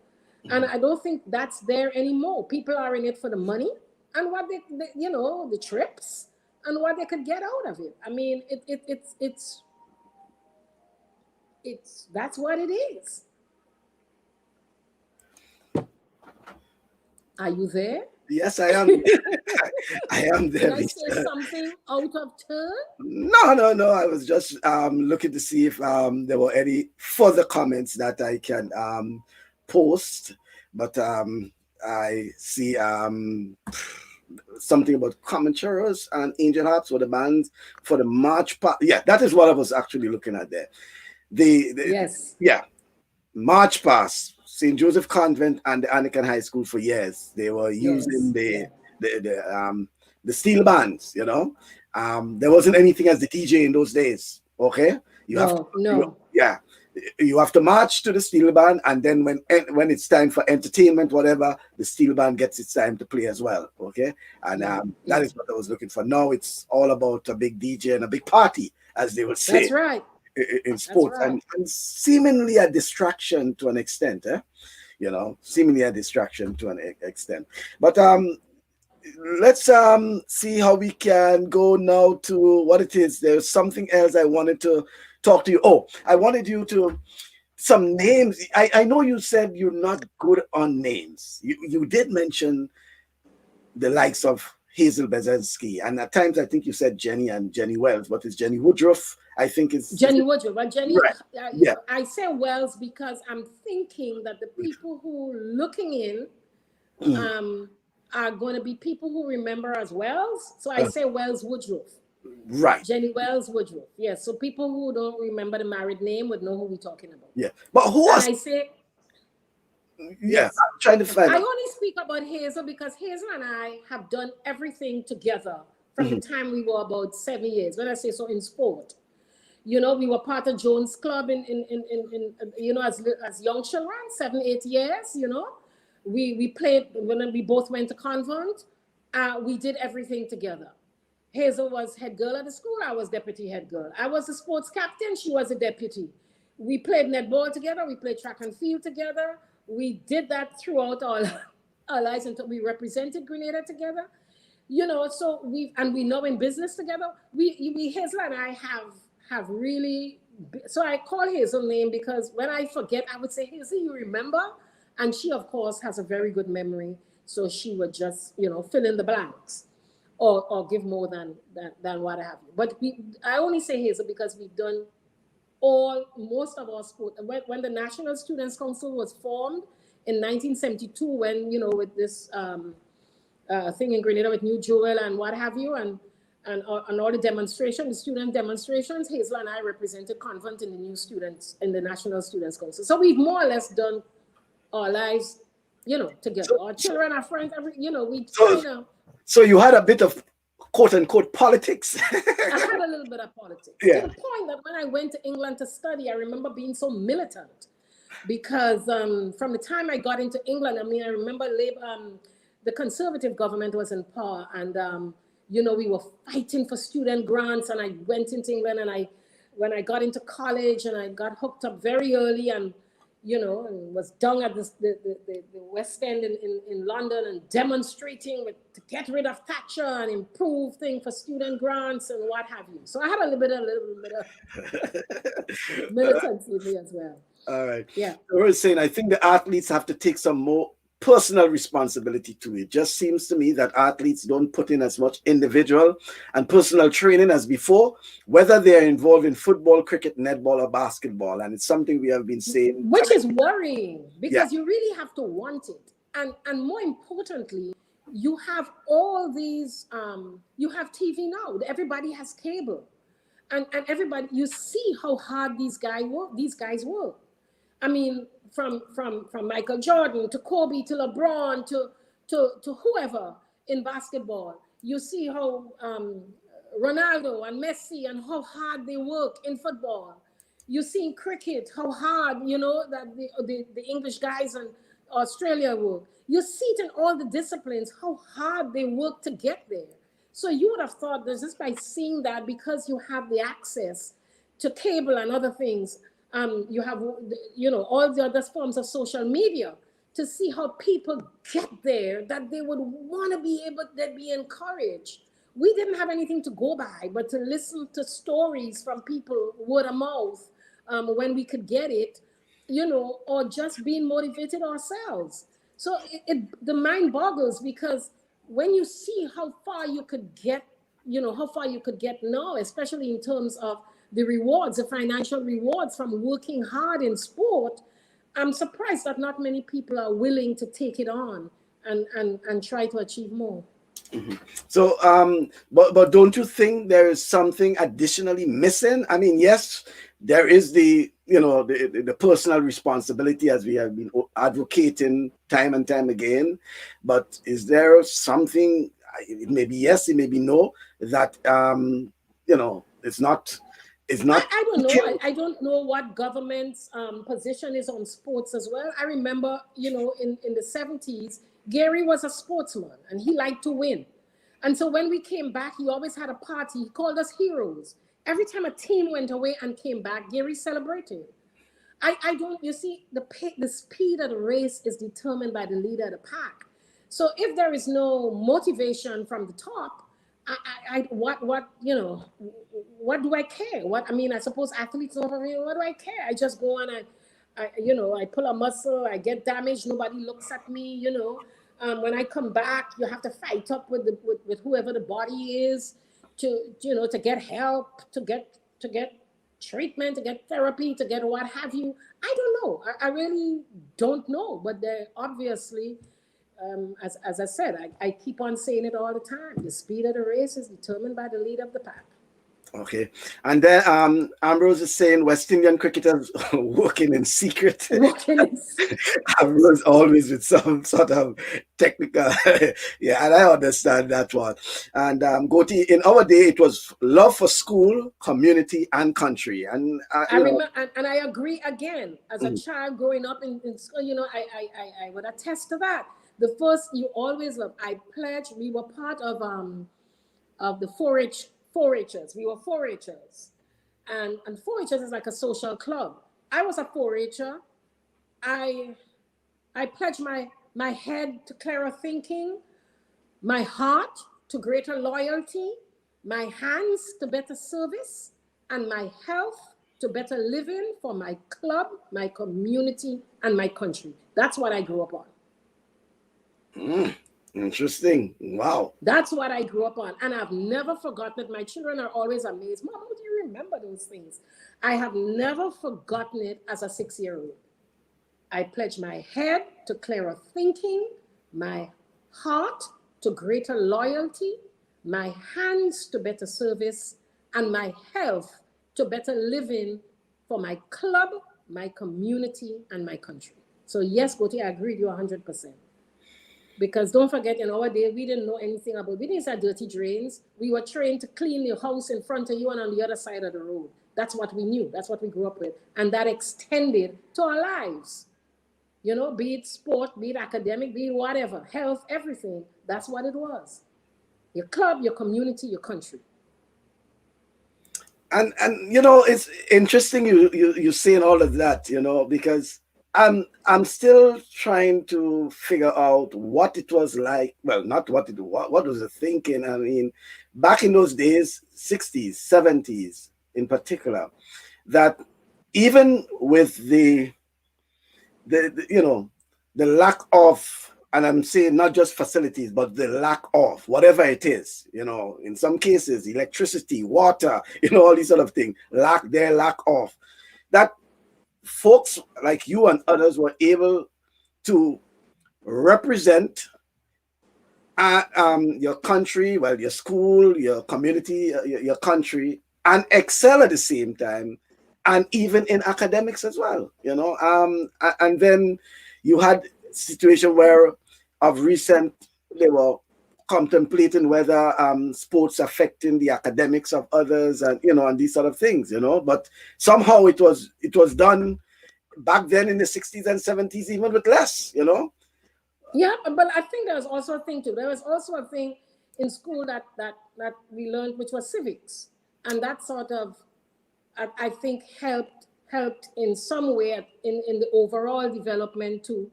And I don't think that's there anymore. People are in it for the money and what the trips and what they could get out of it. I mean, it's that's what it is. Are you there? yes, I am. I am Did there. I say something out of turn? No, no, no. I was just looking to see if there were any further comments that I can post, but I see something about commentators and Angel Hearts for the bands for the March Pass. Yeah, that is what I was actually looking at there. Yes. Yeah, March Pass, St. Joseph Convent and the Anglican High School for years. They were using Yes. Yeah. the steel bands. There wasn't anything as the DJ in those days. Okay, No. yeah, you have to march to the steel band, and then when it's time for entertainment, whatever, the steel band gets its time to play as well. Okay, and that is what I was looking for. Now it's all about a big DJ and a big party, as they would say. That's right. In sports, Right. and seemingly a distraction to an extent, seemingly a distraction to an extent. But let's see how we can go now to what it is. There's something else I wanted to talk to you. Oh, I wanted you to some names. I know you said you're not good on names. You did mention the likes of Hazel Bezinski, and at times I think you said Jenny and Jenny Wells. What is Jenny Woodruff? I think it's Jenny Woodruff. But Jenny, right. Yeah. I say Wells because I'm thinking that the people who are looking in are going to be people who remember as Wells. So I say Wells Woodruff. Right. Jenny Wells Woodruff. Yes. So people who don't remember the married name would know who we're talking about. Yeah. But who was? I say. Yeah, yes. I'm trying to find. I only speak about Hazel because Hazel and I have done everything together from the time we were about 7 years. When I say so, in sport, we were part of Jones Club in as young children, 7-8 years. We played when we both went to convent. We did everything together. Hazel was head girl at the school. I was deputy head girl. I was the sports captain. She was a deputy. We played netball together. We played track and field together. We did that throughout all our lives until we represented Grenada together. So we know in business together. We Hazel and I have really. So I call Hazel name because when I forget, I would say, Hazel, you remember? And she, of course, has a very good memory. So she would just, fill in the blanks or give more than what I have. But I only say Hazel because we've done most of our sport. When the National Students Council was formed in 1972, when, with this thing in Grenada with New Jewel and what have you, and all the demonstrations, the student demonstrations, Hazel and I represented Convent in the National Students Council. So we've more or less done our lives together. Our children, our friends, we So, kind of. so you had a bit of quote unquote politics. I had a little bit of politics to Yeah. the point that when I went to England to study, I remember being so militant because from the time I got into England, I remember the Conservative government was in power, and we were fighting for student grants, and I went into England, and when I got into college, and I got hooked up very early, and and was down at the West End in London and demonstrating to get rid of Thatcher and improve things for student grants and what have you. So I had a little bit of militancy in me as well. All right. Yeah. So we're saying I think the athletes have to take some more personal responsibility to it. Just seems to me that athletes don't put in as much individual and personal training as before, whether they're involved in football, cricket, netball, or basketball. And it's something we have been saying. Which is worrying because you really have to want it. And more importantly, you have all these, you have TV now. Everybody has cable. And everybody, you see how hard these guys work. I mean, from Michael Jordan to Kobe to LeBron to whoever in basketball, you see how Ronaldo and Messi and how hard they work in football. You see in cricket how hard that the English guys in Australia work. You see it in all the disciplines how hard they work to get there. So you would have thought that just by seeing that, because you have the access to cable and other things, you have all the other forms of social media to see how people get there, that they would want to be able to be encouraged. We didn't have anything to go by but to listen to stories from people word of mouth when we could get it, or just being motivated ourselves. So the mind boggles, because when you see how far you could get, now, especially in terms of the rewards, the financial rewards from working hard in sport, I'm surprised that not many people are willing to take it on and try to achieve more. Mm-hmm. So, but don't you think there is something additionally missing? I mean, yes, there is the personal responsibility, as we have been advocating time and time again, but is there something? It may be yes, it may be no. That it's not. It's not. I don't know. I don't know what government's position is on sports as well. I remember, in the 70s, Gary was a sportsman and he liked to win. And so when we came back, he always had a party. He called us heroes. Every time a team went away and came back, Gary celebrated. I don't, you see, the speed of the race is determined by the leader of the pack. So if there is no motivation from the top, what do I care? I suppose athletes don't what do I care? I just go and I pull a muscle, I get damaged, nobody looks at me, when I come back, you have to fight up with whoever the body is to get help, to get treatment, to get therapy, to get what have you. I don't know. I really don't know, but they're obviously, as I said, I keep on saying it all the time. The speed of the race is determined by the lead of the pack. Okay. And then Ambrose is saying West Indian cricketers working in secret. Ambrose always with some sort of technical. Yeah, and I understand that one. And Goti, in our day, it was love for school, community, and country. And I remember, and I agree again. As a child growing up in school, I would attest to that. The first, you always love. I pledged. We were part of the 4-Hers. We were 4-Hers. And 4-Hers is like a social club. I was a 4-Her. I pledged my head to clearer thinking, my heart to greater loyalty, my hands to better service, and my health to better living for my club, my community, and my country. That's what I grew up on. Interesting. Wow. That's what I grew up on. And I've never forgotten it. My children are always amazed. Mom, how do you remember those things? I have never forgotten it as a 6-year-old. I pledge my head to clearer thinking, my heart to greater loyalty, my hands to better service, and my health to better living for my club, my community, and my country. So yes, Goti, I agree with you 100%. Because don't forget, in our day, we didn't know anything about, we didn't have dirty drains. We were trained to clean your house in front of you and on the other side of the road. That's what we knew. That's what we grew up with. And that extended to our lives. You know, be it sport, be it academic, be it whatever, health, everything. That's what it was. Your club, your community, your country. And you know, it's interesting you saying all of that, you know, because I'm still trying to figure out what it was like. Well, not what was the thinking. I mean, back in those days, 60s, 70s in particular, that even with the you know, the lack of, and I'm saying not just facilities, but the lack of whatever it is, you know, in some cases, electricity, water, you know, all these sort of things, lack of that, folks like you and others were able to represent your country, well, your school, your community, your country, and excel at the same time, and even in academics as well, you know. And then you had situation where, of recent, they were contemplating whether sports affecting the academics of others, and you know, and these sort of things, you know. But somehow it was done back then in the 60s and 70s, even with less, you know. Yeah, but I think there was also a thing too. There was also a thing in school that we learned, which was civics, and that sort of, I think, helped in some way in the overall development too,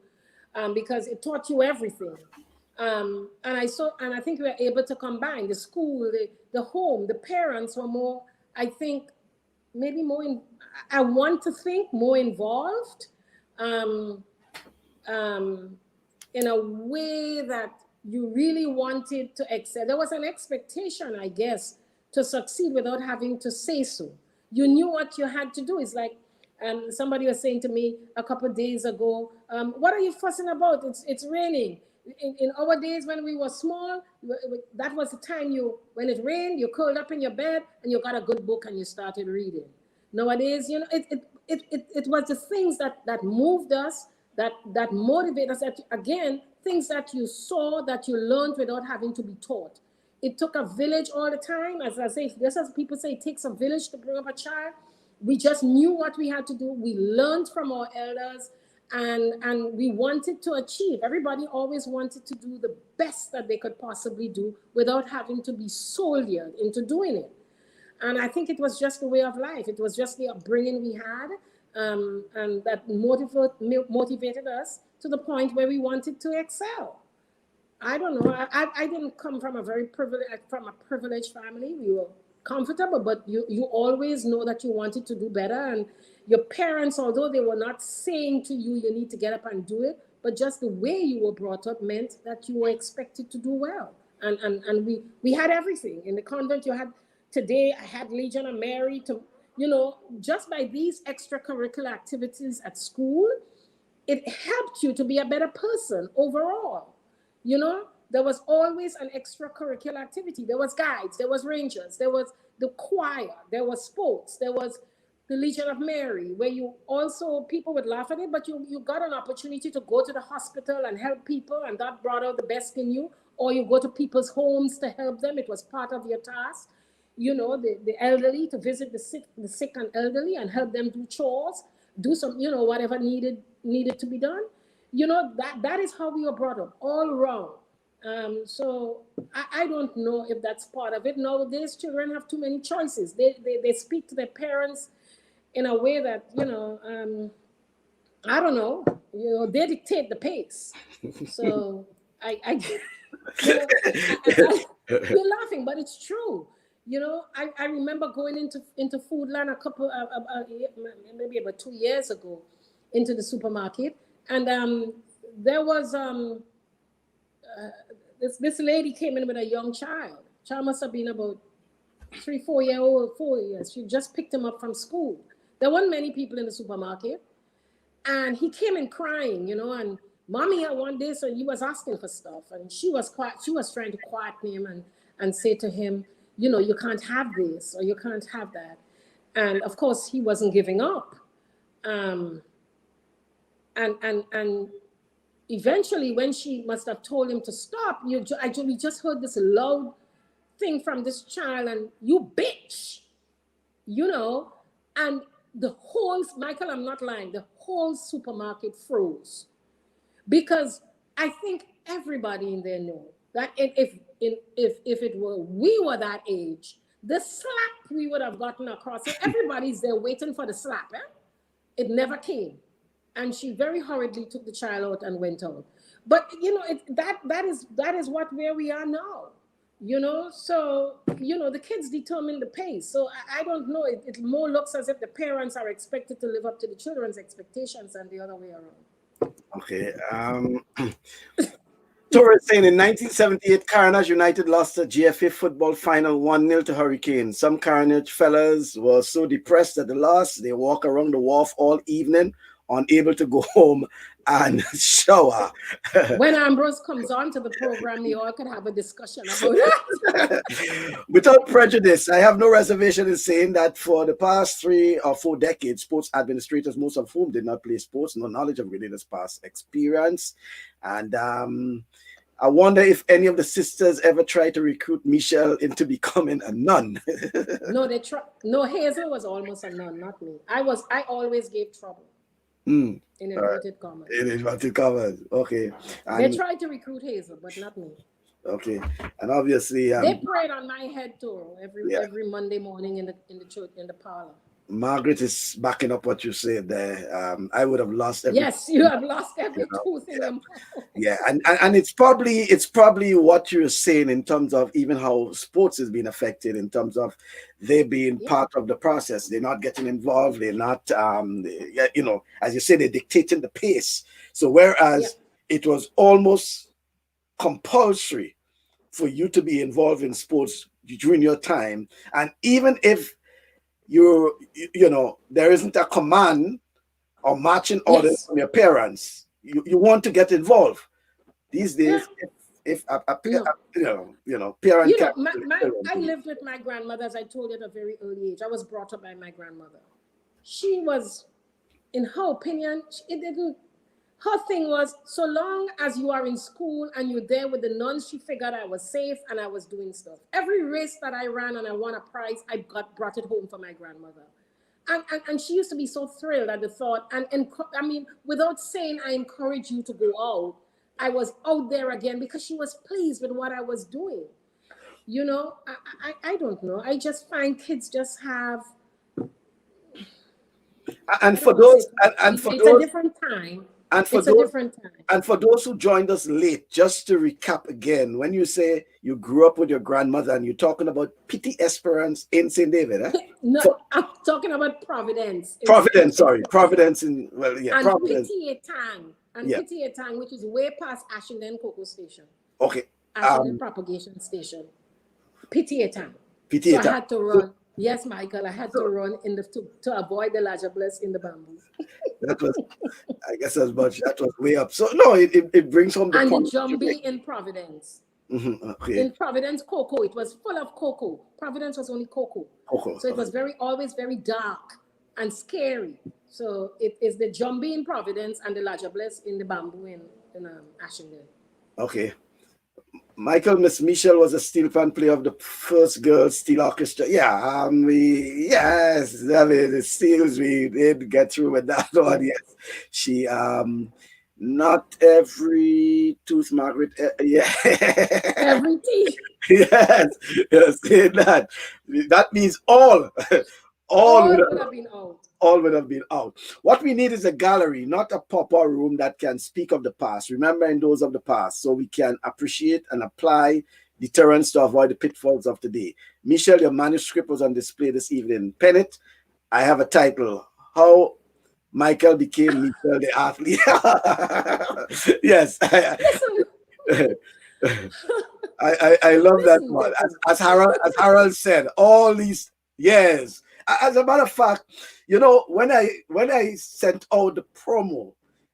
because it taught you everything. And I think we were able to combine the school, the home, the parents were more, I think, maybe more in, I want to think more involved. Um, um, in a way that you really wanted to excel. There was an expectation, I guess, to succeed without having to say so. You knew what you had to do. It's like somebody was saying to me a couple of days ago, what are you fussing about? It's raining. In our days when we were small, that was the time when it rained, you curled up in your bed and you got a good book and you started reading. Nowadays, you know, it was the things that moved us, that motivate us, that again, things that you saw, that you learned without having to be taught. It took a village all the time. As I say, just as people say, it takes a village to bring up a child. We just knew what we had to do. We learned from our elders, and we wanted to achieve. Everybody always wanted to do the best that they could possibly do without having to be soldiered into doing it. And I think it was just the way of life. It was just the upbringing we had, and that motivated us to the point where we wanted to excel. I don't know. I didn't come from a privileged family. We were comfortable, but you always know that you wanted to do better. And your parents, although they were not saying to you, you need to get up and do it, but just the way you were brought up meant that you were expected to do well. And we had everything in the convent. You had, today I had Legion of Mary, to, you know, just by these extracurricular activities at school, it helped you to be a better person overall. You know, there was always an extracurricular activity. There was guides, there was rangers, there was the choir, there was sports, there was the Legion of Mary, where you also, people would laugh at it, but you got an opportunity to go to the hospital and help people, and that brought out the best in you. Or you go to people's homes to help them. It was part of your task. You know, the elderly, to visit the sick and elderly and help them do chores, do some, you know, whatever needed to be done. You know, that is how we were brought up, all wrong. So I don't know if that's part of it. Nowadays, children have too many choices. They speak to their parents in a way that, you know, I don't know, you know, they dictate the pace. So I you know, you're laughing, but it's true. You know, I remember going into Foodland a couple, maybe about 2 years ago, into the supermarket, and there was this lady came in with a young child. Child must have been about 3, 4 year old, 4 years. She just picked him up from school. There weren't many people in the supermarket, and he came in crying, you know, and mommy, I want this, and he was asking for stuff, and she was trying to quieten him and say to him, you know, you can't have this or you can't have that. And of course he wasn't giving up. And and eventually, when she must have told him to stop, we just heard this loud thing from this child, and you bitch, you know, and the whole, Michael, I'm not lying, the whole supermarket froze, because I think everybody in there knew that if it were we were that age, the slap we would have gotten across. So everybody's there waiting for the slap. Eh? It never came, and she very hurriedly took the child out and went out. But you know, that is what where we are now. You know, so you know the kids determine the pace. So I don't know. It more looks as if the parents are expected to live up to the children's expectations than the other way around. Okay. Torres saying in 1978, Carnage United lost a GFA football final 1-0 to Hurricanes. Some Carnage fellas were so depressed at the loss, they walk around the wharf all evening, unable to go home and shower. When Ambrose comes on to the program, we all could have a discussion about it. Without prejudice, I have no reservation in saying that for the past 3 or 4 decades, sports administrators, most of whom did not play sports, no knowledge of Renena's past experience. And I wonder if any of the sisters ever tried to recruit Michelle into becoming a nun. No, No, Hazel was almost a nun, not me. I always gave trouble. In inverted commas. In inverted commas. Okay. They tried to recruit Hazel, but not me. Okay. And obviously they prayed on my head too every Monday morning in the church, in the parlor. Margaret is backing up what you said there. I would have lost every. Yes, you have lost every tooth in your mouth. Yeah, and it's probably what you're saying in terms of even how sports is being affected in terms of they being part of the process. They're not getting involved. They're not, you know, as you say, they're dictating the pace. So whereas it was almost compulsory for you to be involved in sports during your time, and even if you know, there isn't a command or marching orders from your parents, you want to get involved. These days, if a you know, parent I lived with my grandmother, as I told you, at a very early age. I was brought up by my grandmother. She was, in her opinion, her thing was, so long as you are in school and you're there with the nuns, she figured I was safe and I was doing stuff. Every race that I ran and I won a prize, I brought it home for my grandmother. And she used to be so thrilled at the thought. And I mean, without saying I encourage you to go out, I was out there again because she was pleased with what I was doing. You know, I don't know. I just find kids just have. And for those, it's a different time. And for those who joined us late, just to recap again, when you say you grew up with your grandmother and you're talking about Petite Esperance in St. David, eh? No, I'm talking about Providence. Providence in Providence. Petite Etang. And Petite Etang, which is way past Ashenden Cocoa Station. Okay. Ashenden Propagation Station. Petite Etang. Petite Etang. So I had to run. Yes, Michael, I had to run to avoid the Lajables in the bamboo. That was, I guess, as much. That was way up. So no, it brings home the and the Jumbie in Providence. Okay. In Providence, cocoa. It was full of cocoa. Providence was only cocoa. So it was always very dark and scary. So it is the Jumbie in Providence and the Lajables in the bamboo in Ashenden. Okay. Michael, Miss Michelle was a steel pan player of the first girls steel orchestra. Yeah, the steels, we did get through with that one. Yes, she not every tooth, Margaret. Every teeth. Yes, say that. That means all would have been out. All would have been out. What we need is a gallery, not a pop-up room that can speak of the past, remembering those of the past, so we can appreciate and apply deterrence to avoid the pitfalls of today. Michelle, your manuscript was on display this evening. Pen it. I have a title: How Michael Became Michelle the Athlete. Yes. I love that one. As Harold said, all these years. As a matter of fact, you know, when I sent out the promo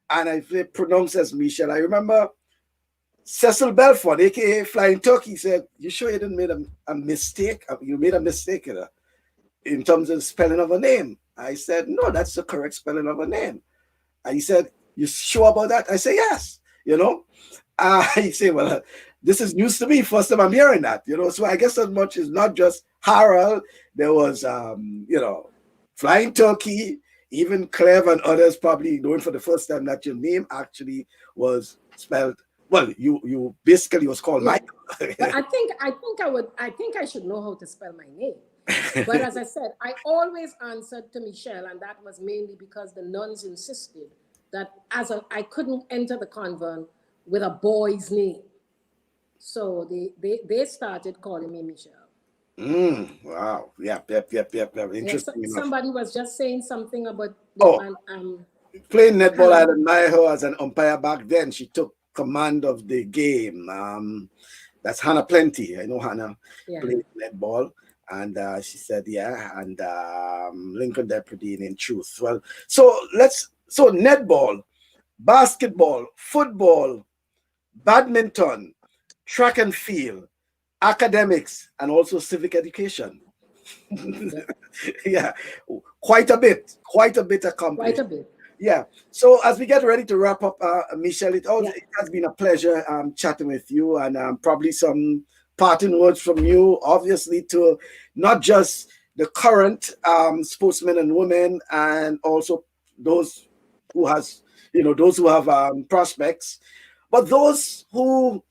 and I pronounced as Michelle, I remember Cecil Belford, aka Flying Turkey, said, "You sure you didn't make a mistake? You made a mistake in terms of the spelling of a name." I said, "No, that's the correct spelling of a name." And he said, You sure about that? I say, yes. You know, I say, well, this is news to me. First time I'm hearing that, you know. So I guess as much as not just Harold, there was, you know, Flying Turkey, even Clev and others probably knowing for the first time that your name actually was spelled. Well, you basically was called Yeah. Michael. But I think I should know how to spell my name. But as I said, I always answered to Michelle, and that was mainly because the nuns insisted that I couldn't enter the convent with a boy's name. So they started calling me Michelle. Wow. Yep. Yeah, Interesting enough. somebody was just saying something about the Oh, playing netball, I Hannah. admire her as an umpire back then. She took command of the game. That's Hannah Plenty. I know Hannah Yeah. played netball. And she said, yeah, and Lincoln Deputy in truth. Well, so netball, basketball, football, badminton, track and field, academics, and also civic education. Yeah, Yeah, quite a bit quite accomplished. a bit. Yeah. So as we get ready to wrap up, Michelle, Yeah. it has been a pleasure chatting with you, and probably some parting words from you, obviously, to not just the current sportsmen and women, and also those those who have prospects, but those who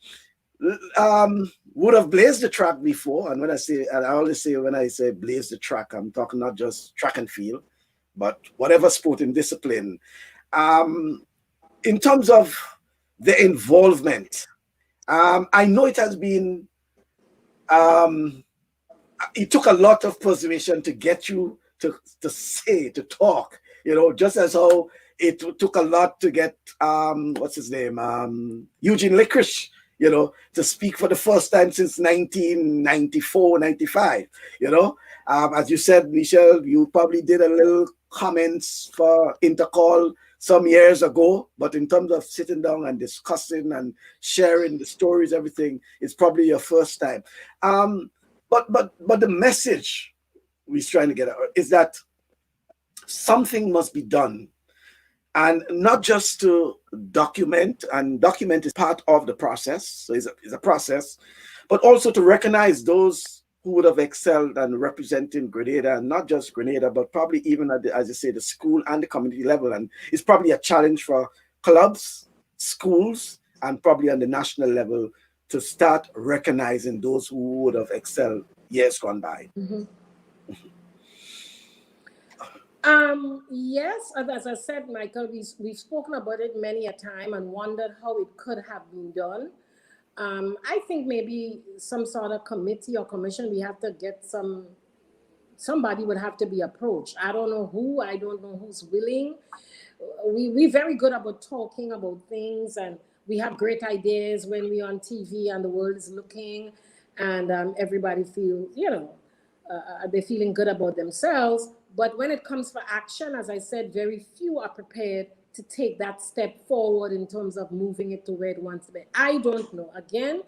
would have blazed the track before. And I always say when I say blaze the track, I'm talking not just track and field, but whatever sporting discipline. Um, in terms of the involvement, I know um, it took a lot of persuasion to get you to talk, just as how took a lot to get what's his name, Eugene Licorice, to speak for the first time since 1994, 95. As you said, Michelle, you probably did a little comments for Intercall some years ago, but in terms of sitting down and discussing and sharing the stories, everything, it's probably your first time. um but the message we're trying to get out is that something must be done, and not just to document, and document is part of the process, so it's a process, but also to recognize those who would have excelled and representing Grenada, and not just Grenada, but probably even at as you say, the school and the community level. And it's probably a challenge for clubs, schools, and probably on the national level to start recognizing those who would have excelled years gone by. Mhm. Yes, as I said, Michael, we've spoken about it many a time and wondered how it could have been done. I think maybe some sort of committee or commission, we have to get somebody would have to be approached. I don't know who, I don't know who's willing. We're very good about talking about things, and we have great ideas when we're on TV and the world is looking, and everybody feels, they're feeling good about themselves. But when it comes for action, as I said, very few are prepared to take that step forward in terms of moving it to where it wants to be. I don't know. Again,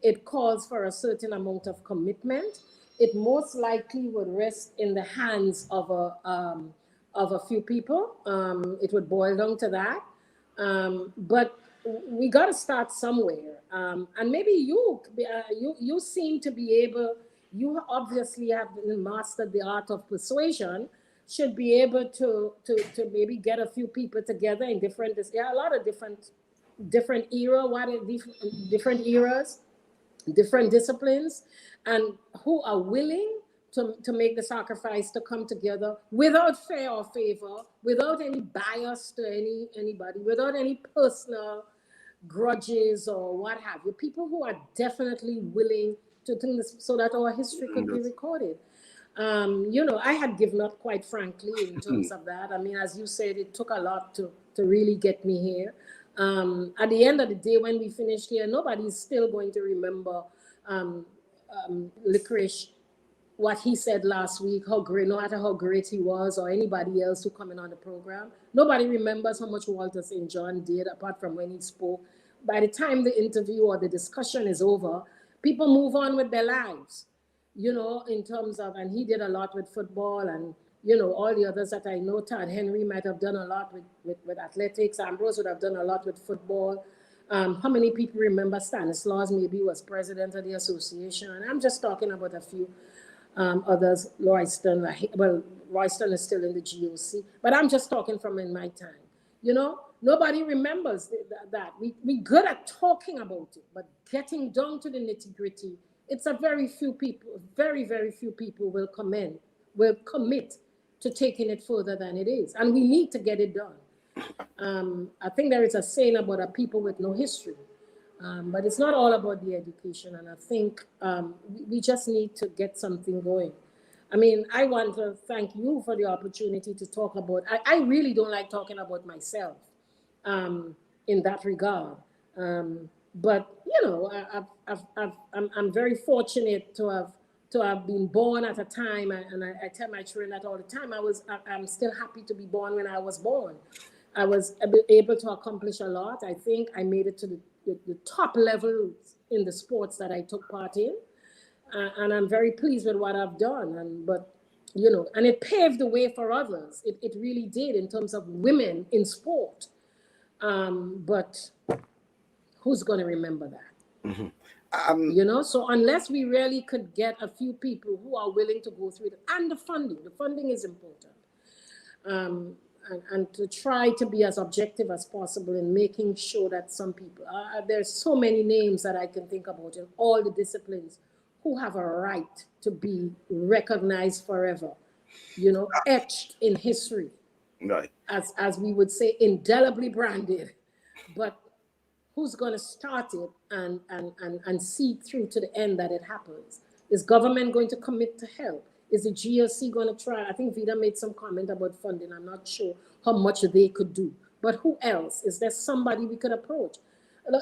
it calls for a certain amount of commitment. It most likely would rest in the hands of a few people. It would boil down to that. But we got to start somewhere. And maybe you seem to be able. You obviously have mastered the art of persuasion. Should be able to maybe get a few people together in different. Yeah, a lot of different era. What are different eras, different disciplines, and who are willing to make the sacrifice to come together without fear or favor, without any bias to anybody, without any personal grudges or what have you. People who are definitely willing to do this so that our history could be recorded. I had given up, quite frankly, in terms of that. I mean, as you said, it took a lot to really get me here. At the end of the day, when we finished here, nobody's still going to remember um, Licorice, what he said last week, how great, no matter how great he was, or anybody else who coming on the program. Nobody remembers how much Walter St. John did, apart from when he spoke. By the time the interview or the discussion is over, people move on with their lives, in terms of, and he did a lot with football, and all the others that I know. Todd Henry might have done a lot with athletics. Ambrose would have done a lot with football. How many people remember Stanislaus maybe was president of the association? And I'm just talking about a few others. Royston, well, Royston is still in the GOC, but I'm just talking from in my time. Nobody remembers that. We good at talking about it, but getting down to the nitty gritty, it's a very few people, very, very few people will commit to taking it further than it is. And we need to get it done. I think there is a saying about a people with no history, but it's not all about the education. And I think we just need to get something going. I mean, I want to thank you for the opportunity to talk about. I really don't like talking about myself in that regard. But I'm very fortunate to have been born at a time, and I tell my children that all the time. I'm still happy to be born when I was born. I was able to accomplish a lot. I think I made it to the top level in the sports that I took part in. And I'm very pleased with what I've done. And it paved the way for others. It really did in terms of women in sport. But who's going to remember that? Mm-hmm. So unless we really could get a few people who are willing to go through it, and the funding is important. And to try to be as objective as possible in making sure that some people, there's so many names that I can think about in all the disciplines who have a right to be recognized forever, etched in history, Right. as we would say, indelibly branded. But who's going to start it and see through to the end that it happens? Is government going to commit to help? Is the GLC going to try? I think Vida made some comment about funding. I'm not sure how much they could do. But who else? Is there somebody we could approach?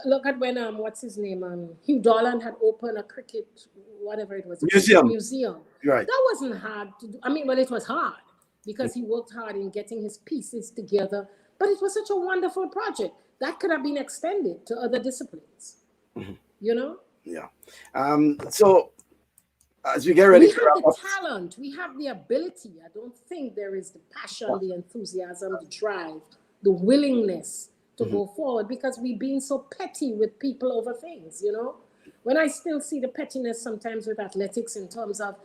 Look at when, what's his name? Hugh Dolland had opened a cricket, whatever it was. Museum. Right. That wasn't hard to do. I mean, well, it was hard because he worked hard in getting his pieces together. But it was such a wonderful project that could have been extended to other disciplines. Mm-hmm. Yeah. So as we get ready, we have the talent, we have the ability. I don't think there is the passion, the enthusiasm, the drive, the willingness to go forward because we've been so petty with people over things. When I still see the pettiness sometimes with athletics in terms of,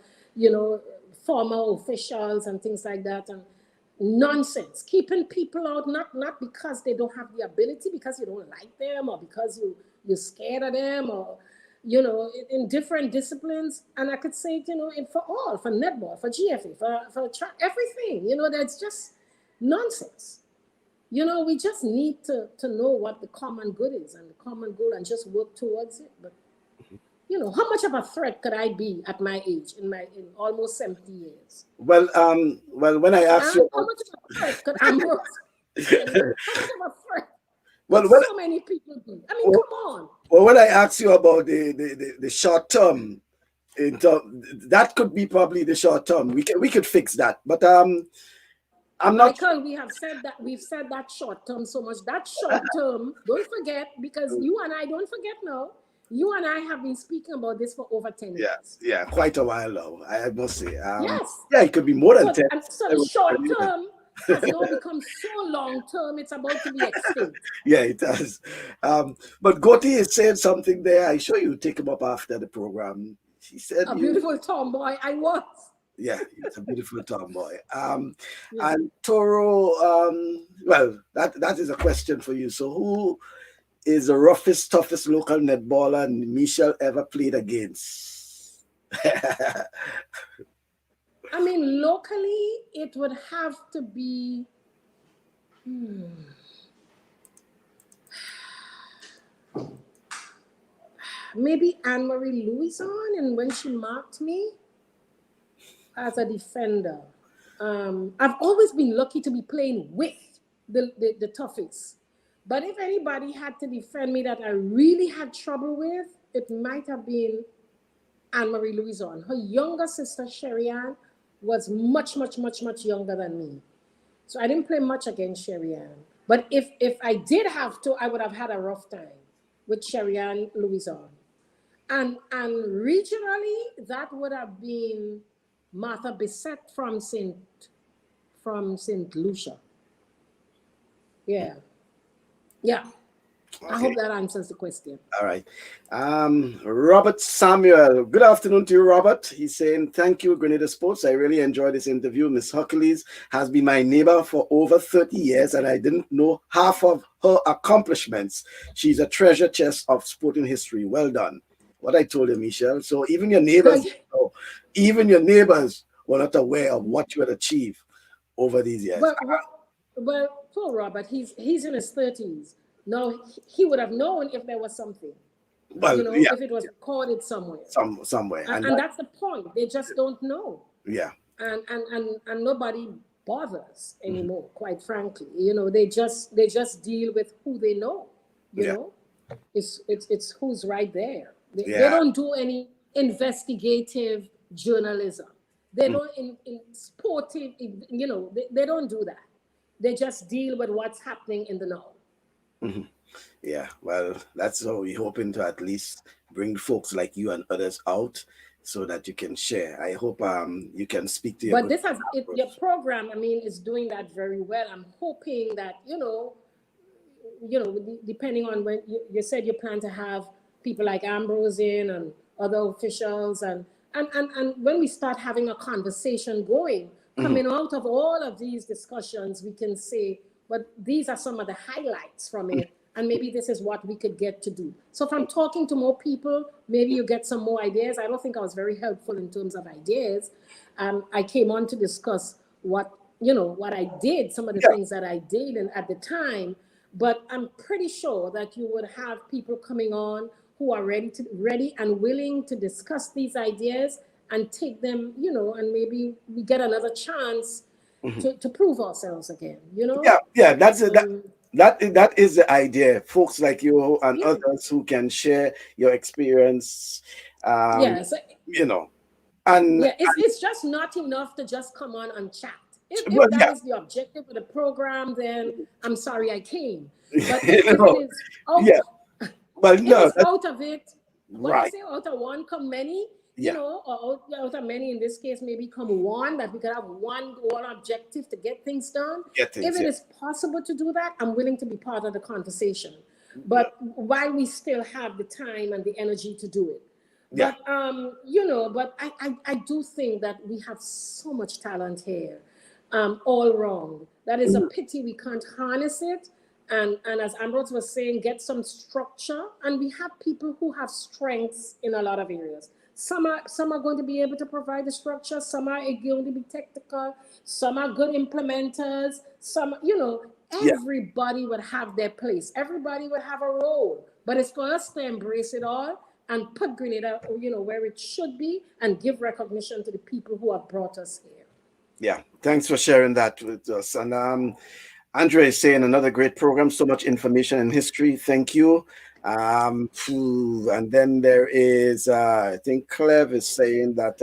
former officials and things like that, and nonsense, keeping people out, not because they don't have the ability, because you don't like them, or because you're scared of them, or in different disciplines. And I could say it for netball, for GFA, for track, everything. That's just nonsense. We just need to know what the common good is and the common goal and just work towards it. But how much of a threat could I be at my age, in almost 70 years? Well, when I asked you, how much of a threat could Ambrose? How much of a threat? Well, so many people be. I mean, come on. Well, when I asked you about the short term, that could be probably the short term. We could fix that, but I'm not. Michael, we've said that short term so much. That short term, don't forget, because you and I, don't forget now, you and I have been speaking about this for over 10 years. Yeah, quite a while now, I must say. Yes. Yeah, it could be more than 10. So the short term has now become so long term, it's about to be extinct. Yeah, it has. But Goti is saying something there. I'm sure you take him up after the program. She said, a beautiful tomboy. I was. Yeah, it's a beautiful tomboy. And Toro, well, that is a question for you. So who is the roughest, toughest local netballer Michelle ever played against? I mean, locally, it would have to be. Maybe Anne-Marie Louison, and when she marked me as a defender. I've always been lucky to be playing with the toughest. But if anybody had to defend me that I really had trouble with, it might have been Anne-Marie Louison. Her younger sister, Sherry Ann, was much, much, much, much younger than me. So I didn't play much against Sherry Ann. But if I did have to, I would have had a rough time with Sherry Ann Louison. And regionally, that would have been Martha Bissett from St. from St. Lucia. Yeah. Yeah. Okay. I hope that answers the question. All right. Robert Samuel. Good afternoon to you, Robert. He's saying, thank you, Grenada Sports. I really enjoyed this interview. Miss Hercules has been my neighbor for over 30 years, and I didn't know half of her accomplishments. She's a treasure chest of sporting history. Well done. What I told you, Michelle. So even your neighbors, oh, even your neighbors were not aware of what you had achieved over these years. Well, poor Robert, he's in his 30s. No, he would have known if there was something, Well, yeah, if it was recorded somewhere. somewhere. And that's the point. They just don't know. Yeah. And nobody bothers Mm-hmm. anymore, quite frankly. They just deal with who they know, you Yeah. know. It's who's right there. They Yeah. don't do any investigative journalism. They Mm. don't in sportive, they don't do that. They just deal with what's happening in the now. Mm-hmm. Yeah, well, that's how we're hoping to at least bring folks like you and others out so that you can share. I hope you can speak to your But good this has your approach. program, I mean, is doing that very well. I'm hoping that, depending on when you said you plan to have people like Ambrose in and other officials, and when we start having a conversation going, Mhm. coming out of all of these discussions, we can say, but these are some of the highlights from it, and maybe this is what we could get to do. So if I'm talking to more people, maybe you get some more ideas. I don't think I was very helpful in terms of ideas. I came on to discuss what I did, some of the Yeah, things that I did and at the time, but I'm pretty sure that you would have people coming on who are ready and willing to discuss these ideas and take them, and maybe we get another chance mhm. to prove ourselves again. Yeah. That's it. Um, That is the idea. Folks like you and yeah, others who can share your experience, um, yeah. So you know, and yeah, it's just not enough to just come on and chat. If well, that yeah, is the objective of the program, then I'm sorry I came. But you if it know, is out, yeah. Well, if no, it's that's out of it, what they right. say, out of one come many, Yeah, or out of many in this case, maybe come one, that we could have one objective to get things done. get If things. it Yeah, is possible to do that, I'm willing to be part of the conversation. yeah, But while we still have the time and the energy to do it. yeah. But I do think that we have so much talent here, all wrong. That is a Mhm. pity we can't harness it. And as Ambrose was saying, get some structure. And we have people who have strengths in a lot of areas. Some are going to be able to provide the structure. Some are going to be technical. Some are good implementers. Yeah, Everybody would have their place. Everybody would have a role. But it's for us to embrace it all and put Grenada, where it should be, and give recognition to the people who have brought us here. yeah. Thanks for sharing that with us. And Andre is saying another great program, so much information and history. Thank you. And then there is, I think Clev is saying that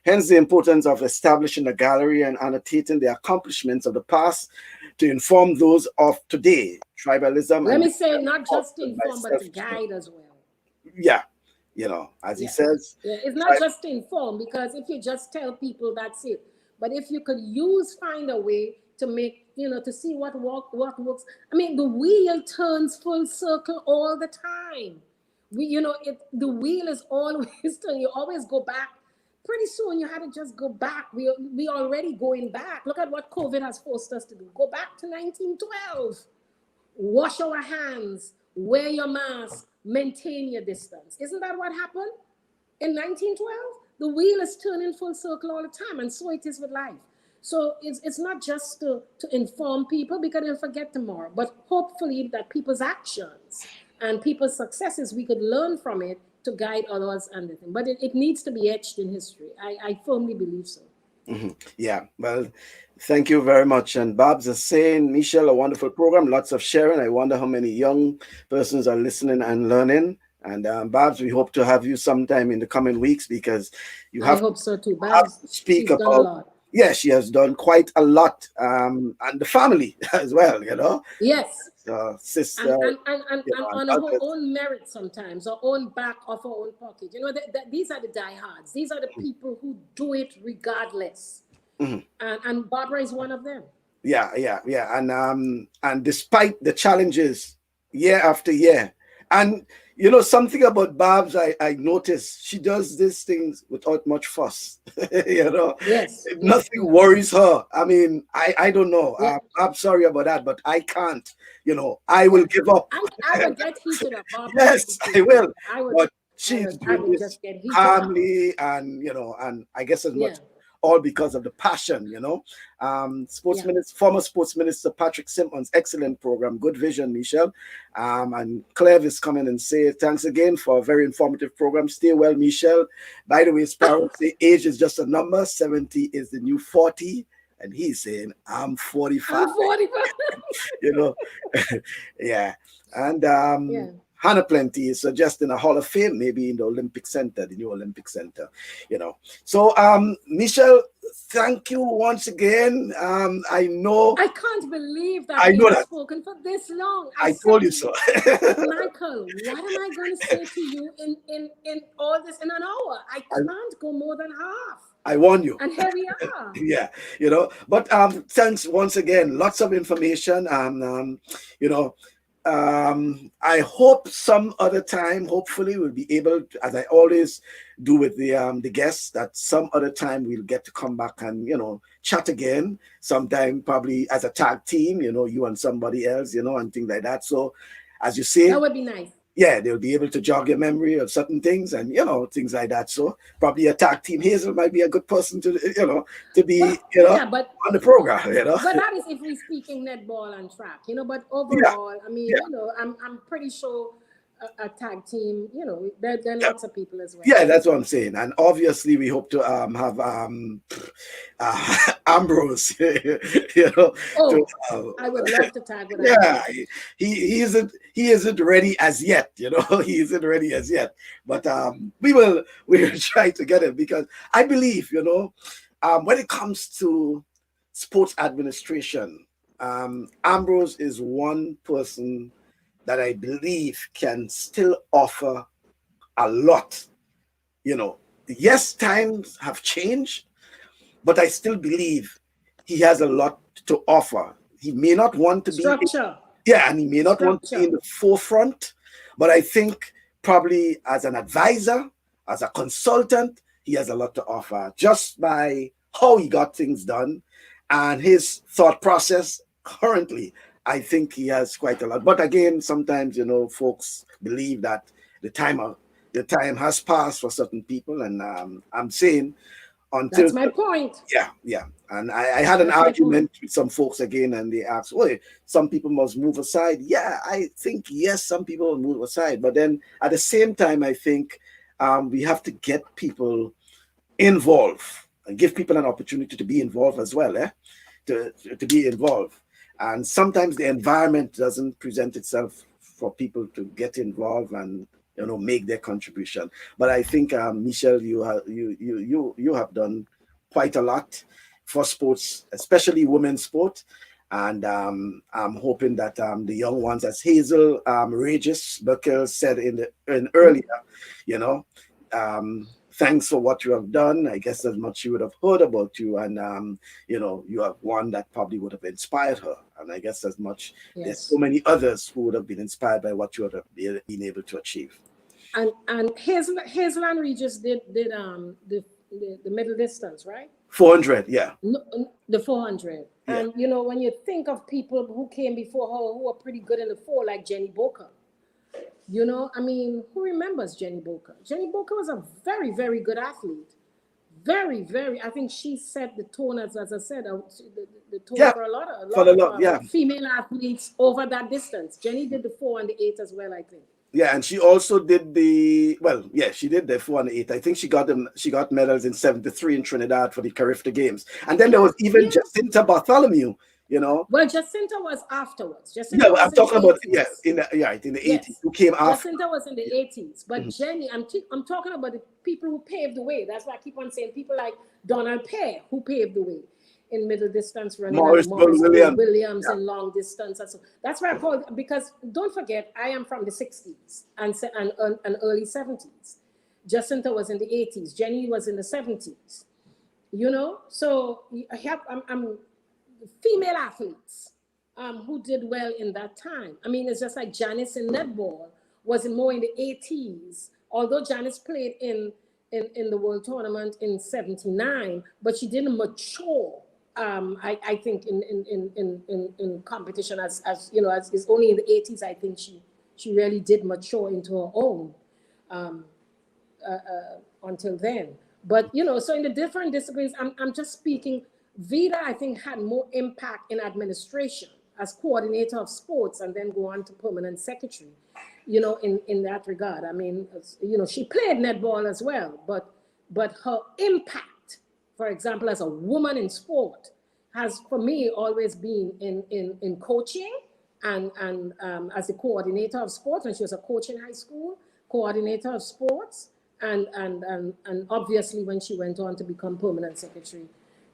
hence the importance of establishing a gallery and annotating the accomplishments of the past to inform those of today. Tribalism Let and me say, not just to by inform, but to selfishness. guide as well. Yeah, as he Yeah. says, Yeah. It's not tri- just to inform, because if you just tell people, that's it. But if you could find a way to make, to see what works. I mean, the wheel turns full circle all the time. The wheel is always turning. You always go back. Pretty soon you had to just go back. We already going back. Look at what COVID has forced us to do. Go back to 1912. Wash our hands, wear your mask, maintain your distance. Isn't that what happened in 1912? The wheel is turning full circle all the time, and so it is with life. So it's not just to inform people, because they'll forget tomorrow, but hopefully that people's actions and people's successes, we could learn from it to guide others and the thing. But it needs to be etched in history. I firmly believe so. Mhm. Yeah, well, thank you very much. And Babs is saying, Michelle, a wonderful program, lots of sharing. I wonder how many young persons are listening and learning. And Babs, we hope to have you sometime in the coming weeks because you I have hope so too. have Babs, to speak she's done a about. lot. Yeah, she has done quite a lot, and the family as well. Yes. Sister, And and on her others. own merit sometimes, her own back of her own pocket. These are the diehards. These are the people who do it regardless. Mhm. And Barbara is one of them. Yeah. And despite the challenges year after year, and something about Babs, I noticed she does these things without much fuss. you know, Yes, yes, Nothing worries her. I mean, I don't know. yeah, I'm sorry about that, but I can't. I will yeah. give up. And I would get heated up. Barbara would Yes, be I too. will. I would, But she's I doing would this just get heated up. calmly, and I guess as Yeah, much all because of the passion. yeah. Former sports minister Patrick Simmons, excellent program, good vision, Michelle. And Clev is coming and say thanks again for a very informative program. Stay well, Michelle. By the way, Sparrow say age is just a number. 70 is the new 40. And he's saying, I'm 45. I'm 45. you know. yeah. And Yeah. Hannah Plenty is suggesting a Hall of Fame, maybe in the Olympic Center, the new Olympic Center. So, Michelle, thank you once again. I know I can't believe that I we know have that spoken for this long. I I said told you to so. you, Michael, what am I going to say to you in all this in an hour? I I, can't go more than half. I warn you. And here we are. Yeah, but thanks once again, lots of information. You know I hope some other time, hopefully we'll be able to, as I always do with the guests, that some other time we'll get to come back and chat again sometime, probably as a tag team, you and somebody else, and things like that. So as you say, That would be nice. yeah, they'll be able to jog your memory of certain things and things like that. So probably a tag team. Hazel might be a good person to be But yeah, on the program. but that is if we're speaking netball and track, But Yeah, overall, I mean, yeah, I'm pretty sure a tag team, there are yeah. lots of people as well. Yeah, that's what I'm saying. And obviously, we hope to have Ambrose, to, Oh, uh, I would love to tag with yeah, Ambrose. he isn't ready as yet. He isn't ready as yet. But we will try to get him, because I believe, when it comes to sports administration, Ambrose is one person that I believe can still offer a lot. Yes, times have changed, but I still believe he has a lot to offer. He may not want to be, Structure, yeah, and he may not want to be structure. in the forefront, but I think probably as an advisor, as a consultant, he has a lot to offer just by how he got things done and his thought process currently. I think he has quite a lot. But again, sometimes, folks believe that the time the time has passed for certain people, and I'm saying until That's my point. yeah. And I had an That's my point. argument with some folks again, and they asked, "Well, some people must move aside." Yeah, I think yes, some people will move aside, but then at the same time, I think we have to get people involved and give people an opportunity to be involved as well, to be involved. And sometimes the environment doesn't present itself for people to get involved and make their contribution. But I think Michelle, you have done quite a lot for sports, especially women's sport. And I'm hoping that the young ones, as Hazel Regis Buckle said in earlier, you know, thanks for what you have done. I guess as much she would have heard about you, and you have one that probably would have inspired her. And I guess as much there's so Yes. many others who would have been inspired by what you would have been able to achieve. And Hazel and Regis did the middle distance, right? 400, yeah. No, the 400. Yeah. And when you think of people who came before her who were pretty good in the four, like Jenny Boker, I mean, who remembers Jenny Boker? Jenny Boker was a very, very good athlete. Very, very. I think she set the tone, as I said, the tone Yeah, for a for lot the of lot, yeah. female athletes over that distance. Jenny did the 4 and the 8 as well, I think. Yeah, and she also did she did the 4 and 8. I think she got medals in 73 in Trinidad for the Carifta Games. And then there was Yes, even yes. Jacinta Bartholomew, you know. Well, Jacinta was afterwards. Yeah, Jacinta I'm was in the talking about, yeah, 80s. in the 80s, Yes. who came after. Jacinta was in the 80s. But Mhm. Jenny, I'm talking about the people who paved the way. That's why I keep on saying people like Donald Pear, who paved the way in middle distance running, and Morris Bull Morris Bull Williams. Williams Yeah. in long distance. And so that's why I call it, because don't forget, I am from the 60s and early 70s. Jacinta was in the 80s. Jenny was in the 70s. you know. So I have I'm female athletes who did well in that time. I mean, it's just like Janice in netball was more in the 80s, although Janice played in the world tournament in 79, but she didn't mature. I think in competition as you know, as is only in the 80s. I think she really did mature into her own. Um, until then. But you know, so in the different disciplines, I'm just speaking. Vida, I think, had more impact in administration as coordinator of sports, and then go on to permanent secretary. You know, in that regard, I mean, you know, she played netball as well, but her impact, for example, as a woman in sport, has for me always been in coaching and as a coordinator of sports. When she was a coach in high school, coordinator of sports, and obviously when she went on to become permanent secretary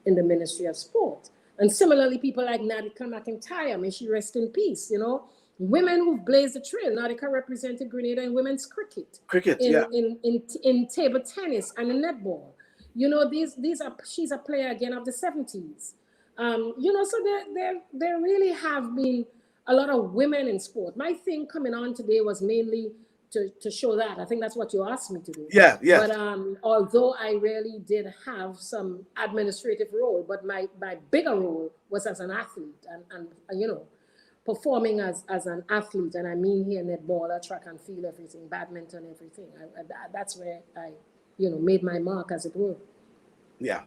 in the Ministry of Sport. And similarly, people like Nadika McIntyre, may she rest in peace, you know, women who've blazed the trail. Nadika represented Grenada in women's cricket, Cricket, yeah. in table tennis and in netball. You know, these are, she's a player again of the 70s. You know, so there really have been a lot of women in sport. My thing coming on today was mainly to show that. I think that's what you asked me to do. Yeah, yeah. But although I really did have some administrative role, but my bigger role was as an athlete and you know, performing as an athlete. And I mean here netball, track and field, everything, badminton, everything. That's where I, you know, made my mark, as it were. Yeah.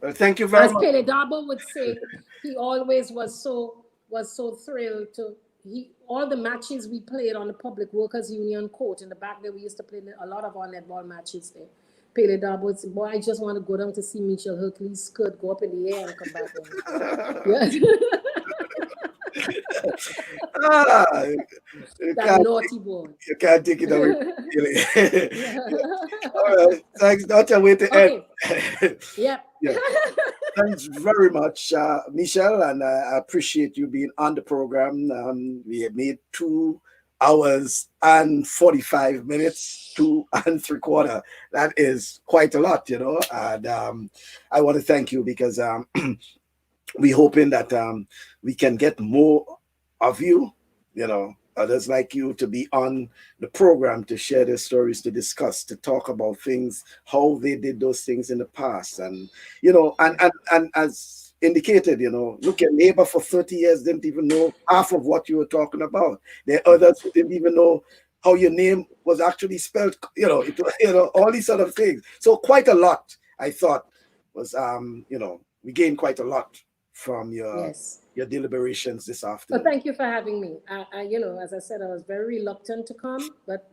Well, thank you very As much. Pele Dabo would say, he always was so thrilled to all the matches we played on the Public Workers Union court in the back there. We used to play a lot of our netball matches there. Pele Dabo would say, "Boy, I just want to go down to see Michaele Hercules' skirt go up in the air and come back down." Yeah. Ah, That naughty boy. you can't take it away. Yeah. All right. Thanks. Not a way to end. Okay. Yep. Yeah. Thanks very much, Michelle, and I appreciate you being on the program. We have made 2 hours and 45 minutes, 2 3/4. That is quite a lot, you know. And I want to thank you because we're hoping that we can get more of you, you know, others like you to be on the program to share their stories, to discuss, to talk about things, how they did those things in the past. And, you know, and as indicated, you know, look, your neighbor for 30 years didn't even know half of what you were talking about. There are others who didn't even know how your name was actually spelled, you know, you know, all these sort of things. So quite a lot, I thought, was, you know, we gained quite a lot from Yes. your deliberations this Well, afternoon. thank you for having me. You know, as I said, I was very reluctant to come, but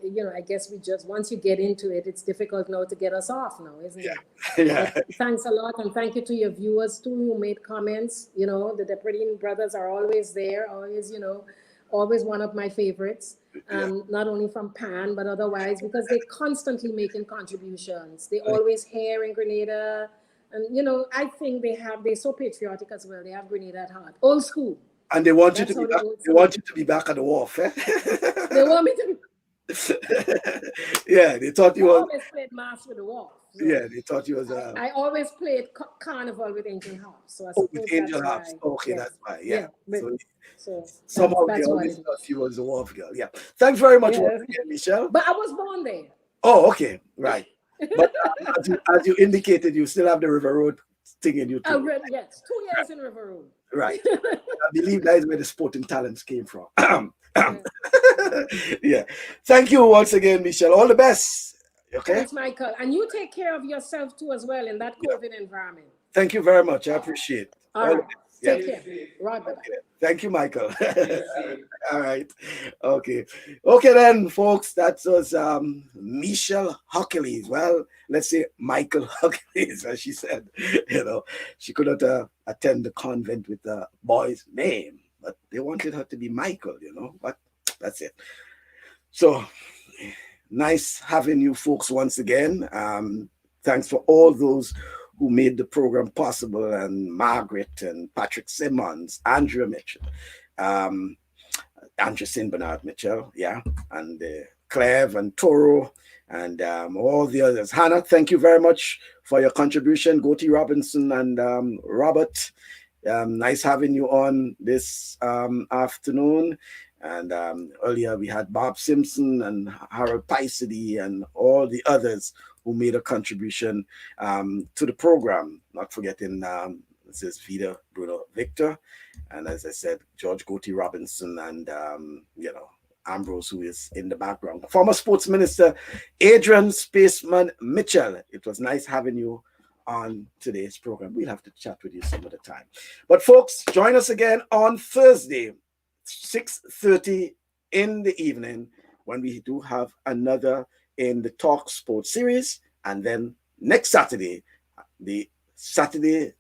you know, I guess we just once you get into it, it's difficult now to get us off now, isn't Yeah, it? yeah, But thanks a lot, and thank you to your viewers too who made comments. You know, the Depretin brothers are always there, always, you know, always one of my favorites. yeah. Not only from Pan but otherwise, because they constantly making contributions. They always here in Grenada. And you know, I think they're so patriotic as well. They have Grenada at heart. Old school. And they want you to That's be how the back. old They school. want you to be back at the wharf. Eh? They want me to. Yeah, they thought I you was. always played mass with the wolf. So Yeah, they thought you was. I always played carnival with Angel House. So I Oh, with suppose Angel that's House. why. Okay, Yes. that's why. Yeah. Yeah. But, So so somehow they that's what always it thought is. you was a wharf girl. Yeah. Thanks very much once Yes. again, Michelle. But I was born there. Oh, okay, right. But as you indicated, you still have the River Road thing in you I too. read, yes, 2 years in River Road. Right. I believe that is where the sporting talents came from. Yeah. Yeah. Thank you once again, Michelle. All the best. Okay. Thanks, Michael. And you take care of yourself too as well in that Yeah. COVID environment. Thank you very much. I appreciate it. All All the right. best. Yeah. Take care. Right, bye. Okay. Thank you, Michael. All right. Okay. Okay then, folks. That was Michelle Hercules. Well, let's say Michael Hercules, as she said. You know, she couldn't attend the convent with the boy's name, but they wanted her to be Michael, you know. But that's it. So nice having you folks once again. Thanks for all those who made the program possible, and Margaret and Patrick Simmons, Andrea Mitchell, um, Andrea St. Bernard Mitchell, yeah, and Clev and Toro, and all the others. Hannah, thank you very much for your contribution. Goatee Robinson and Robert, nice having you on this afternoon. And earlier we had Bob Simpson and Harold Paisidi and all the others who made a contribution to the program. Not forgetting this is Vida Bruno Victor, and as I said, George Goatee Robinson, and Ambrose, who is in the background. Former Sports Minister Adrian Spaceman Mitchell. It was nice having you on today's program. We'll have to chat with you some other time. But folks, join us again on Thursday, 6:30 in the evening, when we do have another in the Talk Sports series. And then next Saturday, the Saturday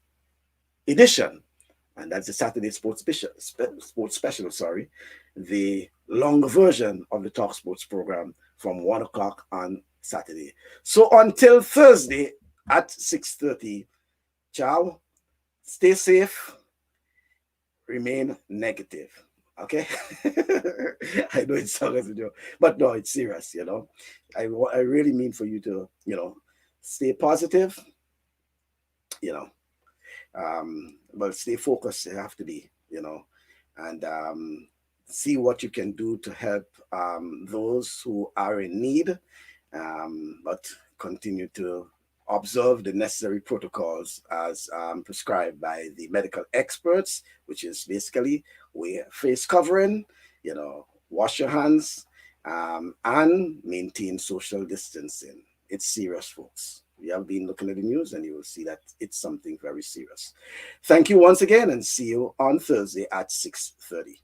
edition, and that's the Saturday sports special, the longer version of the Talk Sports program from 1 o'clock on Saturday. So until Thursday at 6:30, ciao, stay safe, remain negative. Okay? I know it sounds as a joke, but no, it's serious, I really mean for you to, stay positive, but stay focused. You have to be, and see what you can do to help those who are in need, but continue to observe the necessary protocols as prescribed by the medical experts, which is basically wear face covering, wash your hands, and maintain social distancing. It's serious, folks. You have been looking at the news and you will see that it's something very serious. Thank you once again, and see you on Thursday at 6:30.